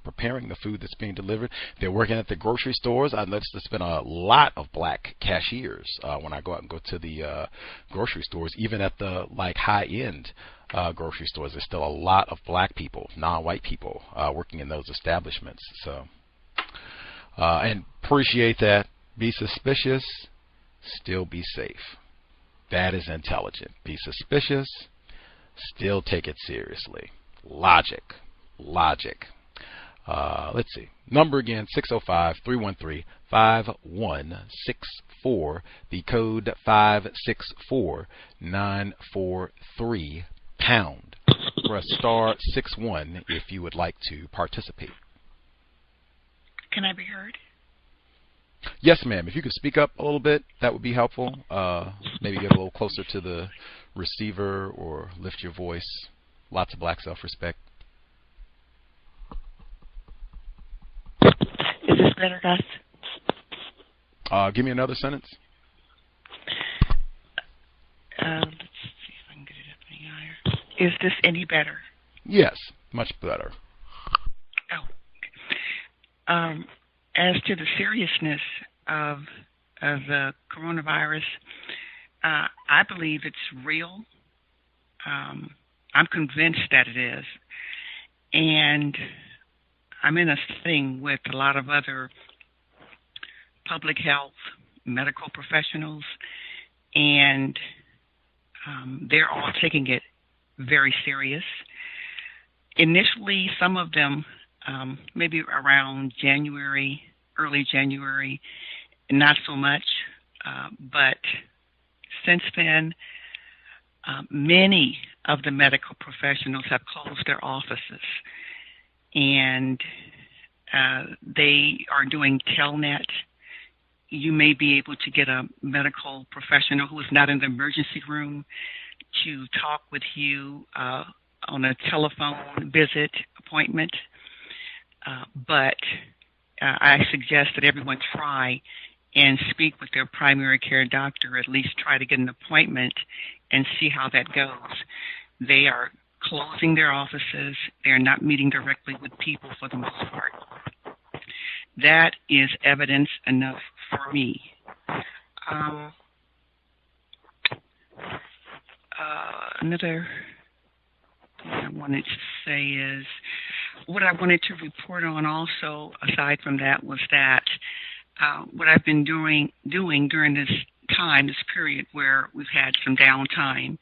preparing the food that's being delivered. They're working at the grocery stores. I noticed there's been a lot of black cashiers when I go out and go to the grocery stores. Even at the high-end grocery stores, there's still a lot of black people, non-white people, working in those establishments. So, and appreciate that. Be suspicious, still be safe. That is intelligent. Be suspicious, still take it seriously. Logic. Let's see. Number again, 605-313-5164. The code 564943 pound. Press star 61 if you would like to participate. Can I be heard? Yes, ma'am. If you could speak up a little bit, that would be helpful. Maybe get a little closer to the receiver or lift your voice. Lots of black self-respect. Is this better, Gus? Give me another sentence. Let's see if I can get it up any higher. Is this any better? Yes, much better. Oh. As to the seriousness of the coronavirus, I believe it's real. I'm convinced that it is. And I'm in a thing with a lot of other public health, medical professionals, and they're all taking it very serious. Initially, some of them, maybe around January, early January, not so much, but since then, many of the medical professionals have closed their offices, and they are doing telnet. You may be able to get a medical professional who is not in the emergency room to talk with you on a telephone visit appointment. But I suggest that everyone try and speak with their primary care doctor, at least try to get an appointment and see how that goes. They are closing their offices. They're not meeting directly with people for the most part. That is evidence enough for me. Another thing I wanted to say is, what I wanted to report on also, aside from that, was that what I've been doing during this time, this period where we've had some downtime,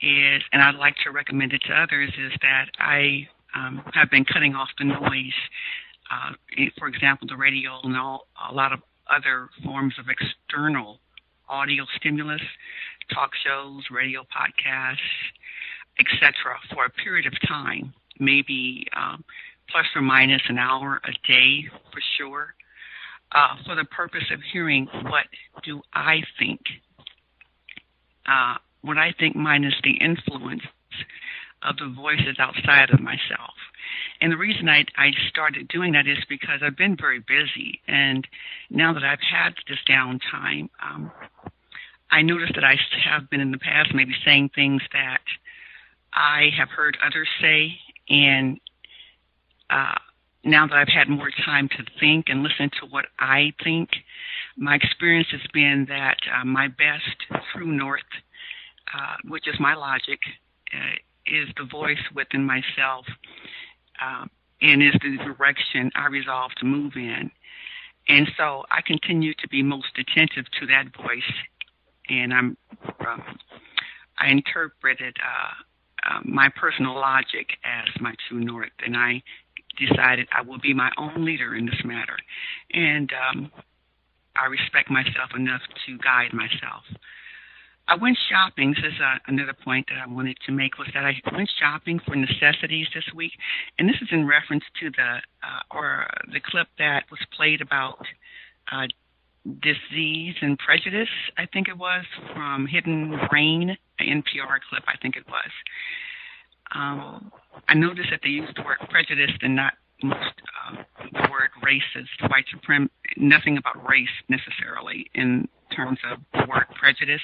is, and I'd like to recommend it to others, is that I have been cutting off the noise. For example, the radio and a lot of other forms of external audio stimulus, talk shows, radio podcasts, etc., for a period of time, maybe plus or minus an hour a day for sure, for the purpose of hearing what do I think, what I think minus the influence of the voices outside of myself. And the reason I started doing that is because I've been very busy, and now that I've had this downtime, I noticed that I have been in the past maybe saying things that I have heard others say, and now that I've had more time to think and listen to what I think, my experience has been that my best true north, which is my logic, is the voice within myself, and is the direction I resolve to move in. And so I continue to be most attentive to that voice, and I interpreted my personal logic as my true north, and I decided I will be my own leader in this matter. And I respect myself enough to guide myself. I went shopping. This is another point that I wanted to make, was that I went shopping for necessities this week, and this is in reference to the clip that was played about disease and prejudice, I think it was, from Hidden Brain, an NPR clip, I think it was. I noticed that they used the word prejudice and not most the word racist, white supremacy, nothing about race necessarily in terms of the word prejudice.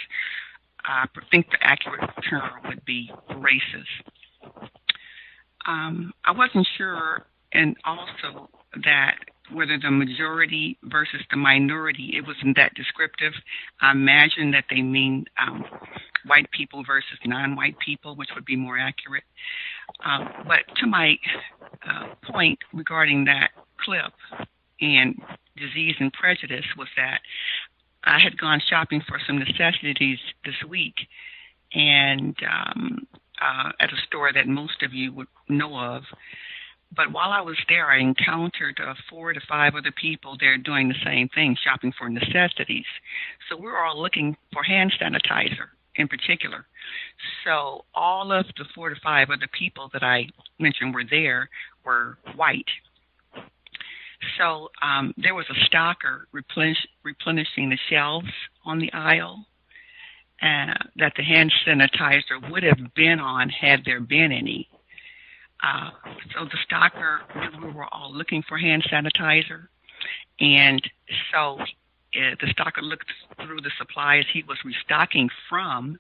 I think the accurate term would be racist. I wasn't sure, and also that whether the majority versus the minority, it wasn't that descriptive. I imagine that they mean white people versus non-white people, which would be more accurate. But to my point regarding that clip and disease and prejudice was that I had gone shopping for some necessities this week, and at a store that most of you would know of. But while I was there, I encountered 4 to 5 other people there doing the same thing, shopping for necessities. So we were all looking for hand sanitizer in particular. So all of the 4 to 5 other people that I mentioned were there were white. So there was a stocker replenishing the shelves on the aisle that the hand sanitizer would have been on had there been any. So the stocker knew we were all looking for hand sanitizer, and so the stocker looked through the supplies he was restocking from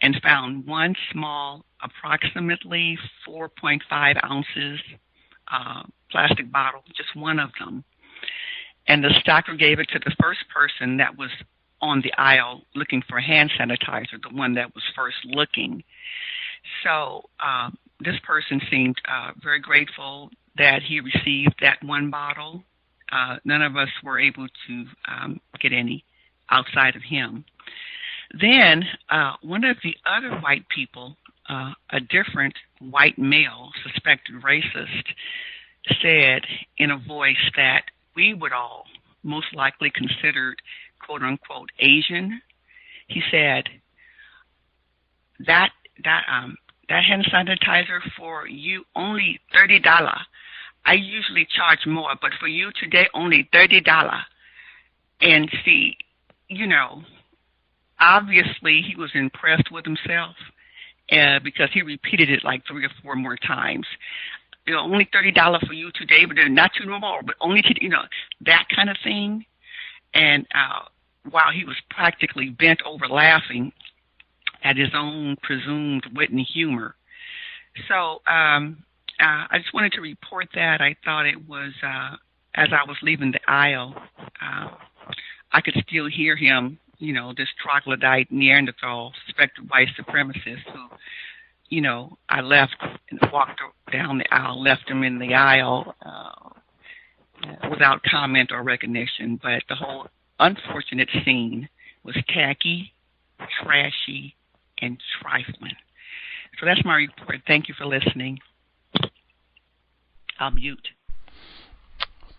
and found one small, approximately 4.5 ounces plastic bottle, just one of them. And the stocker gave it to the first person that was on the aisle looking for hand sanitizer, the one that was first looking. So this person seemed very grateful that he received that one bottle. None of us were able to get any outside of him. Then one of the other white people, a different white male, suspected racist, said in a voice that we would all most likely considered quote unquote Asian. He said that hand sanitizer for you only $30. I usually charge more, but for you today only $30. And see, you know, obviously he was impressed with himself because he repeated it like 3 or 4 more times. You know, only $30 for you today, but not too more, but only to, you know, that kind of thing. And while he was practically bent over laughing at his own presumed wit and humor. So I just wanted to report that. I thought it was, as I was leaving the aisle, I could still hear him, you know, this troglodyte Neanderthal, suspected white supremacist who, you know, I left and walked down the aisle, left him in the aisle without comment or recognition. But the whole unfortunate scene was tacky, trashy, and trifling. So that's my report. Thank you for listening. I'll mute.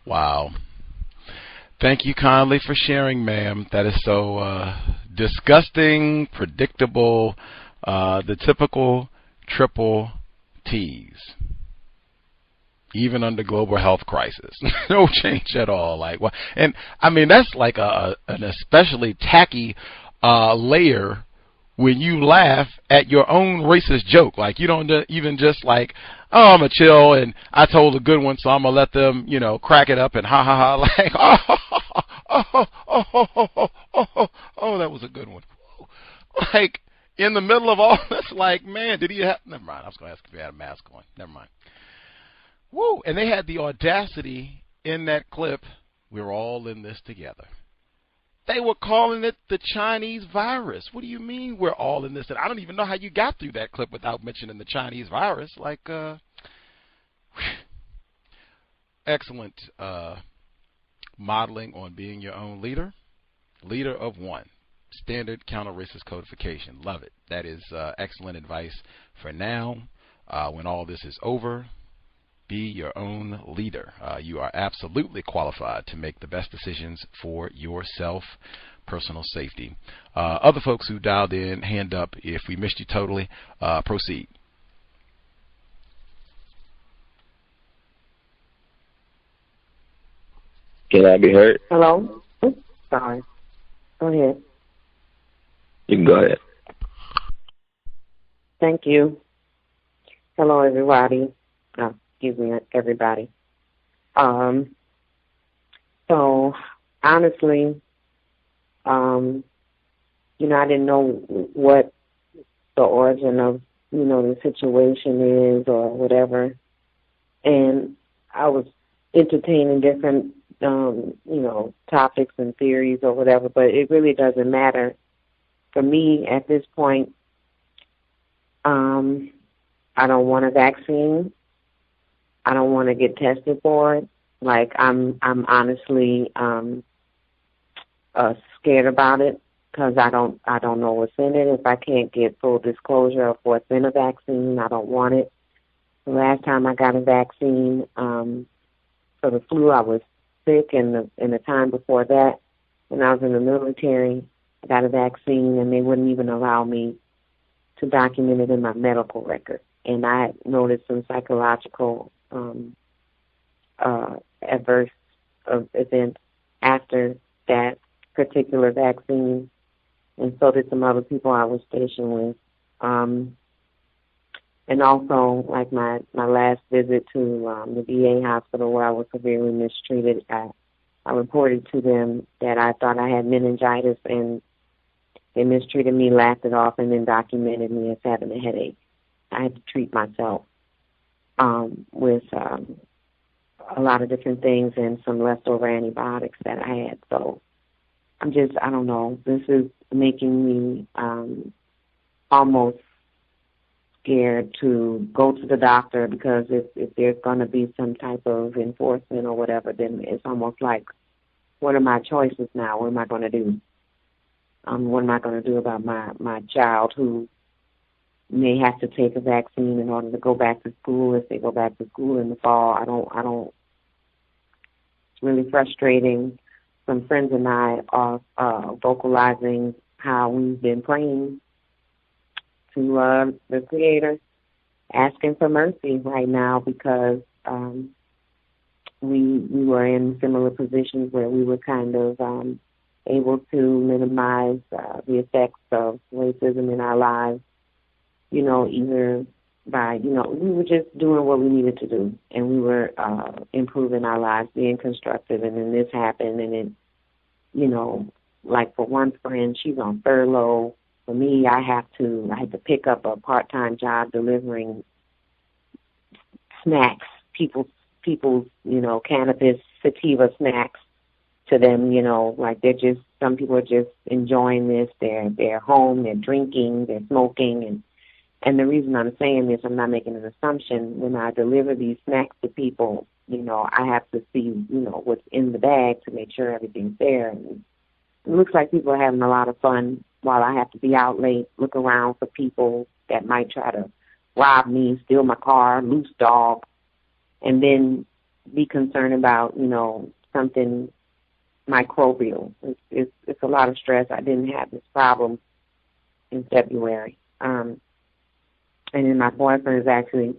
Wow. Thank you kindly for sharing, ma'am. That is so disgusting, predictable, the typical triple T's. Even under global health crisis. No change at all. Like, well, and I mean, that's like an especially tacky layer when you laugh at your own racist joke. Like, you don't even just like, oh, I'm going to chill and I told a good one, so I'm going to let them, you know, crack it up and ha ha ha. Like, oh, that was a good one. Like, in the middle of all this, like, man, did he have, never mind. I was going to ask if he had a mask on. Never mind. Woo, and they had the audacity in that clip, we're all in this together. They were calling it the Chinese virus. What do you mean we're all in this? And I don't even know how you got through that clip without mentioning the Chinese virus. Like, excellent modeling on being your own leader. Leader of one. Standard counter-racist codification. Love it. That is excellent advice for now. When all this is over, be your own leader. You are absolutely qualified to make the best decisions for yourself, personal safety. Other folks who dialed in, hand up if we missed you totally. Proceed. Can I be heard? Hello? Sorry. Go ahead. You can go ahead. Thank you. Hello, everybody. Excuse me, everybody. So, honestly, you know, I didn't know what the origin of, you know, the situation is or whatever. And I was entertaining different, you know, topics and theories or whatever, but it really doesn't matter. For me, at this point, I don't want a vaccine. I don't want to get tested for it. Like, I'm honestly scared about it because I don't know what's in it. If I can't get full disclosure of what's in a vaccine, I don't want it. The last time I got a vaccine for the flu, I was sick, and the time before that, when I was in the military, I got a vaccine, and they wouldn't even allow me to document it in my medical record. And I noticed some psychological adverse events after that particular vaccine, and so did some other people I was stationed with. And also, like my last visit to the VA hospital where I was severely mistreated, I reported to them that I thought I had meningitis, and they mistreated me, laughed it off, and then documented me as having a headache. I had to treat myself with a lot of different things and some leftover antibiotics that I had. So I don't know. This is making me almost scared to go to the doctor, because if there's going to be some type of enforcement or whatever, then it's almost like, what are my choices now? What am I going to do? What am I going to do about my child who may have to take a vaccine in order to go back to school if they go back to school in the fall? I don't. It's really frustrating. Some friends and I are vocalizing how we've been praying to the Creator, asking for mercy right now, because we were in similar positions where we were kind of able to minimize the effects of racism in our lives, either by, we were just doing what we needed to do, and we were improving our lives, being constructive, and then this happened, and it, like for one friend, she's on furlough. For me, I had to pick up a part-time job delivering snacks, people's, cannabis, sativa snacks to them, like some people are just enjoying this. They're home, they're drinking, they're smoking, and the reason I'm saying this, I'm not making an assumption. When I deliver these snacks to people, I have to see, what's in the bag to make sure everything's there. And it looks like people are having a lot of fun while I have to be out late, look around for people that might try to rob me, steal my car, loose dog, and then be concerned about, something microbial. It's a lot of stress. I didn't have this problem in February. And then my boyfriend is actually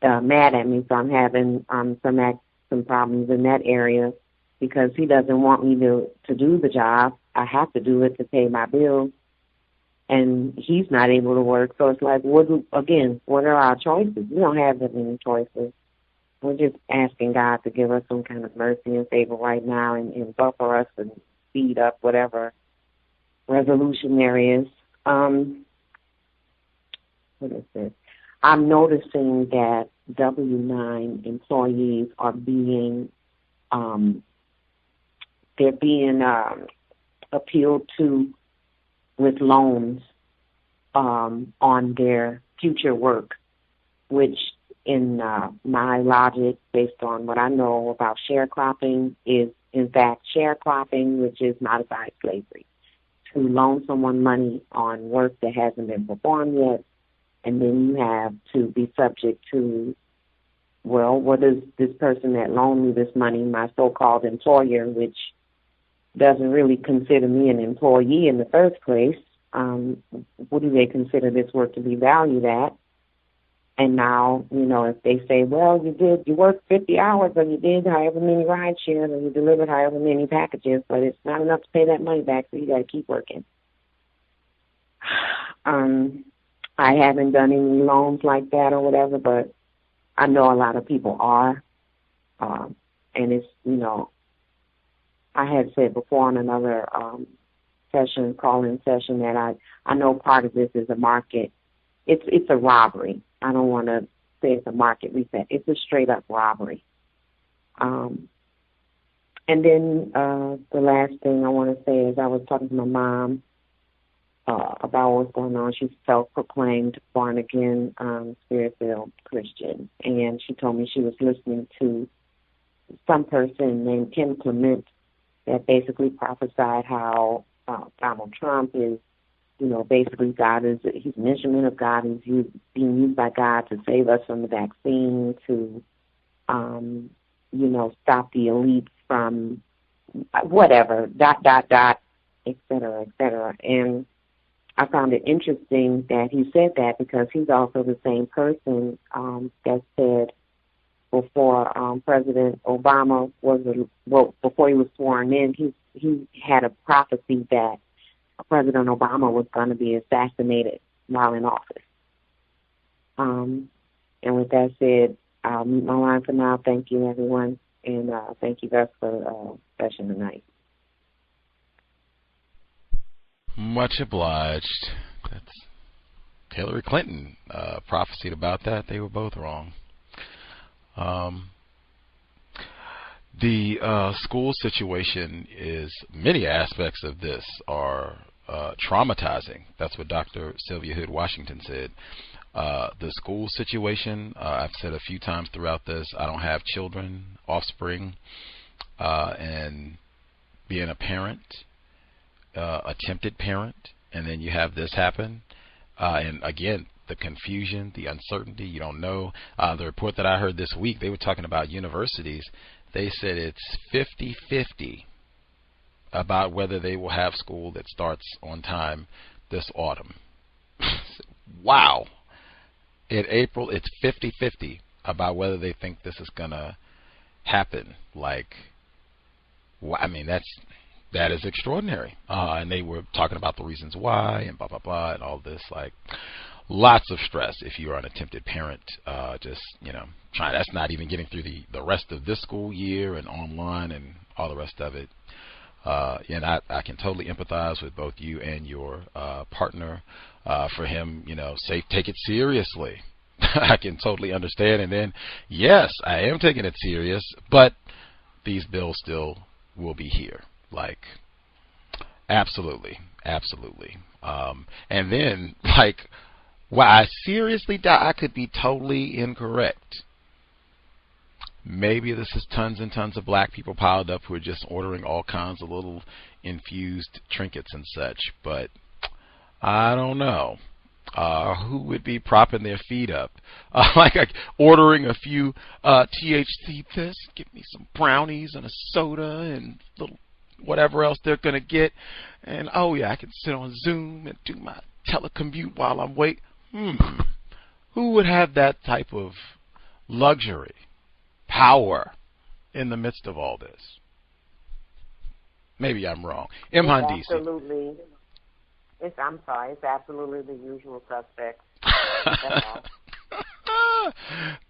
mad at me, so I'm having some problems in that area, because he doesn't want me to do the job. I have to do it to pay my bills, and he's not able to work. So it's like, what are our choices? We don't have that many choices. We're just asking God to give us some kind of mercy and favor right now, and buffer us and speed up whatever resolution there is. What is this? I'm noticing that W-9 employees are being appealed to with loans on their future work, which in my logic, based on what I know about sharecropping, is in fact sharecropping, which is modified slavery. To loan someone money on work that hasn't been performed yet, and then you have to be subject to, well, what does this person that loaned me this money, my so-called employer, which doesn't really consider me an employee in the first place, what do they consider this work to be valued at? And now, if they say, well, you worked 50 hours, or you did however many ride shares, or you delivered however many packages, but it's not enough to pay that money back, so you got to keep working. I haven't done any loans like that or whatever, but I know a lot of people are. And it's, I had said before on another call-in session, that I know part of this is a market. It's a robbery. I don't want to say it's a market reset. It's a straight-up robbery. And then the last thing I want to say is I was talking to my mom about what's going on. She's self-proclaimed born-again, spirit-filled Christian. And she told me she was listening to some person named Kim Clement that basically prophesied how Donald Trump is, basically he's an instrument of God. He's being used by God to save us from the vaccine, to, stop the elites from whatever, ... et cetera, et cetera. And I found it interesting that he said that, because he's also the same person that said before President Obama before he was sworn in, he had a prophecy that President Obama was going to be assassinated while in office. And with that said, I'll mute my line for now. Thank you, everyone. And thank you, Gus, for session tonight. Much obliged. That's Hillary Clinton prophesied about that. They were both wrong. The school situation is, many aspects of this are traumatizing. That's what Dr. Sylvia Hood Washington said. The school situation, I've said a few times throughout this, I don't have children, offspring, and being a parent, attempted parent, and then you have this happen. And again, the confusion, the uncertainty, you don't know. The report that I heard this week, they were talking about universities. They said it's 50-50 about whether they will have school that starts on time this autumn. Wow. In April, it's 50-50 about whether they think this is going to happen. Like, I mean, that is extraordinary. And they were talking about the reasons why and blah, blah, blah, and all this. Like, lots of stress if you are an attempted parent. Just, you know, trying. That's not even getting through the rest of this school year and online and all the rest of it. And I can totally empathize with both you and your partner. For him, you know, take it seriously. I can totally understand. And then, yes, I am taking it serious, but these bills still will be here. Like, absolutely, absolutely. And then, like, well, I seriously doubt, I could be totally incorrect. Maybe this is tons and tons of black people piled up who are just ordering all kinds of little infused trinkets and such, but I don't know. Who would be propping their feet up? Like ordering a few THC this, give me some brownies and a soda and little whatever else they're going to get. And, oh, yeah, I can sit on Zoom and do my telecommute while I'm waiting. Who would have that type of luxury, power in the midst of all this? Maybe I'm wrong. Absolutely. I'm sorry. It's absolutely the usual suspects.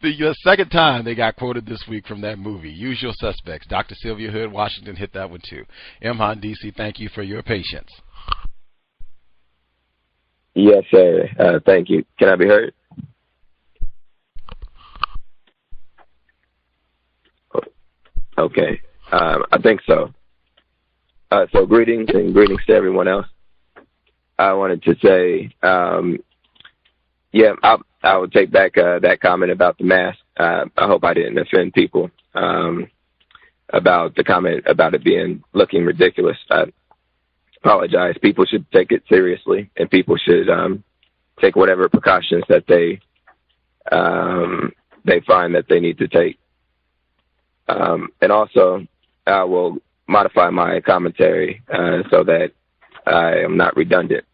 The second time they got quoted this week from that movie, Usual Suspects. Dr. Sylvia Hood Washington hit that one too. Imhan DC, thank you for your patience. Yes, sir. Thank you. Can I be heard? Okay. I think so. So greetings and greetings to everyone else. I wanted to say, yeah, I would take back that comment about the mask. I hope I didn't offend people about the comment about it looking ridiculous. I apologize. People should take it seriously, and people should take whatever precautions that they find that they need to take. And also, I will modify my commentary so that I am not redundant.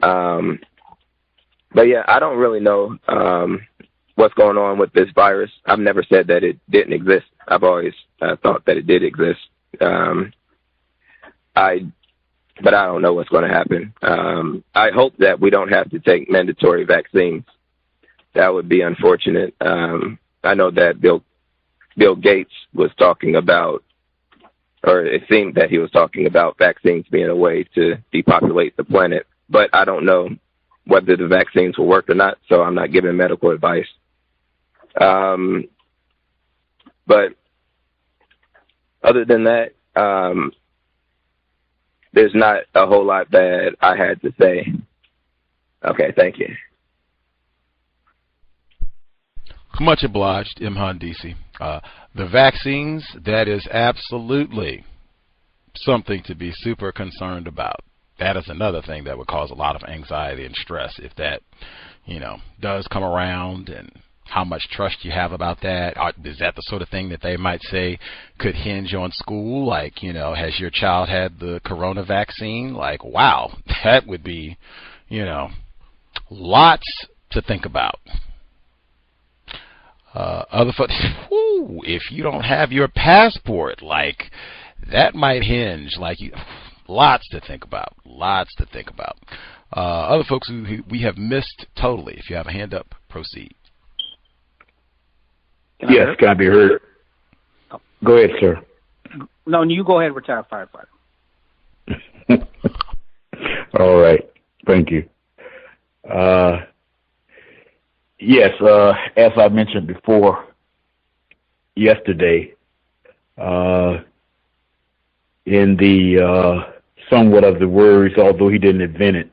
But yeah, I don't really know what's going on with this virus. I've never said that it didn't exist. I've always thought that it did exist. But I don't know what's going to happen. I hope that we don't have to take mandatory vaccines. That would be unfortunate. I know that Bill Gates was talking about, or it seemed that he was talking about vaccines being a way to depopulate the planet. But I don't know whether the vaccines will work or not, so I'm not giving medical advice. But other than that, there's not a whole lot that I had to say. Okay, thank you. Much obliged, Imhan DC. The vaccines, that is absolutely something to be super concerned about. That is another thing that would cause a lot of anxiety and stress if that, does come around, and how much trust you have about that. Is that the sort of thing that they might say could hinge on school? Like, has your child had the corona vaccine? Like, wow, that would be, lots to think about. Other folks, if you don't have your passport, like, that might hinge, like, lots to think about, other folks who we have missed totally. If you have a hand up, proceed. Yes, can I be heard? Go ahead, sir. No, you go ahead, retired firefighter. All right. Thank you. Yes, as I mentioned before, yesterday, in the somewhat of the words, although he didn't invent it,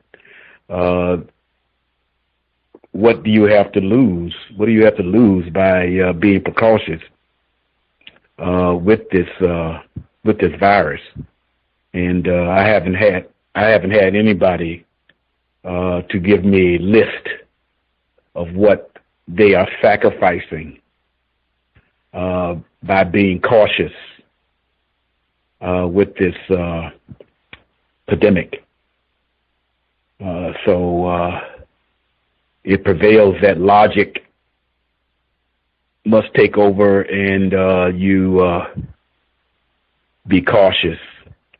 what do you have to lose? What do you have to lose by being precautious with this virus? And I haven't had anybody to give me a list of what they are sacrificing by being cautious with this pandemic. So it prevails that logic must take over, and you be cautious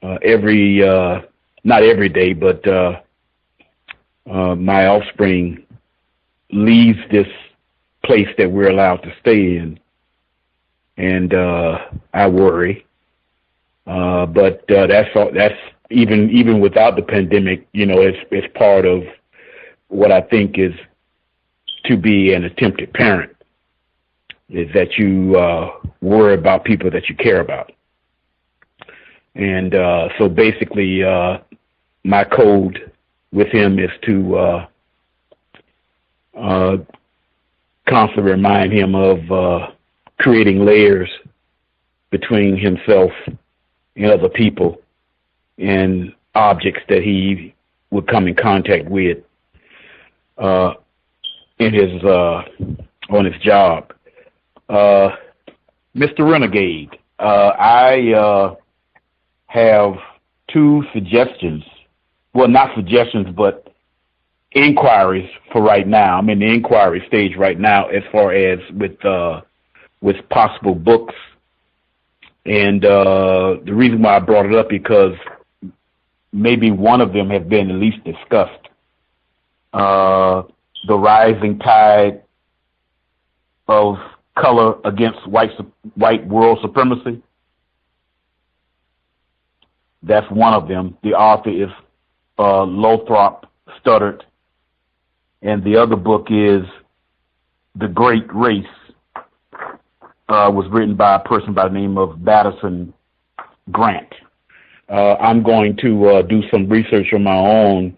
not every day, but my offspring leaves this place that we're allowed to stay in, and I worry. But that's even without the pandemic, it's part of what I think is to be an attempted parent, is that you worry about people that you care about. And so basically, my code with him is to constantly remind him of creating layers between himself and other people and objects that he would come in contact with in his on his job. Mr. Renegade, I have two suggestions. Well, not suggestions, but inquiries for right now. I'm in the inquiry stage right now as far as with possible books. And the reason why I brought it up because maybe one of them has been at least discussed. The Rising Tide of Color Against White World Supremacy. That's one of them. The author is Lothrop Studdard. And the other book is The Great Race. Was written by a person by the name of Madison Grant. I'm going to do some research on my own.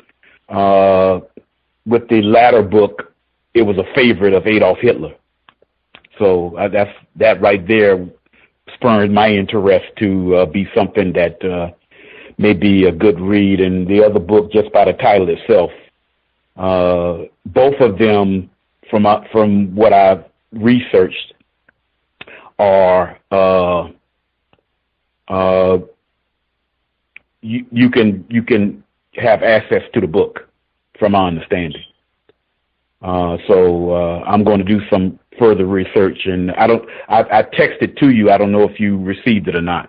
With the latter book, it was a favorite of Adolf Hitler. So that right there spurred my interest to be something that may be a good read. And the other book, just by the title itself, both of them, from what I've researched, are you can have access to the book, from my understanding. So I'm going to do some further research, and I texted to you. I don't know if you received it or not.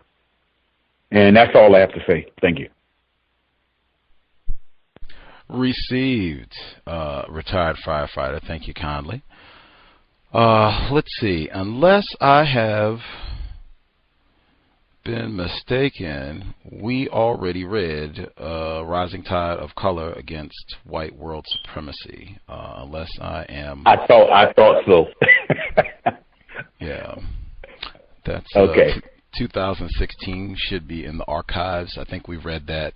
And that's all I have to say. Thank you. Received, retired firefighter. Thank you kindly. Let's see. Unless I have been mistaken, we already read Rising Tide of Color Against White World Supremacy. Unless I am. I thought so. Yeah. That's okay. 2016, should be in the archives. I think we read that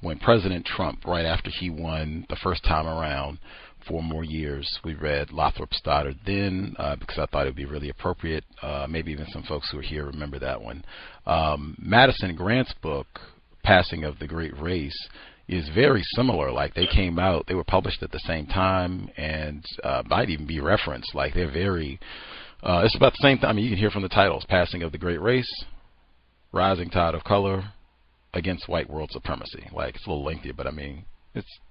when President Trump, right after he won the first time around, 4 more years, we read Lothrop Stoddard then because I thought it would be really appropriate. Maybe even some folks who are here remember that one. Madison Grant's book, Passing of the Great Race, is very similar. Like, they came out, they were published at the same time, and might even be referenced. Like, they're very, it's about the same time. I mean, you can hear from the titles, Passing of the Great Race, Rising Tide of Color Against White World Supremacy. Like, it's a little lengthy, but I mean,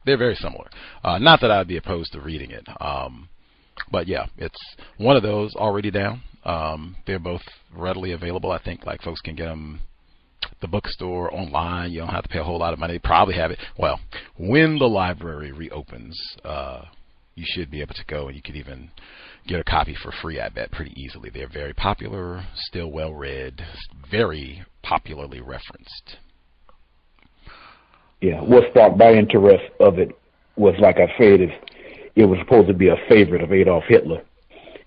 they're very similar. Not that I'd be opposed to reading it, but yeah, it's one of those already down. They're both readily available. I think like folks can get them at the bookstore, online. You don't have to pay a whole lot of money. They probably have it. Well, when the library reopens, you should be able to go, and you could even get a copy for free, I bet, pretty easily. They're very popular, still well read, very popularly referenced. Yeah, what sparked my interest of it was, like I said, it was supposed to be a favorite of Adolf Hitler,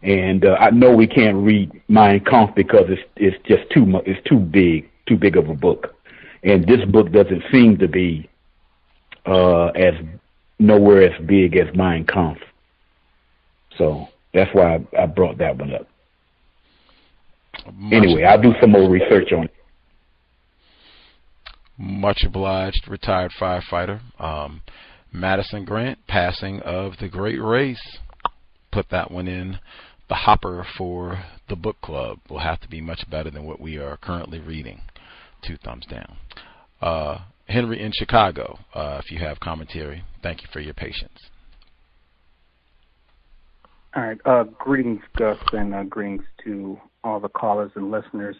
and I know we can't read Mein Kampf because it's just too much. It's too big of a book, and this book doesn't seem to be as nowhere as big as Mein Kampf. So that's why I brought that one up. Anyway, I'll do some more research on it. Much obliged, retired firefighter. Madison Grant, Passing of the Great Race. Put that one in the hopper for the book club. Will have to be much better than what we are currently reading. 2 thumbs down. Henry in Chicago, if you have commentary, thank you for your patience. All right. Greetings, Gus, and greetings to all the callers and listeners.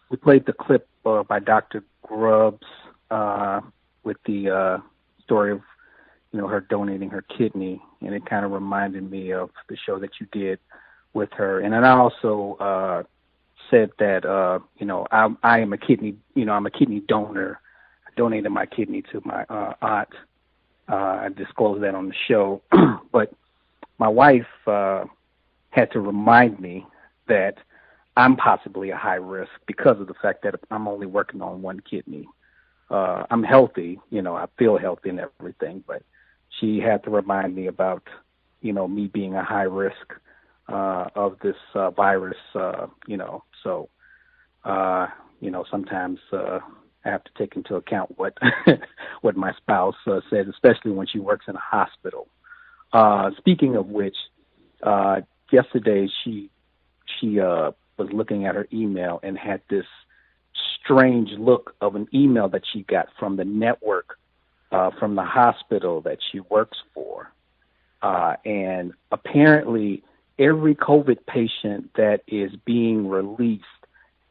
We played the clip by Dr. Grubbs with the story of, her donating her kidney, and it kind of reminded me of the show that you did with her. And then I also said that, I am a kidney, I'm a kidney donor. I donated my kidney to my aunt. I disclosed that on the show, but my wife had to remind me that I'm possibly a high risk because of the fact that I'm only working on one kidney. I'm healthy, I feel healthy and everything, but she had to remind me about, me being a high risk of this virus, so, sometimes I have to take into account what what my spouse says, especially when she works in a hospital. Speaking of which, yesterday she was looking at her email and had this strange look of an email that she got from the network, from the hospital that she works for. And apparently every COVID patient that is being released,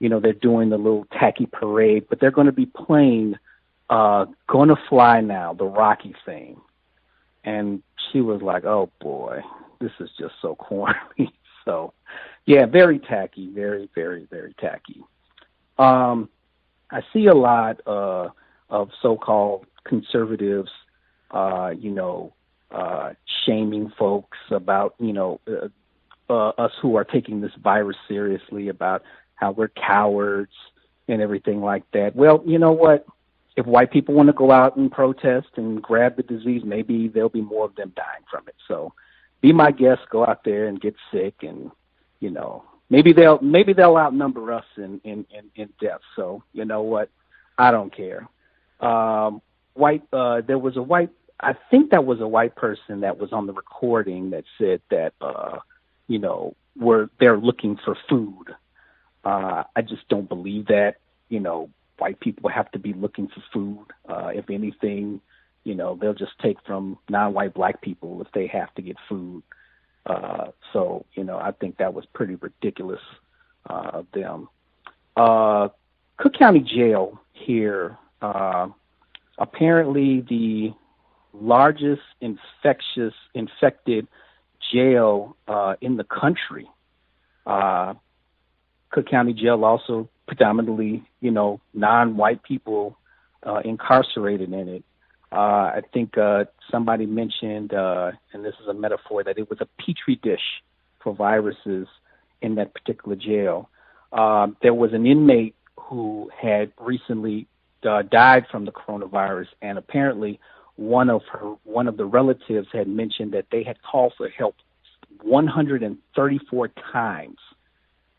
they're doing the little tacky parade, but they're going to be playing Gonna Fly Now, the Rocky theme. And she was like, oh boy, this is just so corny. So, yeah, very tacky, very, very, very tacky. I see a lot of so-called conservatives, shaming folks about, us who are taking this virus seriously, about how we're cowards and everything like that. Well, you know what? If white people want to go out and protest and grab the disease, maybe there'll be more of them dying from it. So be my guest, go out there and get sick, and, maybe they'll outnumber us in death. So you know what? I don't care. There was a white, I think that was a white person that was on the recording that said that, they're looking for food. I just don't believe that, white people have to be looking for food. If anything, they'll just take from non-white black people if they have to get food. So, I think that was pretty ridiculous of them. Cook County Jail here, apparently the largest infected jail in the country. Cook County Jail also predominantly, non-white people incarcerated in it. I think somebody mentioned, and this is a metaphor, that it was a petri dish for viruses in that particular jail. There was an inmate who had recently died from the coronavirus, and apparently one of the relatives had mentioned that they had called for help 134 times,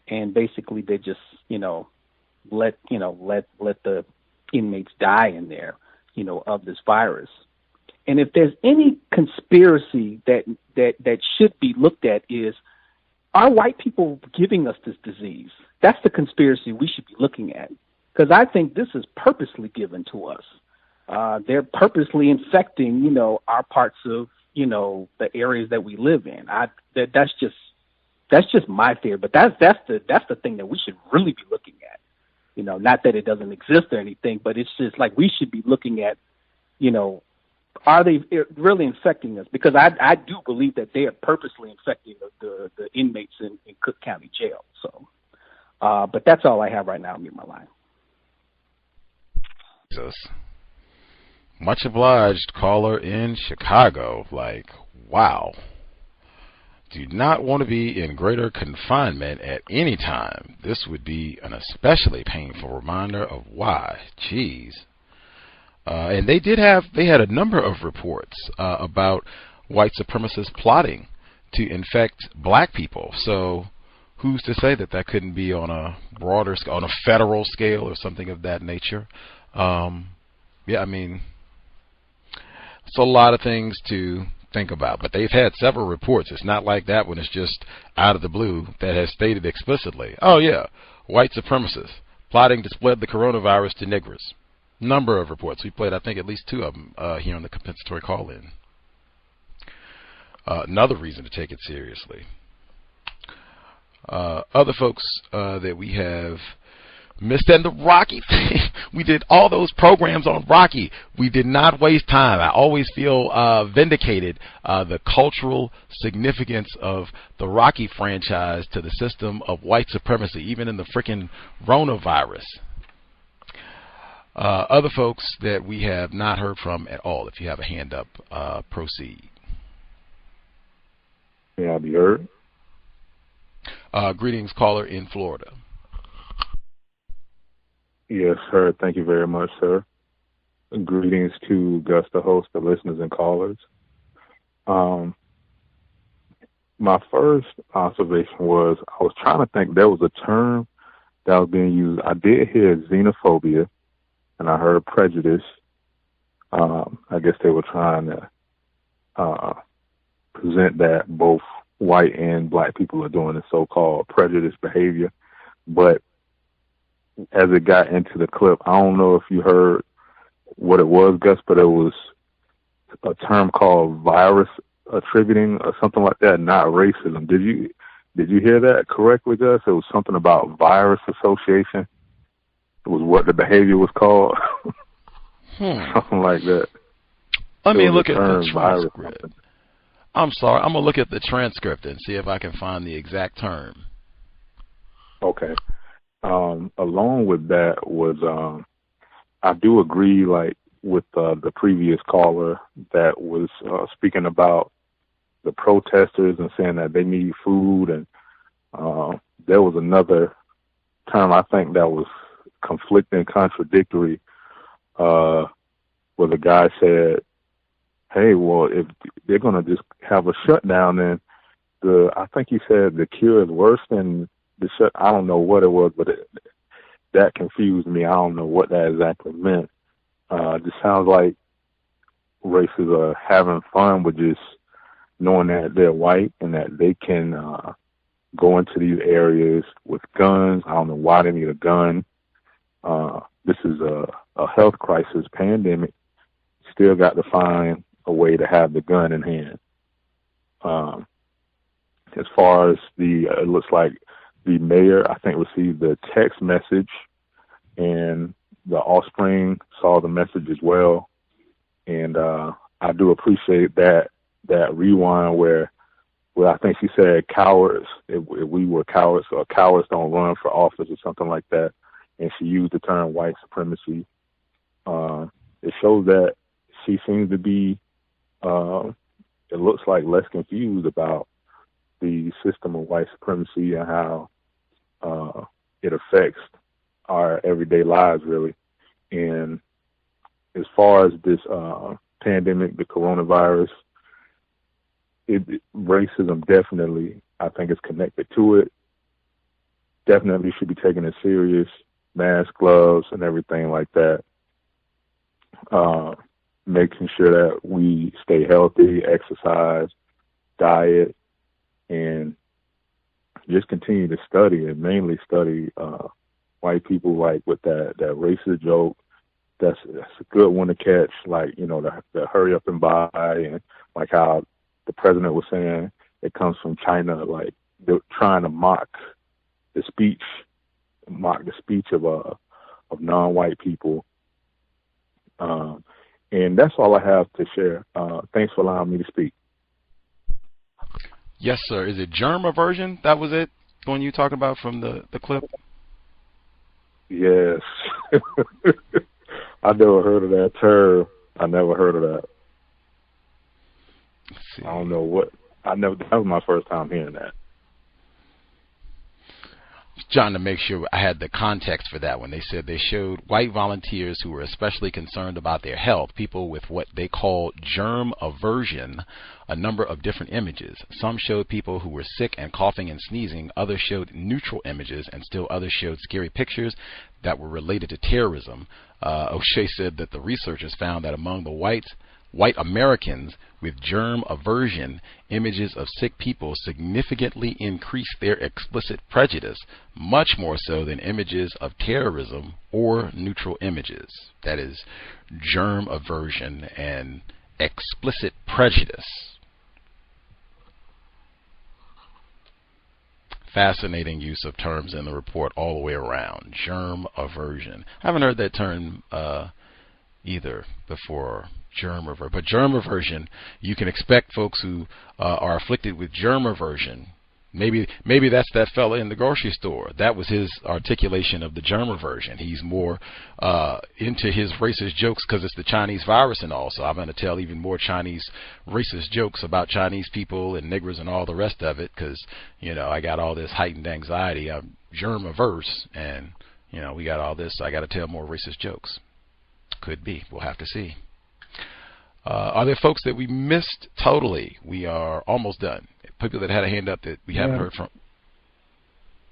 and basically they just let the inmates die in there, of this virus. And if there's any conspiracy that should be looked at, is, are white people giving us this disease? That's the conspiracy we should be looking at, because I think this is purposely given to us. They're purposely infecting, our parts of, the areas that we live in. That's just my theory, but that's the thing that we should really be looking at. Not that it doesn't exist or anything, but it's just like we should be looking at, are they really infecting us? Because I do believe that they are purposely infecting the inmates in Cook County Jail. So, but that's all I have right now. Mute my line. Jesus. Much obliged, caller in Chicago. Like, wow. Do not want to be in greater confinement at any time. This would be an especially painful reminder of why. Jeez. And they had a number of reports about white supremacists plotting to infect black people. So who's to say that couldn't be on a broader scale, on a federal scale or something of that nature? Yeah, I mean, it's a lot of things to think about, but they've had several reports. It's not like that one is just out of the blue that has stated explicitly, oh yeah, white supremacists plotting to spread the coronavirus to niggers. Number of reports. We played, I think, at least 2 of them here on the Compensatory Call-In. Another reason to take it seriously. Other folks that we have missed, and the Rocky thing. We did all those programs on Rocky. We did not waste time. I always feel vindicated. The cultural significance of the Rocky franchise to the system of white supremacy, even in the freaking coronavirus. Other folks that we have not heard from at all. If you have a hand up, proceed. Yeah, I'll be heard. Greetings, caller in Florida. Yes, sir. Thank you very much, sir. Greetings to Gus, the host, the listeners, and callers. My first observation was I was trying to think there was a term that was being used. I did hear xenophobia, and I heard prejudice. I guess they were trying to present that both white and black people are doing the so-called prejudice behavior. But as it got into the clip, I don't know if you heard what it was, Gus, but it was a term called virus attributing or something like that, not racism. Did you hear that correctly, Gus? It was something about virus association. It was what the behavior was called. Something like that. Let me look at the transcript. I'm sorry. I'm going to look at the transcript and see if I can find the exact term. Okay. Along with that was, I do agree, like, with the previous caller that was speaking about the protesters and saying that they need food. And there was another term I think that was conflicting, contradictory, where the guy said, hey, well, if they're going to just have a shutdown, then I think he said the cure is worse than the shut. I don't know what it was, but that confused me. I don't know what that exactly meant. It just sounds like races are having fun with just knowing that they're white and that they can go into these areas with guns. I don't know why they need a gun. This is a health crisis, pandemic. Still got to find a way to have the gun in hand. As far as it looks like the mayor, I think, received the text message, and the offspring saw the message as well. And I do appreciate that rewind where I think she said cowards, if we were cowards, or cowards don't run for office or something like that. And she used the term white supremacy. It shows that she seems to be, it looks like, less confused about the system of white supremacy and how it affects our everyday lives, really. And as far as this pandemic, the coronavirus, racism definitely, I think, is connected to it. Definitely should be taken as serious. Mask, gloves, and everything like that. Making sure that we stay healthy, exercise, diet, and just continue to study, and mainly study white people, like with that racist joke. That's a good one to catch, like, you know, the hurry up and buy, and like how the president was saying it comes from China, like they're trying to mock the speech of non-white people. And that's all I have to share. Thanks for allowing me to speak. Yes, sir. Is it germ aversion? That was it? The one you talking about from the clip? Yes. I never heard of that term. I never heard of that. I don't know what. That was my first time hearing that. Trying to make sure I had the context for that one. They said they showed white volunteers who were especially concerned about their health, people with what they call germ aversion, a number of different images. Some showed people who were sick and coughing and sneezing. Others showed neutral images, and still others showed scary pictures that were related to terrorism. O'Shea said that the researchers found that among the white Americans with germ aversion, images of sick people significantly increased their explicit prejudice, much more so than images of terrorism or neutral images. That is germ aversion and explicit prejudice. Fascinating use of terms in the report all the way around. Germ aversion. I haven't heard that term either before. Germ aversion. But germ aversion, you can expect folks who are afflicted with germ aversion. Maybe that's that fella in the grocery store. That was his articulation of the germ aversion. He's more into his racist jokes because it's the Chinese virus and all. So I'm going to tell even more Chinese racist jokes about Chinese people and niggers and all the rest of it because, I got all this heightened anxiety. I'm germ averse and, we got all this. So I got to tell more racist jokes. Could be. We'll have to see. Are there folks that we missed totally? We are almost done. People that had a hand up that we haven't heard from.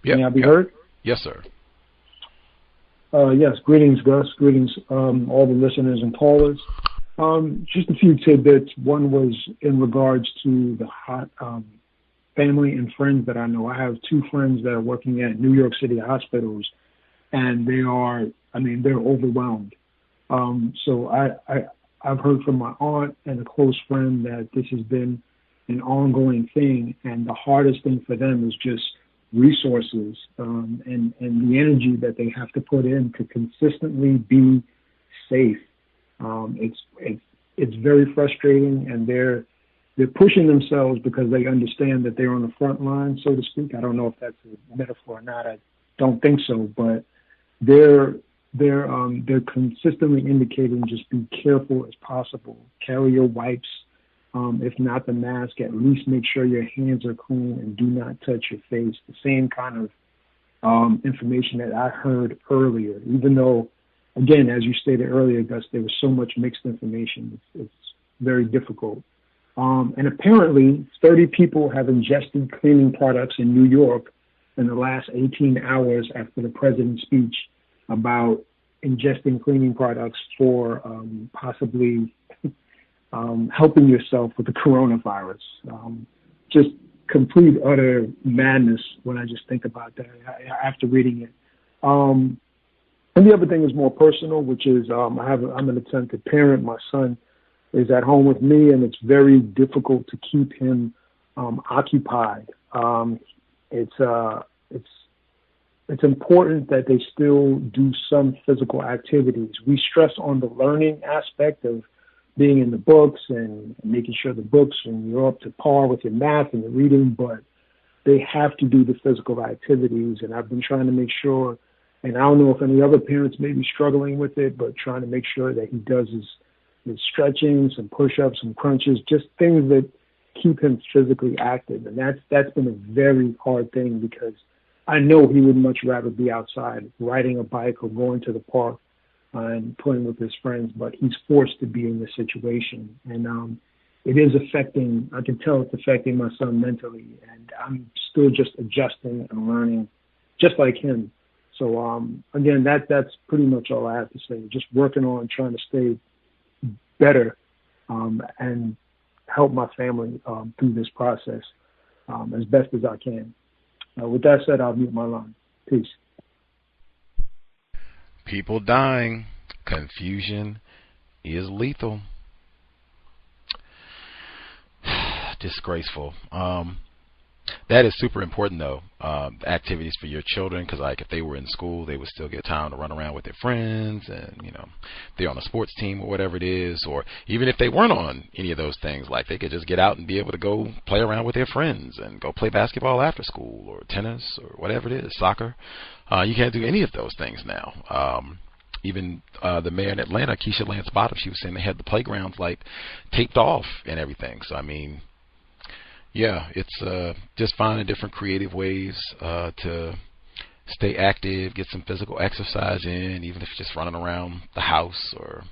May I be heard? Yes, sir. Yes. Greetings, Gus. Greetings, all the listeners and callers. Just a few tidbits. One was in regards to the family and friends that I know. I have two friends that are working at New York City hospitals, and they're overwhelmed. So I've heard from my aunt and a close friend that this has been an ongoing thing, and the hardest thing for them is just resources and the energy that they have to put in to consistently be safe. It's very frustrating, and they're pushing themselves because they understand that they're on the front line, so to speak. I don't know if that's a metaphor or not. I don't think so, but they're consistently indicating just be careful as possible. Carry your wipes. If not the mask, at least make sure your hands are clean and do not touch your face. The same kind of information that I heard earlier, even though, again, as you stated earlier, Gus, there was so much mixed information. It's very difficult. And apparently 30 people have ingested cleaning products in New York in the last 18 hours after the president's speech about ingesting cleaning products for possibly helping yourself with the coronavirus. Just complete, utter madness when I just think about that after reading it. And the other thing is more personal, which is I'm an attempted parent. My son is at home with me, and it's very difficult to keep him occupied. It's important that they still do some physical activities. We stress on the learning aspect of being in the books and making sure the books and you're up to par with your math and your reading, but they have to do the physical activities. And I've been trying to make sure, and I don't know if any other parents may be struggling with it, but trying to make sure that he does his stretching, some push-ups, some crunches, just things that keep him physically active. And that's been a very hard thing because I know he would much rather be outside riding a bike or going to the park and playing with his friends, but he's forced to be in this situation. And it is affecting, I can tell it's affecting my son mentally, and I'm still just adjusting and learning just like him. So, again, that's pretty much all I have to say. Just working on trying to stay better and help my family through this process as best as I can. With that said, I'll mute my line. Peace. People dying. Confusion is lethal. Disgraceful. That is super important, though. Activities for your children, because like if they were in school, they would still get time to run around with their friends, and they're on a sports team or whatever it is, or even if they weren't on any of those things, like they could just get out and be able to go play around with their friends and go play basketball after school or tennis or whatever it is, soccer. You can't do any of those things now. Even the mayor in Atlanta, Keisha Lance Bottom, she was saying they had the playgrounds like taped off and everything. So I mean, yeah, it's just finding different creative ways to stay active, get some physical exercise in, even if you're just running around the house or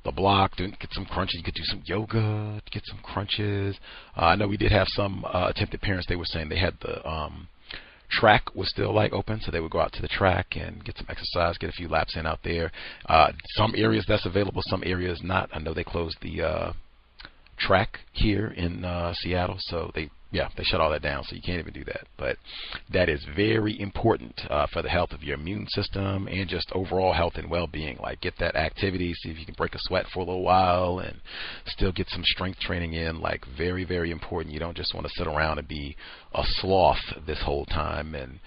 the block, get some crunches. You could do some yoga, get some crunches. I know we did have some attempted parents. They were saying they had the track was still like open, so they would go out to the track and get some exercise, get a few laps in out there. Some areas that's available, some areas not. I know they closed the track here in Seattle, so they shut all that down, so you can't even do that. But that is very important for the health of your immune system and just overall health and well-being. Like, get that activity, see if you can break a sweat for a little while and still get some strength training in. Like, very, very important. You don't just want to sit around and be a sloth this whole time and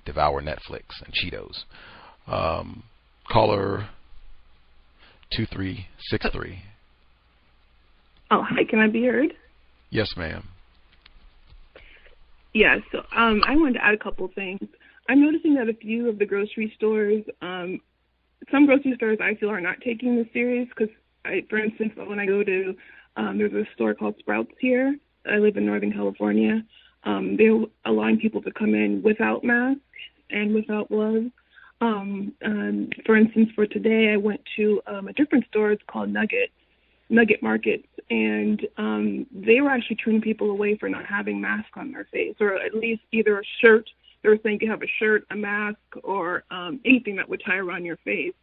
devour Netflix and Cheetos. Caller 2363. Oh, hi, can I be heard? Yes, ma'am. Yeah, so I wanted to add a couple things. I'm noticing that a few of the grocery stores, some grocery stores I feel are not taking this serious because, for instance, when I go to, there's a store called Sprouts here. I live in Northern California. They're allowing people to come in without masks and without gloves. For instance, for today, I went to a different store. It's called Nugget Markets, and they were actually turning people away for not having masks on their face, or at least either a shirt. They were saying you have a shirt, a mask, or anything that would tie around your face.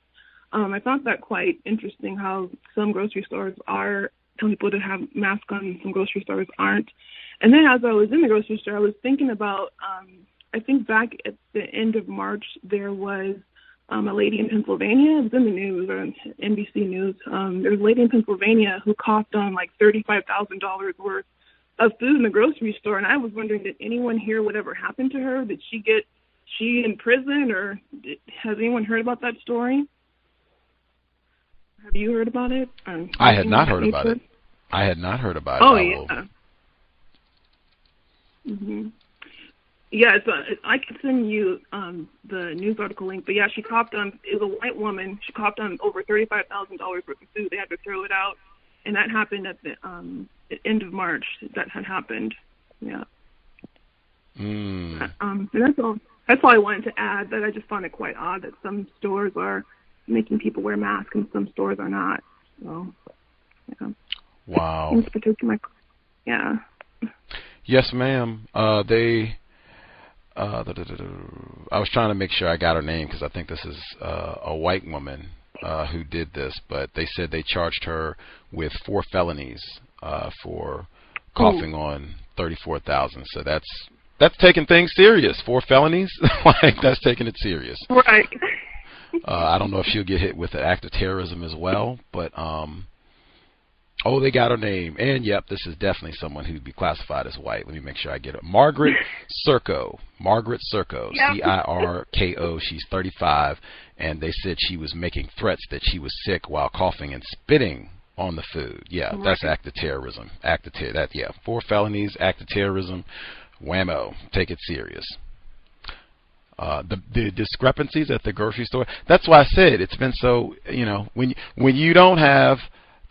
I found that quite interesting, how some grocery stores are telling people to have masks on and some grocery stores aren't. And then as I was in the grocery store, I was thinking about, I think back at the end of March, there was a lady in Pennsylvania. It was in the news, or on NBC News. There was a lady in Pennsylvania who coughed on like $35,000 worth of food in the grocery store, and I was wondering, did anyone hear whatever happened to her? Did she in prison, or has anyone heard about that story? Have you heard about it? I had not heard about it. I had not heard about it. Oh, yeah. Mm-hmm. Yeah, so I can send you the news article link. But yeah, she coughed on. It was a white woman. She coughed on over $35,000 worth of food. They had to throw it out, and that happened at the end of March. That had happened. Yeah. And that's all. That's all I wanted to add. That I just found it quite odd that some stores are making people wear masks and some stores are not. So, yeah. Wow. Thanks for taking my. Yeah. Yes, ma'am. I was trying to make sure I got her name because I think this is a white woman who did this, but they said they charged her with 4 felonies for coughing on $34,000. So that's taking things serious. 4 felonies, like that's taking it serious. Right. I don't know if she'll get hit with an act of terrorism as well, but oh, they got her name. And, yep, this is definitely someone who'd be classified as white. Let me make sure I get it. Margaret Circo. Margaret Circo. Yep. Cirko. She's 35. And they said she was making threats that she was sick while coughing and spitting on the food. Yeah, that's act of terrorism. 4 felonies, act of terrorism. Whammo. Take it serious. The discrepancies at the grocery store. That's why I said it's been so, when you don't have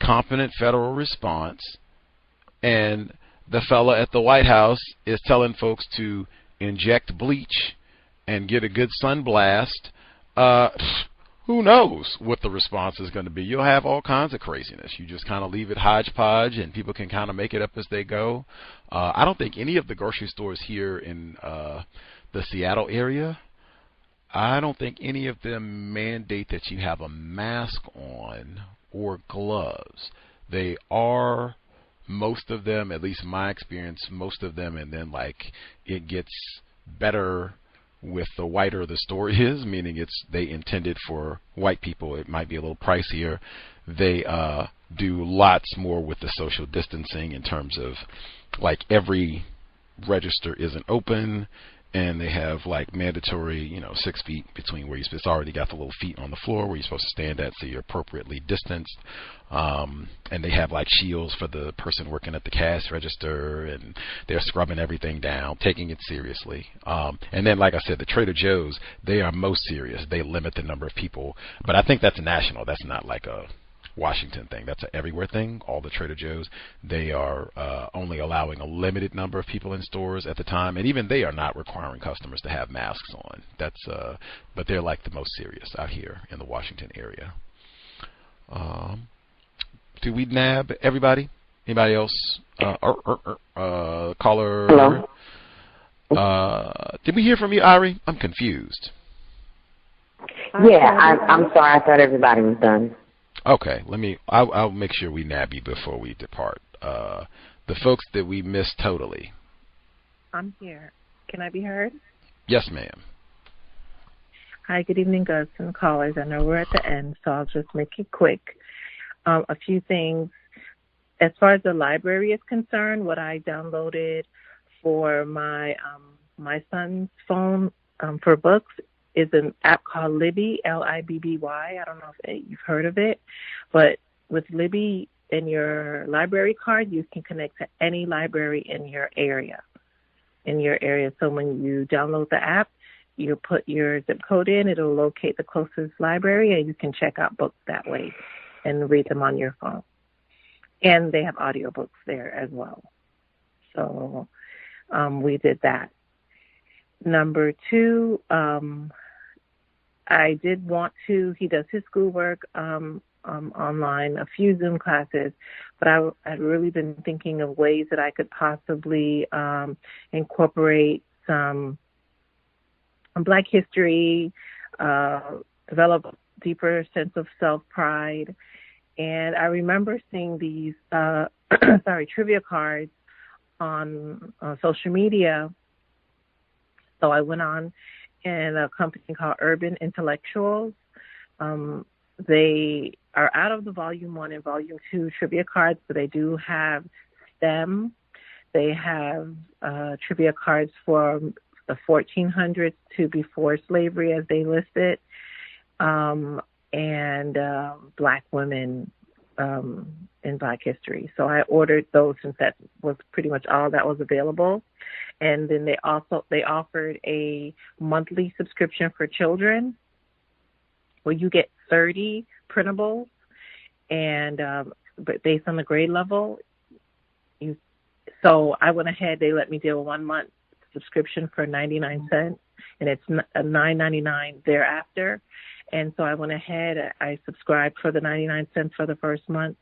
competent federal response, and the fella at the White House is telling folks to inject bleach and get a good sun blast, who knows what the response is going to be. You'll have all kinds of craziness. You just kind of leave it hodgepodge, and people can kind of make it up as they go. I don't think any of the grocery stores here in the Seattle area, I don't think any of them mandate that you have a mask on or gloves. They are, most of them, at least my experience, most of them, and then like it gets better with the whiter the store is, meaning they intended for white people. It might be a little pricier. They do lots more with the social distancing in terms of like every register isn't open, and they have like mandatory, 6 feet between where it's already got the little feet on the floor where you're supposed to stand at, so you're appropriately distanced. And they have like shields for the person working at the cash register, and they're scrubbing everything down, taking it seriously. And then, like I said, the Trader Joe's, they are most serious. They limit the number of people, but I think that's national. That's not like a Washington thing. That's an everywhere thing. All the Trader Joe's, they are only allowing a limited number of people in stores at the time, and even they are not requiring customers to have masks on. That's but they're like the most serious out here in the Washington area. Do we nab everybody? Anybody else? Caller. Hello. Did we hear from you, Ari? I'm confused. Yeah, I'm sorry. I thought everybody was done. Okay, I'll make sure we nab you before we depart. The folks that we missed totally. I'm here. Can I be heard? Yes, ma'am. Hi, good evening, Gus and callers. I know we're at the end, so I'll just make it quick. A few things. As far as the library is concerned, what I downloaded for my son's phone for books is an app called Libby, Libby. I don't know if you've heard of it, but with Libby in your library card, you can connect to any library in your area. So when you download the app, you put your zip code in, it'll locate the closest library, and you can check out books that way and read them on your phone. And they have audiobooks there as well. So we did that. Number two, I did want to, he does his schoolwork online, a few Zoom classes, but I'd really been thinking of ways that I could possibly incorporate some Black history, develop a deeper sense of self-pride. And I remember seeing these trivia cards on social media. So I went on and a company called Urban Intellectuals. They are out of the Volume 1 and Volume 2 trivia cards, but they do have STEM. They have trivia cards for the 1400s to before slavery, as they list it, and Black women in Black history. So I ordered those since that was pretty much all that was available. And then they offered a monthly subscription for children where you get 30 printables, and but based on the grade level. So I went ahead. They let me do a 1 month subscription for 99 cents, and it's $9.99 thereafter. And so I went ahead. I subscribed for the 99 cents for the first month.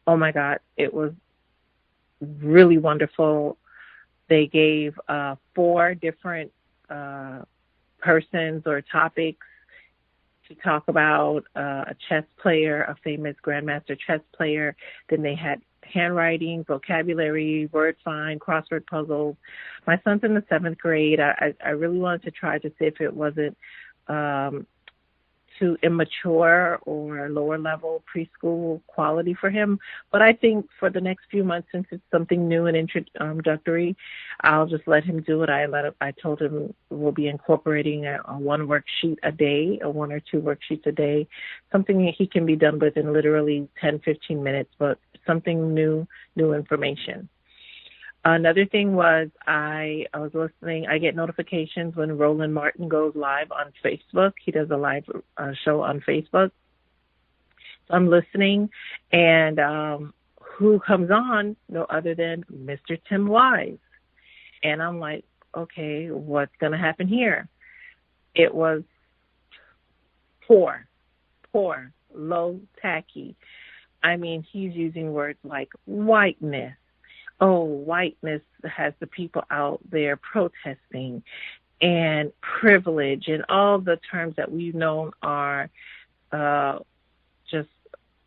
Oh my God, it was really wonderful. They gave 4 different persons or topics to talk about, a chess player, a famous grandmaster chess player. Then they had handwriting, vocabulary, word find, crossword puzzles. My son's in the 7th grade. I really wanted to try to see if it wasn't too immature or lower level preschool quality for him. But I think for the next few months, since it's something new and introductory, I'll just let him do it. I told him we'll be incorporating a 1 worksheet a day, or 1 or 2 worksheets a day, something that he can be done with in literally 10, 15 minutes, but something new information. Another thing was I was listening. I get notifications when Roland Martin goes live on Facebook. He does a live show on Facebook. So I'm listening, and who comes on? No other than Mr. Tim Wise. And I'm like, okay, what's going to happen here? It was poor, low, tacky. I mean, he's using words like whiteness. Oh, whiteness has the people out there protesting, and privilege, and all the terms that we've known are just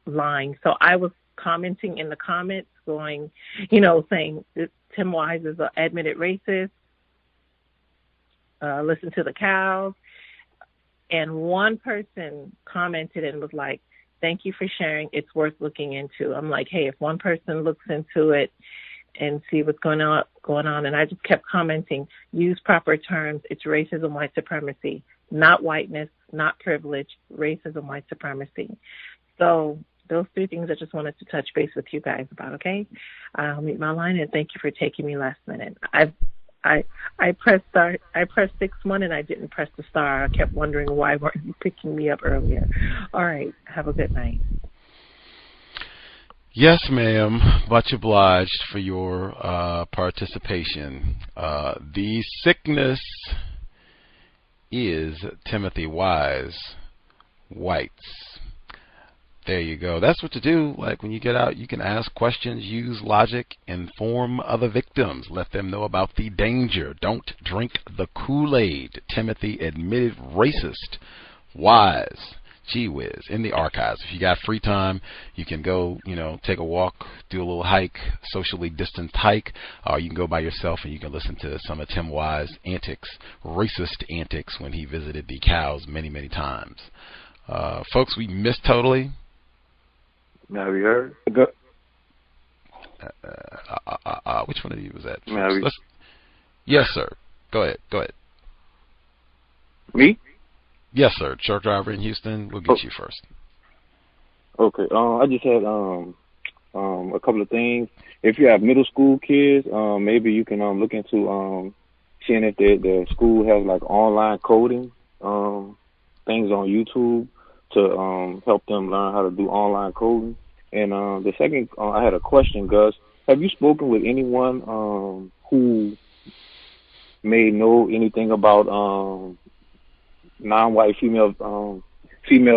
lying. So I was commenting in the comments going, saying Tim Wise is an admitted racist, listen to the cows. And one person commented and was like, thank you for sharing. It's worth looking into. I'm like, hey, if one person looks into it and see what's going going on. And I just kept commenting, use proper terms. It's racism, white supremacy, not whiteness, not privilege, racism, white supremacy. So those three things I just wanted to touch base with you guys about, okay? I'll mute my line, and thank you for taking me last minute. I pressed 6-1 and I didn't press the star. I kept wondering why weren't you picking me up earlier. All right. Have a good night. Yes, ma'am. Much obliged for your participation. The sickness is Timothy Wise Whites. There you go. That's what to do. Like when you get out, you can ask questions, use logic, inform other victims, let them know about the danger. Don't drink the Kool-Aid. Timothy admitted racist. Wise. Gee whiz. In the archives. If you got free time, you can go, take a walk, do a little hike, socially distanced hike, or you can go by yourself and you can listen to some of Tim Wise' antics, racist antics when he visited the cows many, many times. Folks, we missed totally. Have you heard? Which one of you was that? Yes, sir. Go ahead. Me? Yes, sir. Truck driver in Houston. We'll get you first. Okay. I just had a couple of things. If you have middle school kids, maybe you can look into seeing if the school has like online coding things on YouTube to help them learn how to do online coding. And the second, I had a question, Gus. Have you spoken with anyone who may know anything about non-white females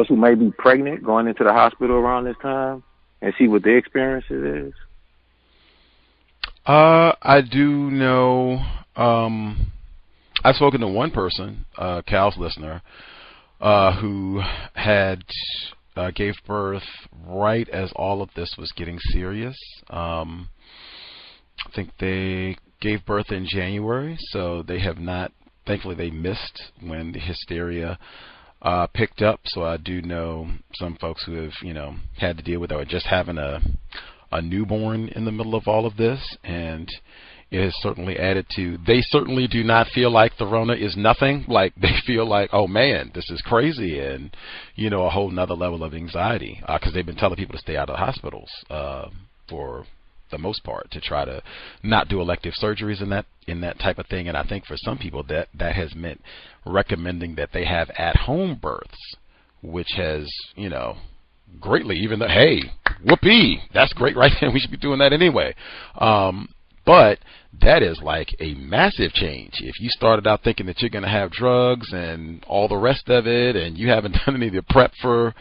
who may be pregnant going into the hospital around this time and see what their experience is? I do know. I've spoken to one person, Cal's listener, who had gave birth right as all of this was getting serious. I think they gave birth in January, so they have not. Thankfully, they missed when the hysteria picked up. So I do know some folks who have, had to deal with or just having a newborn in the middle of all of this, and it has certainly added to. They certainly do not feel like the Rona is nothing. Like they feel like, oh man, this is crazy, and a whole nother level of anxiety because they've been telling people to stay out of hospitals for the most part, to try to not do elective surgeries in that type of thing. And I think for some people that has meant recommending that they have at-home births, which has, greatly, even though, hey, whoopee, that's great right there. We should be doing that anyway. But that is like a massive change. If you started out thinking that you're going to have drugs and all the rest of it, and you haven't done any of the prep for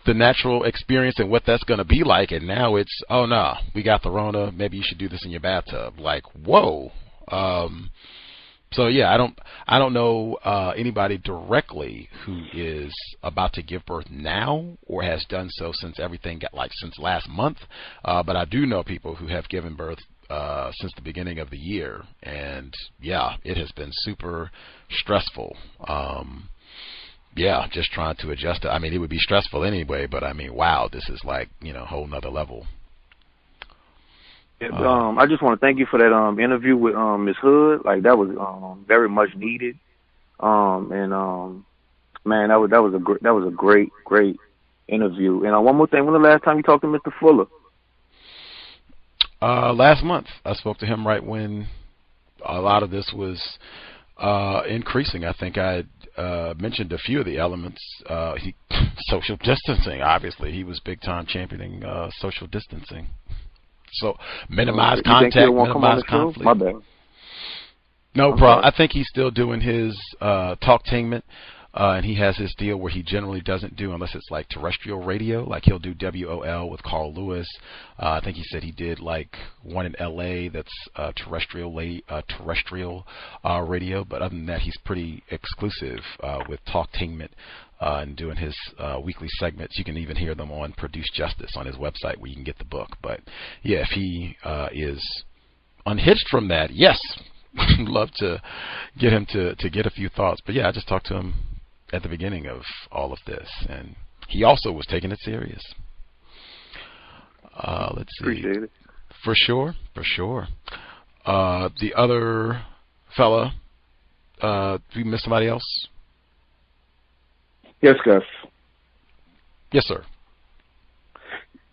the natural experience and what that's going to be like, and now it's, oh no, we got the Rona, maybe you should do this in your bathtub. Like, whoa. So yeah, I don't know anybody directly who is about to give birth now or has done so since everything got since last month. But I do know people who have given birth since the beginning of the year, and yeah, it has been super stressful. Yeah, just trying to adjust it. I mean, it would be stressful anyway, but I mean, wow, this is like, a whole nother level. Yeah, I just want to thank you for that interview with Ms. Hood. Like that was very much needed. Man, that was a great interview. And one more thing, when the last time you talked to Mr. Fuller? Last month. I spoke to him right when a lot of this was increasing. I think I mentioned a few of the elements. Social distancing, obviously. He was big time championing social distancing. So minimize contact, minimize conflict. My bad. No problem. I think he's still doing his talktainment, and he has his deal where he generally doesn't do, unless it's like terrestrial radio, like he'll do WOL with Carl Lewis. I think he said he did like one in LA that's terrestrial radio, but other than that, he's pretty exclusive with talktainment. And doing his weekly segments. You can even hear them on Produce Justice on his website where you can get the book. But yeah, if he is unhitched from that, yes, love to get him to get a few thoughts. But yeah, I just talked to him at the beginning of all of this, and he also was taking it serious. Let's see. Appreciate it. For sure. The other fella, we missed somebody else? Yes, Gus. Yes, sir.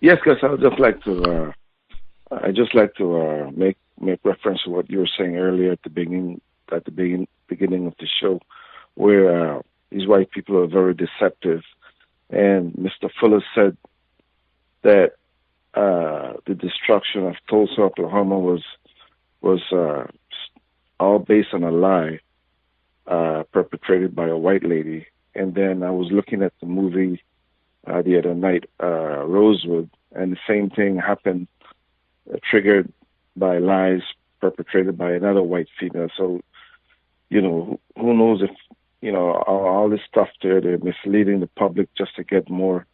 Yes, Gus. I would just like to. Make reference to what you were saying earlier at the beginning of the show, where these white people are very deceptive, and Mr. Fuller said that the destruction of Tulsa, Oklahoma, was all based on a lie perpetrated by a white lady. And then I was looking at the movie the other night, Rosewood, and the same thing happened, triggered by lies perpetrated by another white female. So, who knows if, all this stuff they're misleading the public just to get more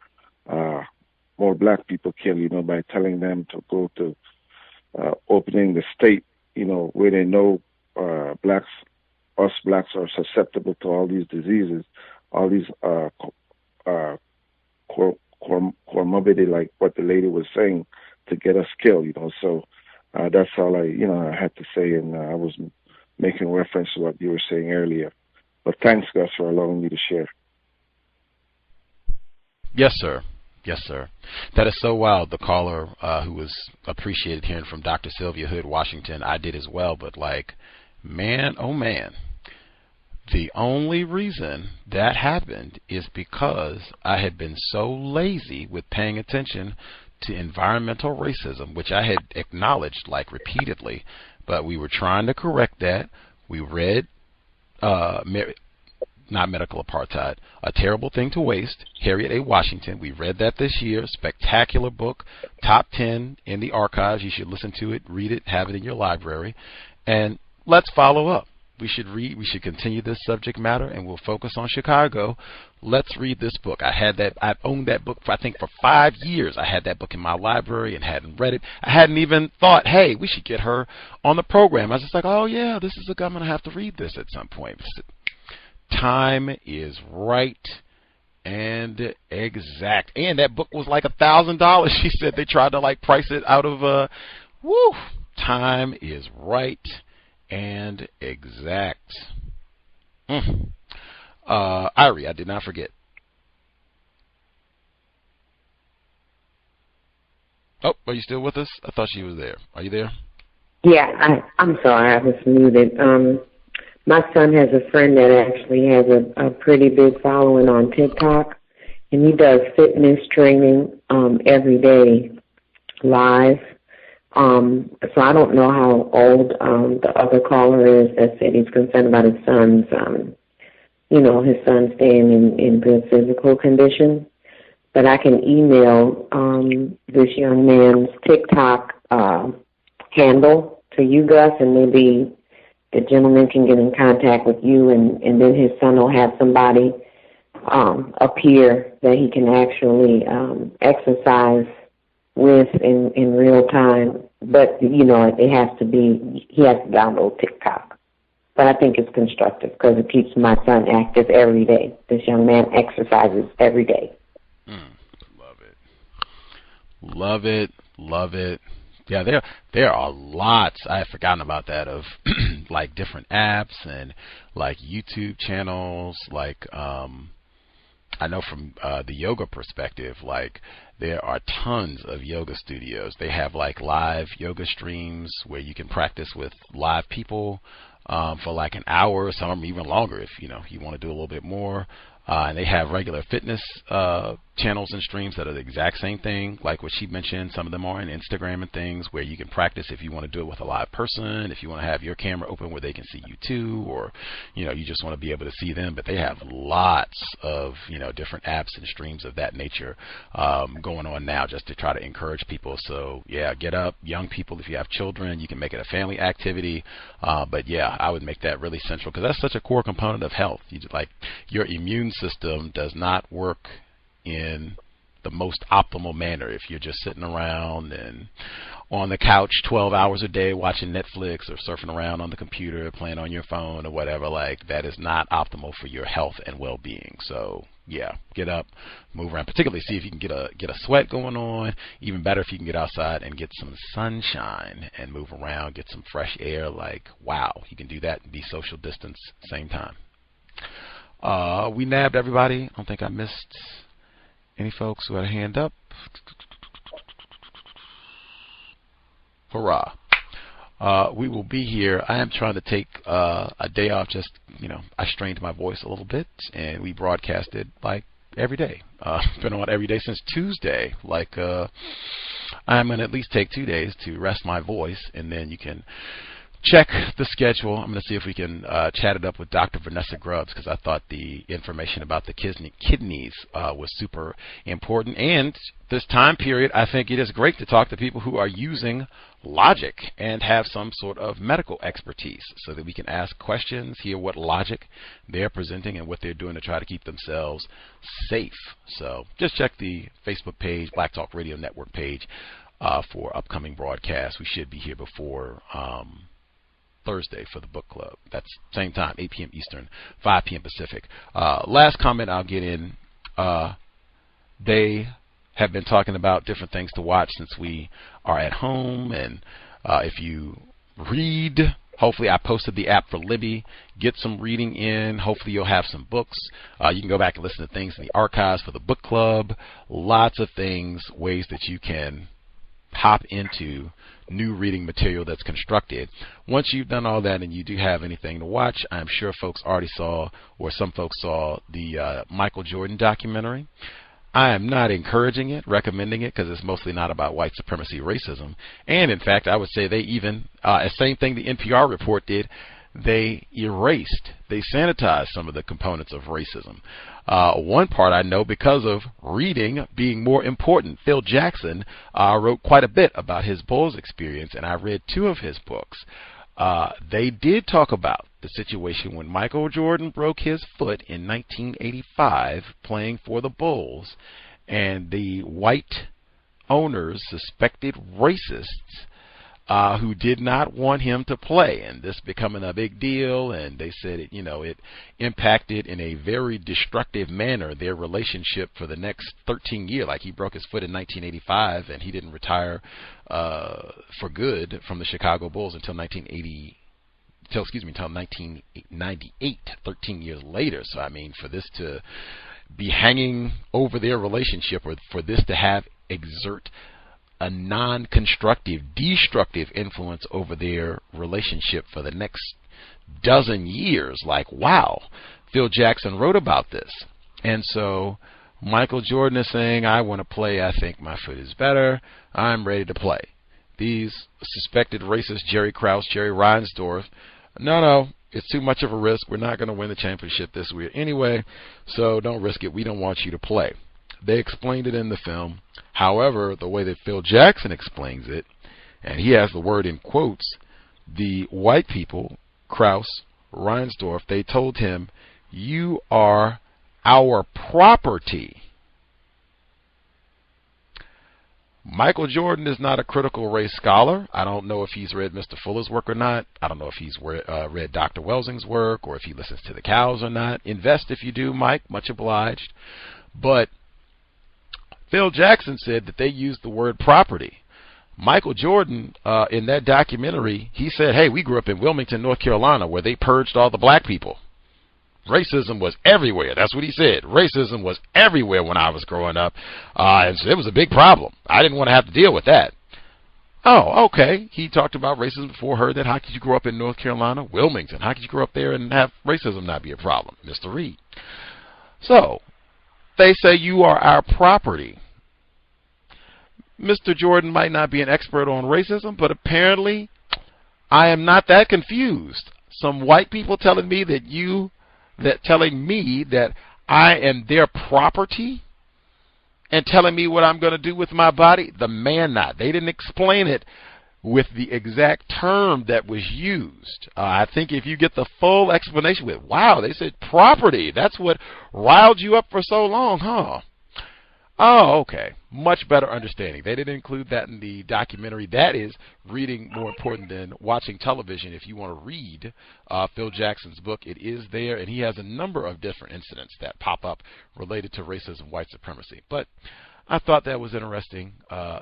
black people killed, by telling them to go to opening the state, where they know us blacks are susceptible to all these diseases, all these comorbidity, like what the lady was saying, to get us killed, So that's all I had to say, and I was making reference to what you were saying earlier. But thanks, Gus, for allowing me to share. Yes, sir. Yes, sir. That is so wild. The caller who was appreciated hearing from Dr. Sylvia Hood, Washington, I did as well, but man, oh man. The only reason that happened is because I had been so lazy with paying attention to environmental racism, which I had acknowledged repeatedly, but we were trying to correct that. We read not medical apartheid, A Terrible Thing to Waste, Harriet A. Washington. We read that this year. Spectacular book, top 10 in the archives. You should listen to it, read it, have it in your library, and let's follow up. We should continue this subject matter, and we'll focus on Chicago. Let's read this book. I've owned that book for 5 years. I had that book in my library and hadn't read it. I hadn't even thought, hey, we should get her on the program. I was just like, oh yeah, this is I'm going to have to read this at some point. Time is right and exact. And that book was $1,000. She said they tried to price it out of time is right and exact. Irie, I did not forget. Oh, are you still with us? I thought she was there. Are you there? Yeah, I'm sorry, I was muted. My son has a friend that actually has a pretty big following on TikTok, and he does fitness training every day live. So I don't know how old the other caller is that said he's concerned about his son's, his son staying in good physical condition. But I can email this young man's TikTok handle to you, Gus, and maybe the gentleman can get in contact with you, and then his son will have somebody appear that he can actually exercise with in real time. But, he has to download TikTok. But I think it's constructive because it keeps my son active every day. This young man exercises every day. Love it. Love it. Yeah, there are lots. I had forgotten about that of different apps and YouTube channels. I know from the yoga perspective, there are tons of yoga studios. They have live yoga streams where you can practice with live people for an hour, some of them even longer if you want to do a little bit more. And they have regular fitness channels and streams that are the exact same thing, like what she mentioned. Some of them are on Instagram and things where you can practice if you want to do it with a live person, if you want to have your camera open where they can see you too, or you just want to be able to see them. But they have lots of different apps and streams of that nature going on now just to try to encourage people. So yeah, get up, young people. If you have children, you can make it a family activity. But yeah, I would make that really central because that's such a core component of health. Your immune system does not work in the most optimal manner. If you're just sitting around and on the couch 12 hours a day watching Netflix or surfing around on the computer, playing on your phone or whatever, like that is not optimal for your health and well-being. So yeah, get up, move around, particularly see if you can get a sweat going on. Even better if you can get outside and get some sunshine and move around, get some fresh air. Like, wow, you can do that and be social distance same time. We nabbed everybody. I don't think I missed any folks who had a hand up. Hurrah. We will be here. I am trying to take a day off. Just, I strained my voice a little bit, and we broadcasted like every day. Been on every day since Tuesday. Like, I'm going to at least take 2 days to rest my voice, and then you can check the schedule. I'm going to see if we can chat it up with Dr. Vanessa Grubbs, because I thought the information about the kidneys was super important. And this time period, I think it is great to talk to people who are using logic and have some sort of medical expertise, so that we can ask questions, hear what logic they're presenting and what they're doing to try to keep themselves safe. So just check the Facebook page, Black Talk Radio Network page, for upcoming broadcasts. We should be here before Thursday for the book club. That's same time, 8 p.m. Eastern, 5 p.m. Pacific. Last comment I'll get in. They have been talking about different things to watch since we are at home. And if you read, hopefully I posted the app for Libby. Get some reading in. Hopefully you'll have some books. You can go back and listen to things in the archives for the book club. Lots of things, ways that you can hop into new reading material that's constructed. Once you've done all that and you do have anything to watch, I'm sure folks already saw, or some folks saw, the Michael Jordan documentary. I am not encouraging it, recommending it, because it's mostly not about white supremacy, racism. And in fact, I would say they even, same thing the NPR report did, they sanitized some of the components of racism. One part I know because of reading being more important. Phil Jackson wrote quite a bit about his Bulls experience, and I read 2 of his books. They did talk about the situation when Michael Jordan broke his foot in 1985 playing for the Bulls, and the white owners suspected racists who did not want him to play, and this becoming a big deal. And they said it impacted in a very destructive manner their relationship for the next 13 years. Like, he broke his foot in 1985, and he didn't retire for good from the Chicago Bulls until 1998, 13 years later. So I mean, for this to be hanging over their relationship, or for this to exert a non-constructive, destructive influence over their relationship for the next dozen years. Like, wow, Phil Jackson wrote about this. And so Michael Jordan is saying, I want to play. I think my foot is better. I'm ready to play. These suspected racists, Jerry Krause, Jerry Reinsdorf, no, it's too much of a risk. We're not going to win the championship this year anyway, so don't risk it. We don't want you to play. They explained it in the film. However, the way that Phil Jackson explains it, and he has the word in quotes, the white people, Krause, Reinsdorf, they told him, you are our property. Michael Jordan is not a critical race scholar. I don't know if he's read Mr. Fuller's work or not. I don't know if he's read Dr. Welsing's work, or if he listens to the cows or not. Invest if you do, Mike. Much obliged. But Phil Jackson said that they used the word property. Michael Jordan, in that documentary, he said, hey, we grew up in Wilmington, North Carolina, where they purged all the black people. Racism was everywhere. That's what he said. Racism was everywhere when I was growing up. And so it was a big problem. I didn't want to have to deal with that. Oh, okay. He talked about racism before, heard that. How could you grow up in North Carolina? Wilmington. How could you grow up there and have racism not be a problem? Mr. Reed. So they say you are our property. Mr. Jordan might not be an expert on racism, but apparently I am not that confused. Some white people telling me that I am their property and telling me what I'm going to do with my body. The man not. They didn't explain it with the exact term that was used. I think if you get the full explanation with, wow, they said property. That's what riled you up for so long, huh? Oh, okay. Much better understanding. They didn't include that in the documentary. That is reading more important than watching television. If you want to read Phil Jackson's book, it is there, and he has a number of different incidents that pop up related to racism, white supremacy. But I thought that was interesting.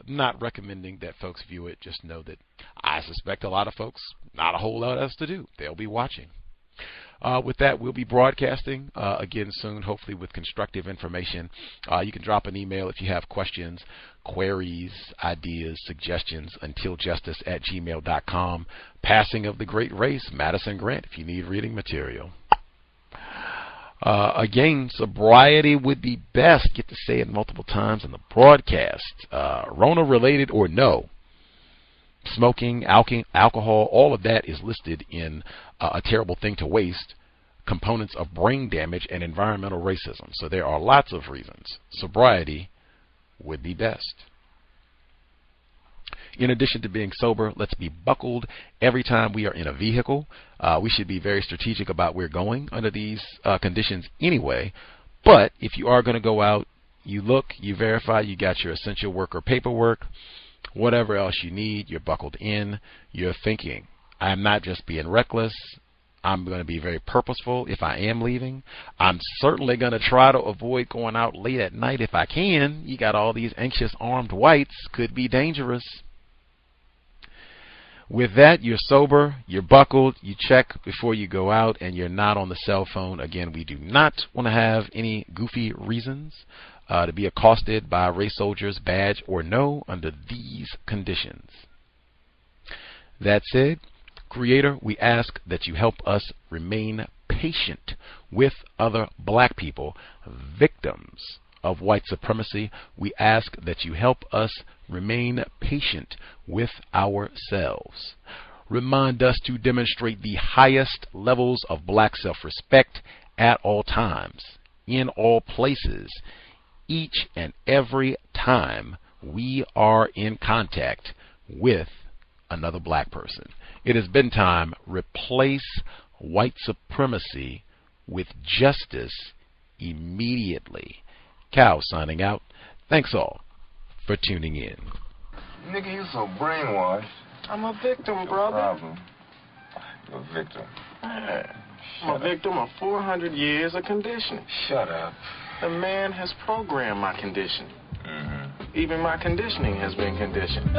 Not recommending that folks view it. Just know that I suspect a lot of folks, not a whole lot else to do. They'll be watching. With that, we'll be broadcasting again soon, hopefully with constructive information. You can drop an email if you have questions, queries, ideas, suggestions, untiljustice@gmail.com. Passing of the Great Race, Madison Grant, if you need reading material. Again, sobriety would be best. Get to say it multiple times in the broadcast. Rona-related or no. Smoking, alcohol, all of that is listed in A Terrible Thing to Waste, Components of Brain Damage and Environmental Racism. So there are lots of reasons sobriety would be best. In addition to being sober, let's be buckled every time we are in a vehicle. We should be very strategic about where we're going under these conditions anyway. But if you are going to go out, you look, you verify you got your essential worker paperwork, whatever else you need, you're buckled in, you're thinking, I'm not just being reckless, I'm going to be very purposeful if I am leaving. I'm certainly going to try to avoid going out late at night if I can. You got all these anxious armed whites, could be dangerous. With that, you're sober, you're buckled, you check before you go out, and you're not on the cell phone. Again, we do not want to have any goofy reasons to be accosted by race soldiers, badge or no, under these conditions. That said, Creator, we ask that you help us remain patient with other black people, victims of white supremacy. We ask that you help us remain patient with ourselves. Remind us to demonstrate the highest levels of black self-respect at all times, in all places, each and every time we are in contact with another black person. It has been time. Replace white supremacy with justice immediately. Cal signing out. Thanks all for tuning in. Nigga, you so brainwashed. I'm a victim, brother. Problem. You're a victim. I'm a victim of 400 years of conditioning. Shut up. The man has programmed my conditioning. Even my conditioning has been conditioned.